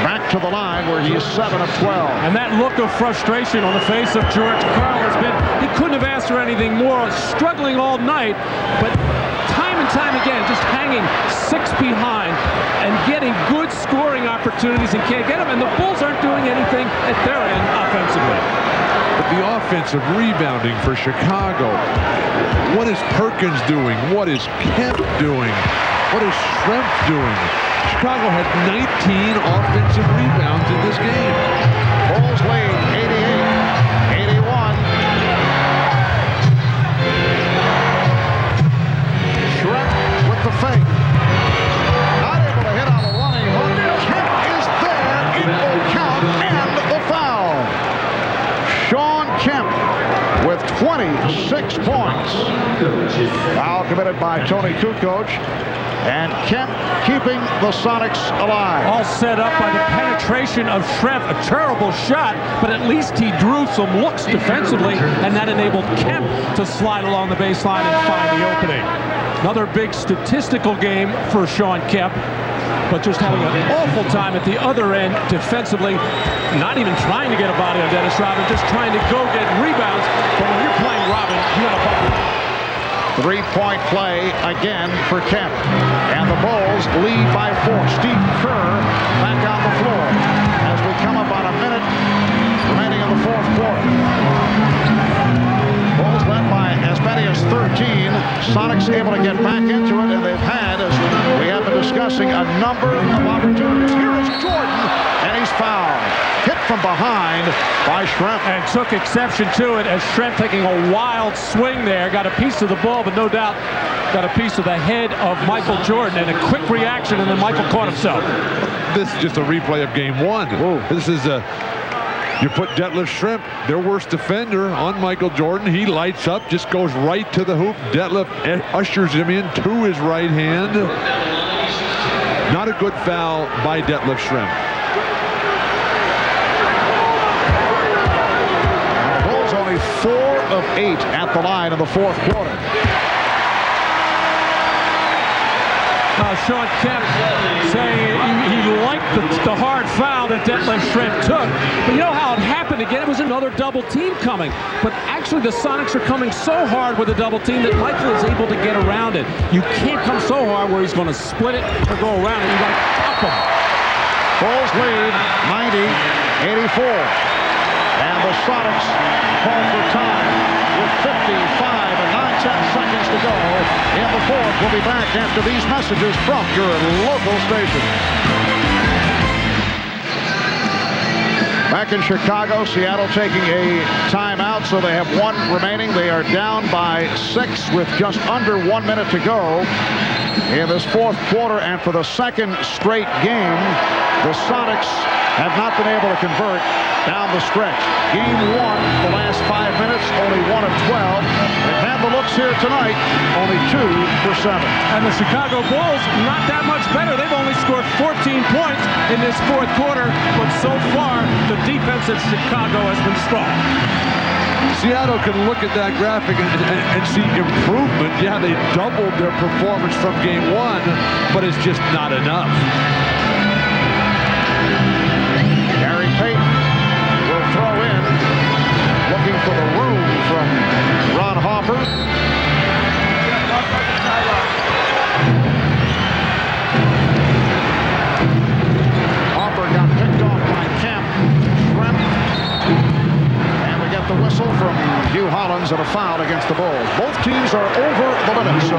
back to the line where he is 7 of 12. And that look of frustration on the face of George Karl has been, he couldn't have asked for anything more, struggling all night, but time and time again, just hanging 6 behind and getting good scoring opportunities and can't get them, and the Bulls aren't doing anything at their end offensively. But the offensive rebounding for Chicago, what is Perkins doing? What is Kemp doing? What is Schrempf doing? Chicago had 19 offensive rebounds in this game. Bulls lead 88-81. Schrempf with the fake. Not able to hit on the running hook. Kemp is there. It will count and the foul. Sean Kemp with 26 points. Foul committed by Tony Kukoc. And Kemp keeping the Sonics alive. All set up by the penetration of Schrempf. A terrible shot, but at least he drew some looks defensively, and that enabled Kemp to slide along the baseline and find the opening. Another big statistical game for Sean Kemp, but just having an awful time at the other end defensively, not even trying to get a body on Dennis Rodman, just trying to go get rebounds. But when you're playing Robin, you got to bump. 3-point play again for Kemp. And the Bulls lead by 4. Steve Kerr back on the floor as we come up on a minute remaining in the fourth quarter. Bulls led by as many as 13. Sonics able to get back into it, and they've had, as we have been discussing, a number of opportunities. Here is Jordan, and he's fouled. Hit from behind by Schrempf. And took exception to it as Schrempf taking a wild swing there. Got a piece of the ball, but no doubt got a piece of the head of Michael Jordan, and a quick reaction, and then Michael caught himself. This is just a replay of game 1. Whoa. This is you put Detlef Schrempf, their worst defender, on Michael Jordan. He lights up, just goes right to the hoop. Detlef ushers him in to his right hand. Not a good foul by Detlef Schrempf. Only 4 of 8 at the line in the fourth quarter. Sean Kemp saying he liked the hard foul that Detlef Schrempf took. But you know how it happened again? It was another double team coming. But actually the Sonics are coming so hard with a double team that Michael is able to get around it. You can't come so hard where he's going to split it or go around it. You got to top him. Bulls lead 90-84. And the Sonics call for time with 55 and 9/10 seconds to go in the fourth. We'll be back after these messages from your local station. Back in Chicago, Seattle taking a timeout, so they have one remaining. They are down by 6 with just under 1 minute to go in this fourth quarter. And for the second straight game, the Sonics have not been able to convert down the stretch. Game 1, the last 5 minutes, only 1 of 12. They've had the looks here tonight, only 2 for 7. And the Chicago Bulls, not that much better. They've only scored 14 points in this fourth quarter, but so far, the defense of Chicago has been strong. Seattle can look at that graphic and see improvement. Yeah, they doubled their performance from game 1, but it's just not enough. Payton will throw in, looking for the room from Ron Harper. Harper got picked off by Kemp. Schrempf. And we get the whistle from Hugh Hollins and a foul against the Bulls. Both teams are over the limit, so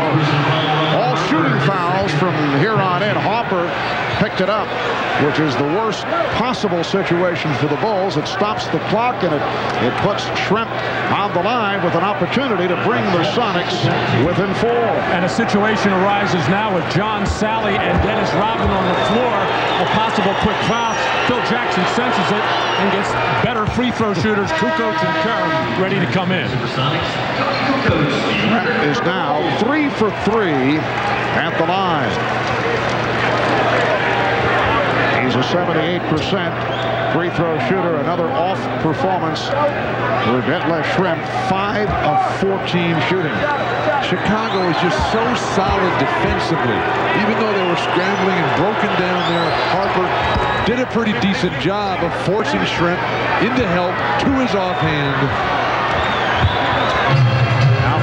all shooting fouls from here on in. Harper picked it up, which is the worst possible situation for the Bulls. It stops the clock, and it puts Schrempf on the line with an opportunity to bring the Sonics within 4. And a situation arises now with John Sally and Dennis Rodman on the floor. A possible quick foul. Phil Jackson senses it and gets better free throw shooters, Kukoc and Kerr, ready to come in. Schrempf is now 3 for 3 at the line. He's a 78% free throw shooter. Another off performance for Detlef Schrempf. 5 of 14 shooting. Chicago is just so solid defensively. Even though they were scrambling and broken down there, Harper did a pretty decent job of forcing Schrempf into help to his offhand.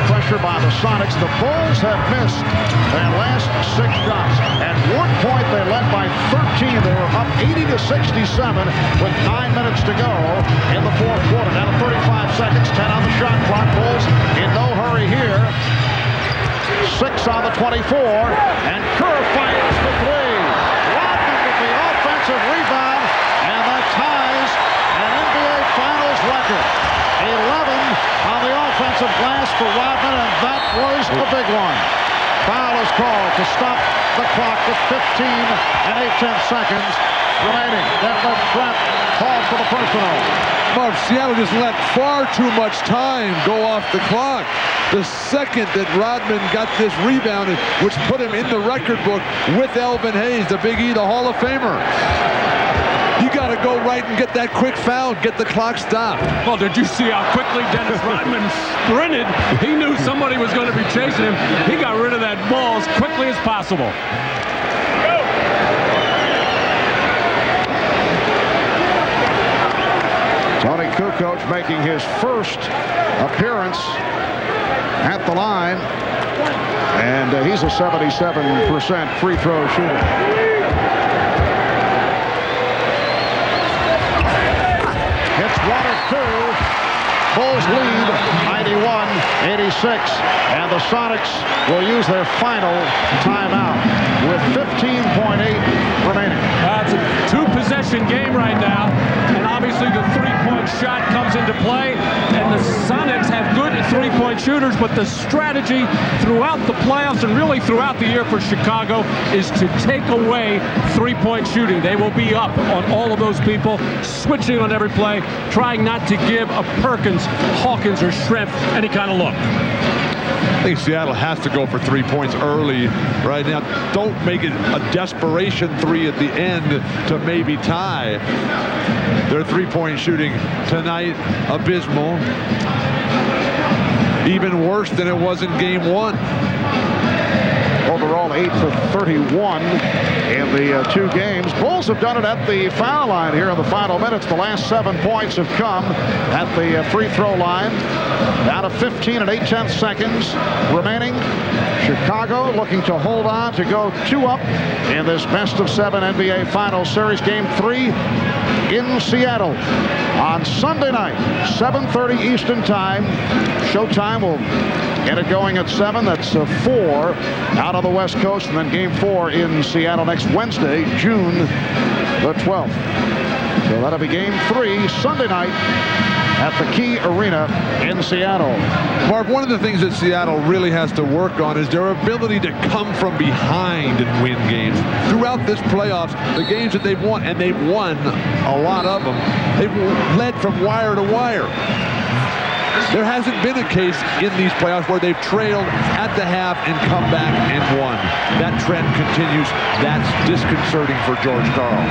Pressure by the Sonics. The Bulls have missed their last 6 shots. At one point, they led by 13. They were up 80-67 with 9 minutes to go in the fourth quarter. Down to 35 seconds, 10 on the shot clock. Bulls in no hurry here. 6 on the 24, and Kerr fires for 3. Rodman with the offensive rebound, and that ties an NBA Finals record. 11 on the offensive glass for Rodman, and that was a big one. Foul is called to stop the clock with 15 and 8/10 seconds remaining. Detlef Schrempf called for the personal. Marv, Seattle just let far too much time go off the clock. The second that Rodman got this rebound, which put him in the record book with Elvin Hayes, the Big E, the Hall of Famer. You got to go right and get that quick foul, get the clock stopped. Well, did you see how quickly Dennis Rodman sprinted? He knew somebody was going to be chasing him. He got rid of that ball as quickly as possible. Tony Kukoc making his first appearance at the line, and he's a 77% free throw shooter. Hits 1 of 2. Bulls lead 91-86, and the Sonics will use their final timeout with 15.8 remaining. It's a 2-possession game right now, and obviously the three-point shot comes into play, and the Sonics have good three-point shooters, but the strategy throughout the playoffs and really throughout the year for Chicago is to take away three-point shooting. They will be up on all of those people, switching on every play, trying not to give a Perkins, Hawkins, or Schrempf any kind of look. I think Seattle has to go for 3 points early right now. Don't make it a desperation 3 at the end to maybe tie. Their three-point shooting tonight, abysmal. Even worse than it was in game 1. overall 8 for 31 in the 2 games. Bulls have done it at the foul line here in the final minutes. The last 7 points have come at the free throw line. Down to 15 and 8/10 seconds remaining. Chicago looking to hold on to go 2 up in this best-of-7 NBA Finals Series. Game 3 in Seattle on Sunday night, 7:30 Eastern Time. Showtime will get it going at 7. That's 4 out on the West Coast. And then Game 4 in Seattle next Wednesday, June the 12th. So that'll be Game 3 Sunday night at the Key Arena in Seattle. Mark, one of the things that Seattle really has to work on is their ability to come from behind and win games. Throughout this playoffs, the games that they've won, and they've won a lot of them, they've led from wire to wire. There hasn't been a case in these playoffs where they've trailed at the half and come back and won. That trend continues. That's disconcerting for George Karl.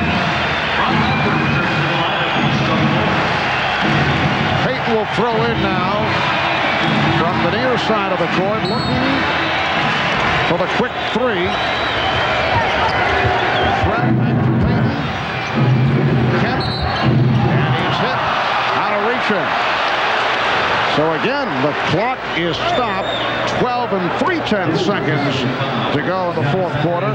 Payton will throw in now from the near side of the court, looking for the quick 3. Flat back to Payton. Kemp, and he's hit out of reach. So again, the clock is stopped. 12 and 3/10 seconds to go in the 4th quarter.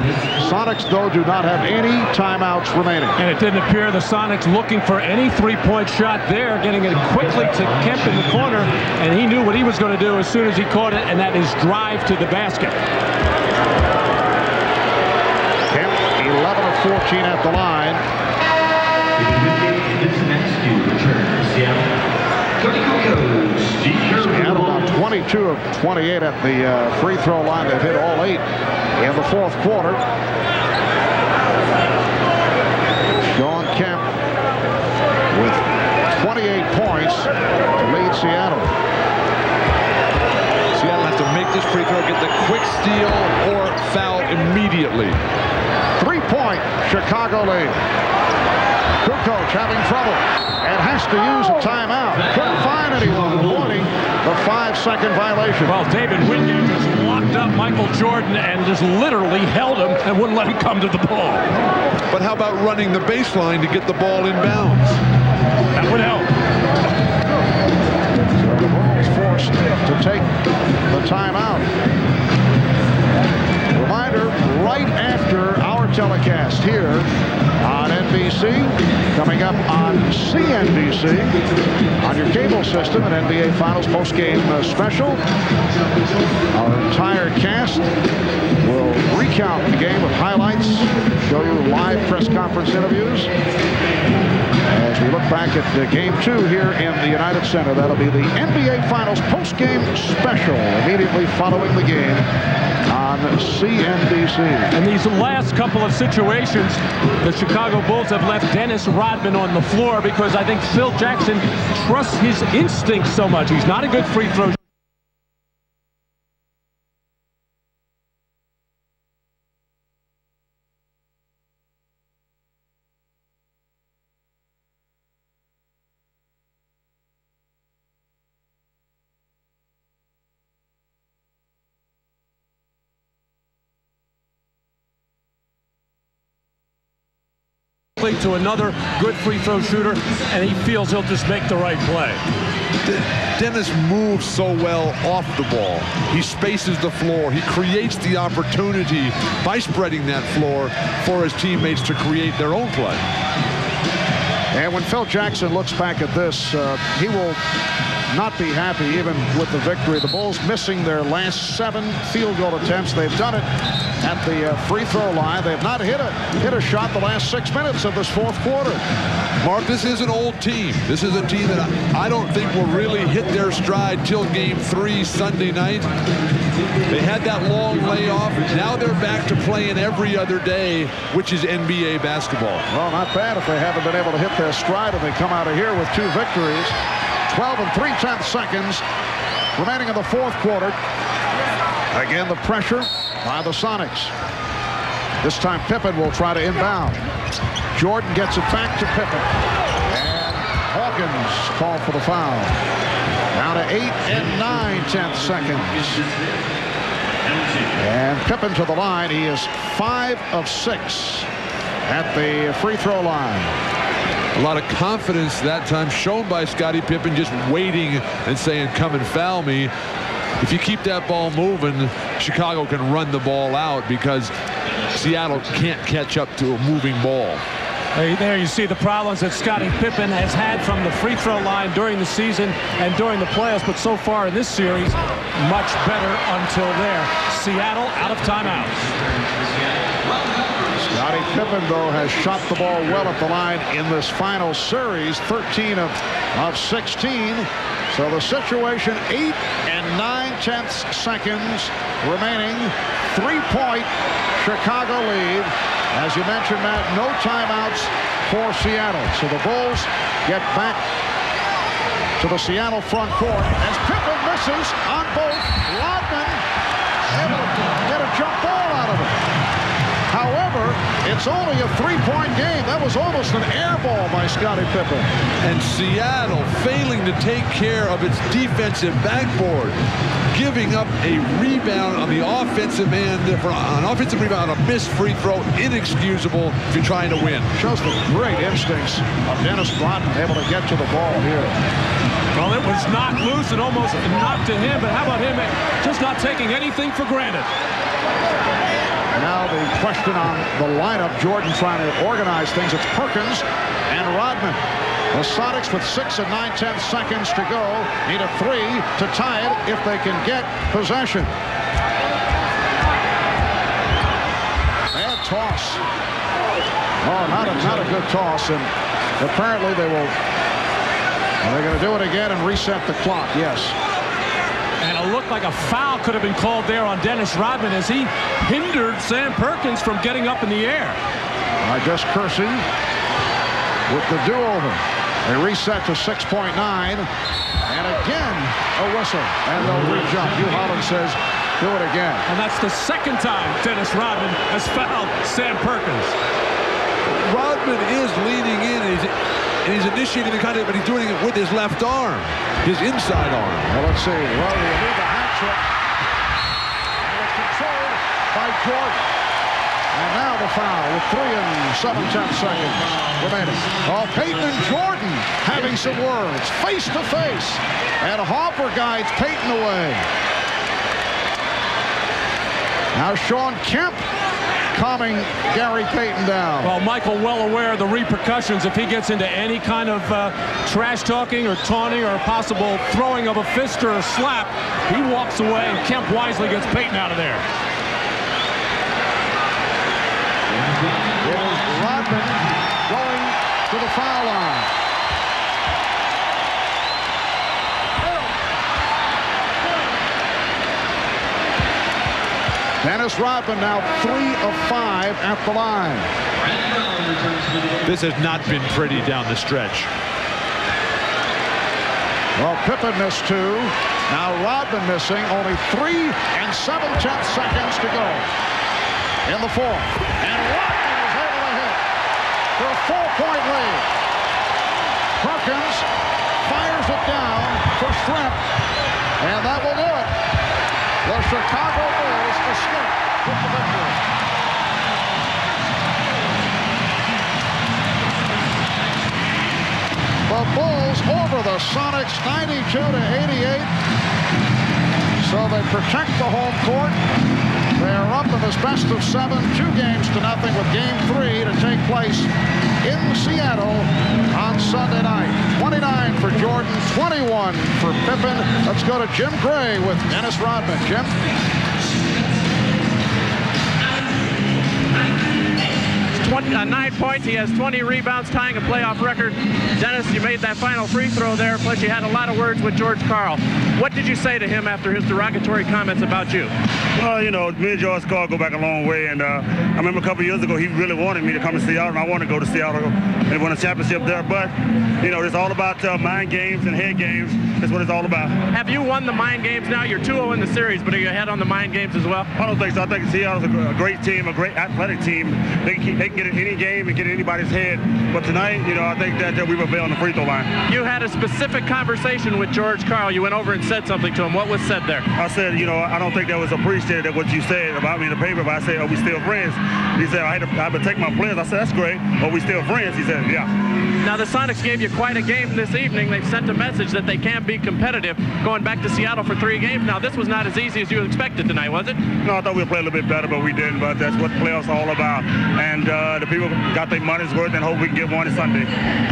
Sonics, though, do not have any timeouts remaining. And it didn't appear the Sonics looking for any three-point shot there, getting it quickly to Kemp in the corner, and he knew what he was going to do as soon as he caught it, and that is drive to the basket. Kemp, 11 of 14 at the line. Seattle on 22 of 28 at the free throw line. They've hit all 8 in the 4th quarter. Sean Kemp with 28 points to lead Seattle. Seattle has to make this free throw, get the quick steal or foul immediately. 3-point Chicago lead. Kukoc having trouble and has to use a timeout. Couldn't find anyone avoiding the 5-second violation. Well, David Wingate just locked up Michael Jordan and just literally held him and wouldn't let him come to the ball. But how about running the baseline to get the ball in bounds? That would help. So the Bulls forced to take the timeout. Reminder, right after our telecast here on NBC, coming up on CNBC, on your cable system, an NBA Finals postgame special. Our entire cast will recount the game with highlights, show you live press conference interviews. As we look back at Game 2 here in the United Center, that'll be the NBA Finals postgame special immediately following the game on CNBC. And these last couple of situations, the Chicago Bulls have left Dennis Rodman on the floor because I think Phil Jackson trusts his instincts so much. He's not a good free throw. To another good free throw shooter, and he feels he'll just make the right play. Dennis moves so well off the ball. He spaces the floor. He creates the opportunity by spreading that floor for his teammates to create their own play. And when Phil Jackson looks back at this, he will not be happy even with the victory. The Bulls missing their last 7 field goal attempts. They've done it at the free throw line. They have not hit a shot the last 6 minutes of this 4th quarter. Mark, this is an old team. This is a team that I don't think will really hit their stride till Game 3 Sunday night. They had that long layoff. Now they're back to playing every other day, which is NBA basketball. Well, not bad if they haven't been able to hit their stride and they come out of here with 2 victories. 12 and 3/10 seconds remaining in the 4th quarter. Again, the pressure by the Sonics. This time Pippen will try to inbound. Jordan gets it back to Pippen. And Hawkins called for the foul. Down to 8 and 9/10 seconds. And Pippen to the line. He is 5 of 6 at the free throw line. A lot of confidence that time shown by Scottie Pippen, just waiting and saying, come and foul me. If you keep that ball moving, Chicago can run the ball out because Seattle can't catch up to a moving ball. There you see the problems that Scottie Pippen has had from the free throw line during the season and during the playoffs, but so far in this series, much better until there. Seattle out of timeouts. Scottie Pippen, though, has shot the ball well at the line in this final series, 13 of 16. So the situation, 8 9/10 seconds remaining, 3-point Chicago lead. As you mentioned, Matt, no timeouts for Seattle. So the Bulls get back to the Seattle front court as Pippen misses on both. Rodman able to get a jump ball out of it. However, it's only a 3-point game. That was almost an air ball by Scottie Pippen. And Seattle failing to take care of its defensive backboard, giving up a rebound on the offensive end, an offensive rebound on a missed free throw, inexcusable if you're trying to win. Shows the great instincts of Dennis Rodman, able to get to the ball here. Well, it was not loose and almost knocked to him, but how about him just not taking anything for granted? Now the question on the lineup, Jordan trying to organize things. It's Perkins and Rodman. The Sonics with 6 9/10 seconds to go need a 3 to tie it if they can get possession. Bad toss. Oh, not a good toss, and apparently they're going to do it again and reset the clock. Yes. And it looked like a foul could have been called there on Dennis Rodman as he hindered Sam Perkins from getting up in the air. Just Kersey with the do-over. They reset to 6.9. And again, a whistle. And they'll re-jump. Hugh Holland says, do it again. And that's the second time Dennis Rodman has fouled Sam Perkins. Rodman is leaning in, and he's initiating the contact, but he's doing it with his left arm, his inside arm. Well, let's see. Well, we need the hat trick. And it's controlled by Jordan. And now the foul with 3 7/10 seconds remaining. Oh, Payton and Jordan having some words, face to face. And Harper guides Payton away. Now Sean Kemp calming Gary Payton down. Well, Michael well aware of the repercussions if he gets into any kind of trash talking or taunting or possible throwing of a fist or a slap. He walks away, and Kemp wisely gets Payton out of there. It is Rodman going to the foul line. Dennis Rodman now 3 of 5 at the line. This has not been pretty down the stretch. Well, Pippen missed 2. Now Rodman missing. Only 3 7/10 seconds to go in the fourth. And Rodman is able to hit for a 4-point lead. Perkins fires it down for Shrimp. And that will do it. The Chicago Bulls escape with the victory. The Bulls over the Sonics 92-88. So they protect the home court. They are up in this best of 7, 2 games to nothing with game 3 to take place in Seattle on Sunday night. 29 for Jordan, 21 for Pippen. Let's go to Jim Gray with Dennis Rodman. Jim? 9 points. He has 20 rebounds, tying a playoff record. Dennis, you made that final free throw there, plus you had a lot of words with George Karl. What did you say to him after his derogatory comments about you? Well, you know, me and George Karl go back a long way, and I remember a couple years ago he really wanted me to come to Seattle, and I wanted to go to Seattle and win a championship there. But, you know, it's all about mind games and head games. That's what it's all about. Have you won the mind games now? You're 2-0 in the series, but are you ahead on the mind games as well? I don't think so. I think Seattle's a great team, a great athletic team. They can get in any game and get in anybody's head. But tonight, you know, I think that we were on the free throw line. You had a specific conversation with George Karl. You went over and said something to him. What was said there? I said, you know, I don't think that was appreciated what you said about me in the paper, but I said, are we still friends? He said, I had to take my players. I said, that's great. Are we still friends? He said, yeah. Now, the Sonics gave you quite a game this evening. They've sent a message that they can be competitive going back to Seattle for 3 games. Now, this was not as easy as you expected tonight, was it? No, I thought we would play a little bit better, but we didn't. But that's what playoffs are all about. And the people got their money's worth and hope we can get one Sunday.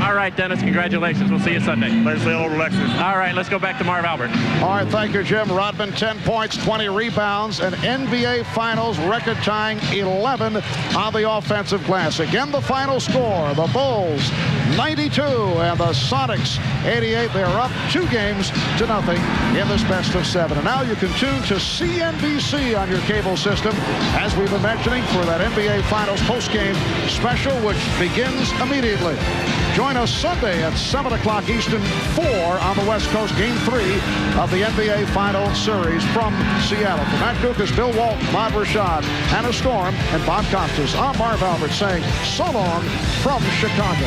All right, Dennis, congratulations. We'll see you Sunday. Let's say hello to Lexus. All right, let's go back to Marv Albert. All right, thank you, Jim. Rodman, 10 points, 20 rebounds, and NBA Finals record-tying 11 on the offensive glass. Again, the final score, the Bulls 92 and the Sonics 88. They're up 2 games to nothing in this best of 7. And now you can tune to CNBC on your cable system, as we've been mentioning, for that NBA Finals postgame special, which begins immediately. Join us Sunday at 7 o'clock Eastern, 4 on the West Coast, Game 3 of the NBA Final Series from Seattle. For Matt Dukas, Bill Walton, Bob Rashad, Hannah Storm, and Bob Costas, I'm Marv Albert saying so long from Chicago.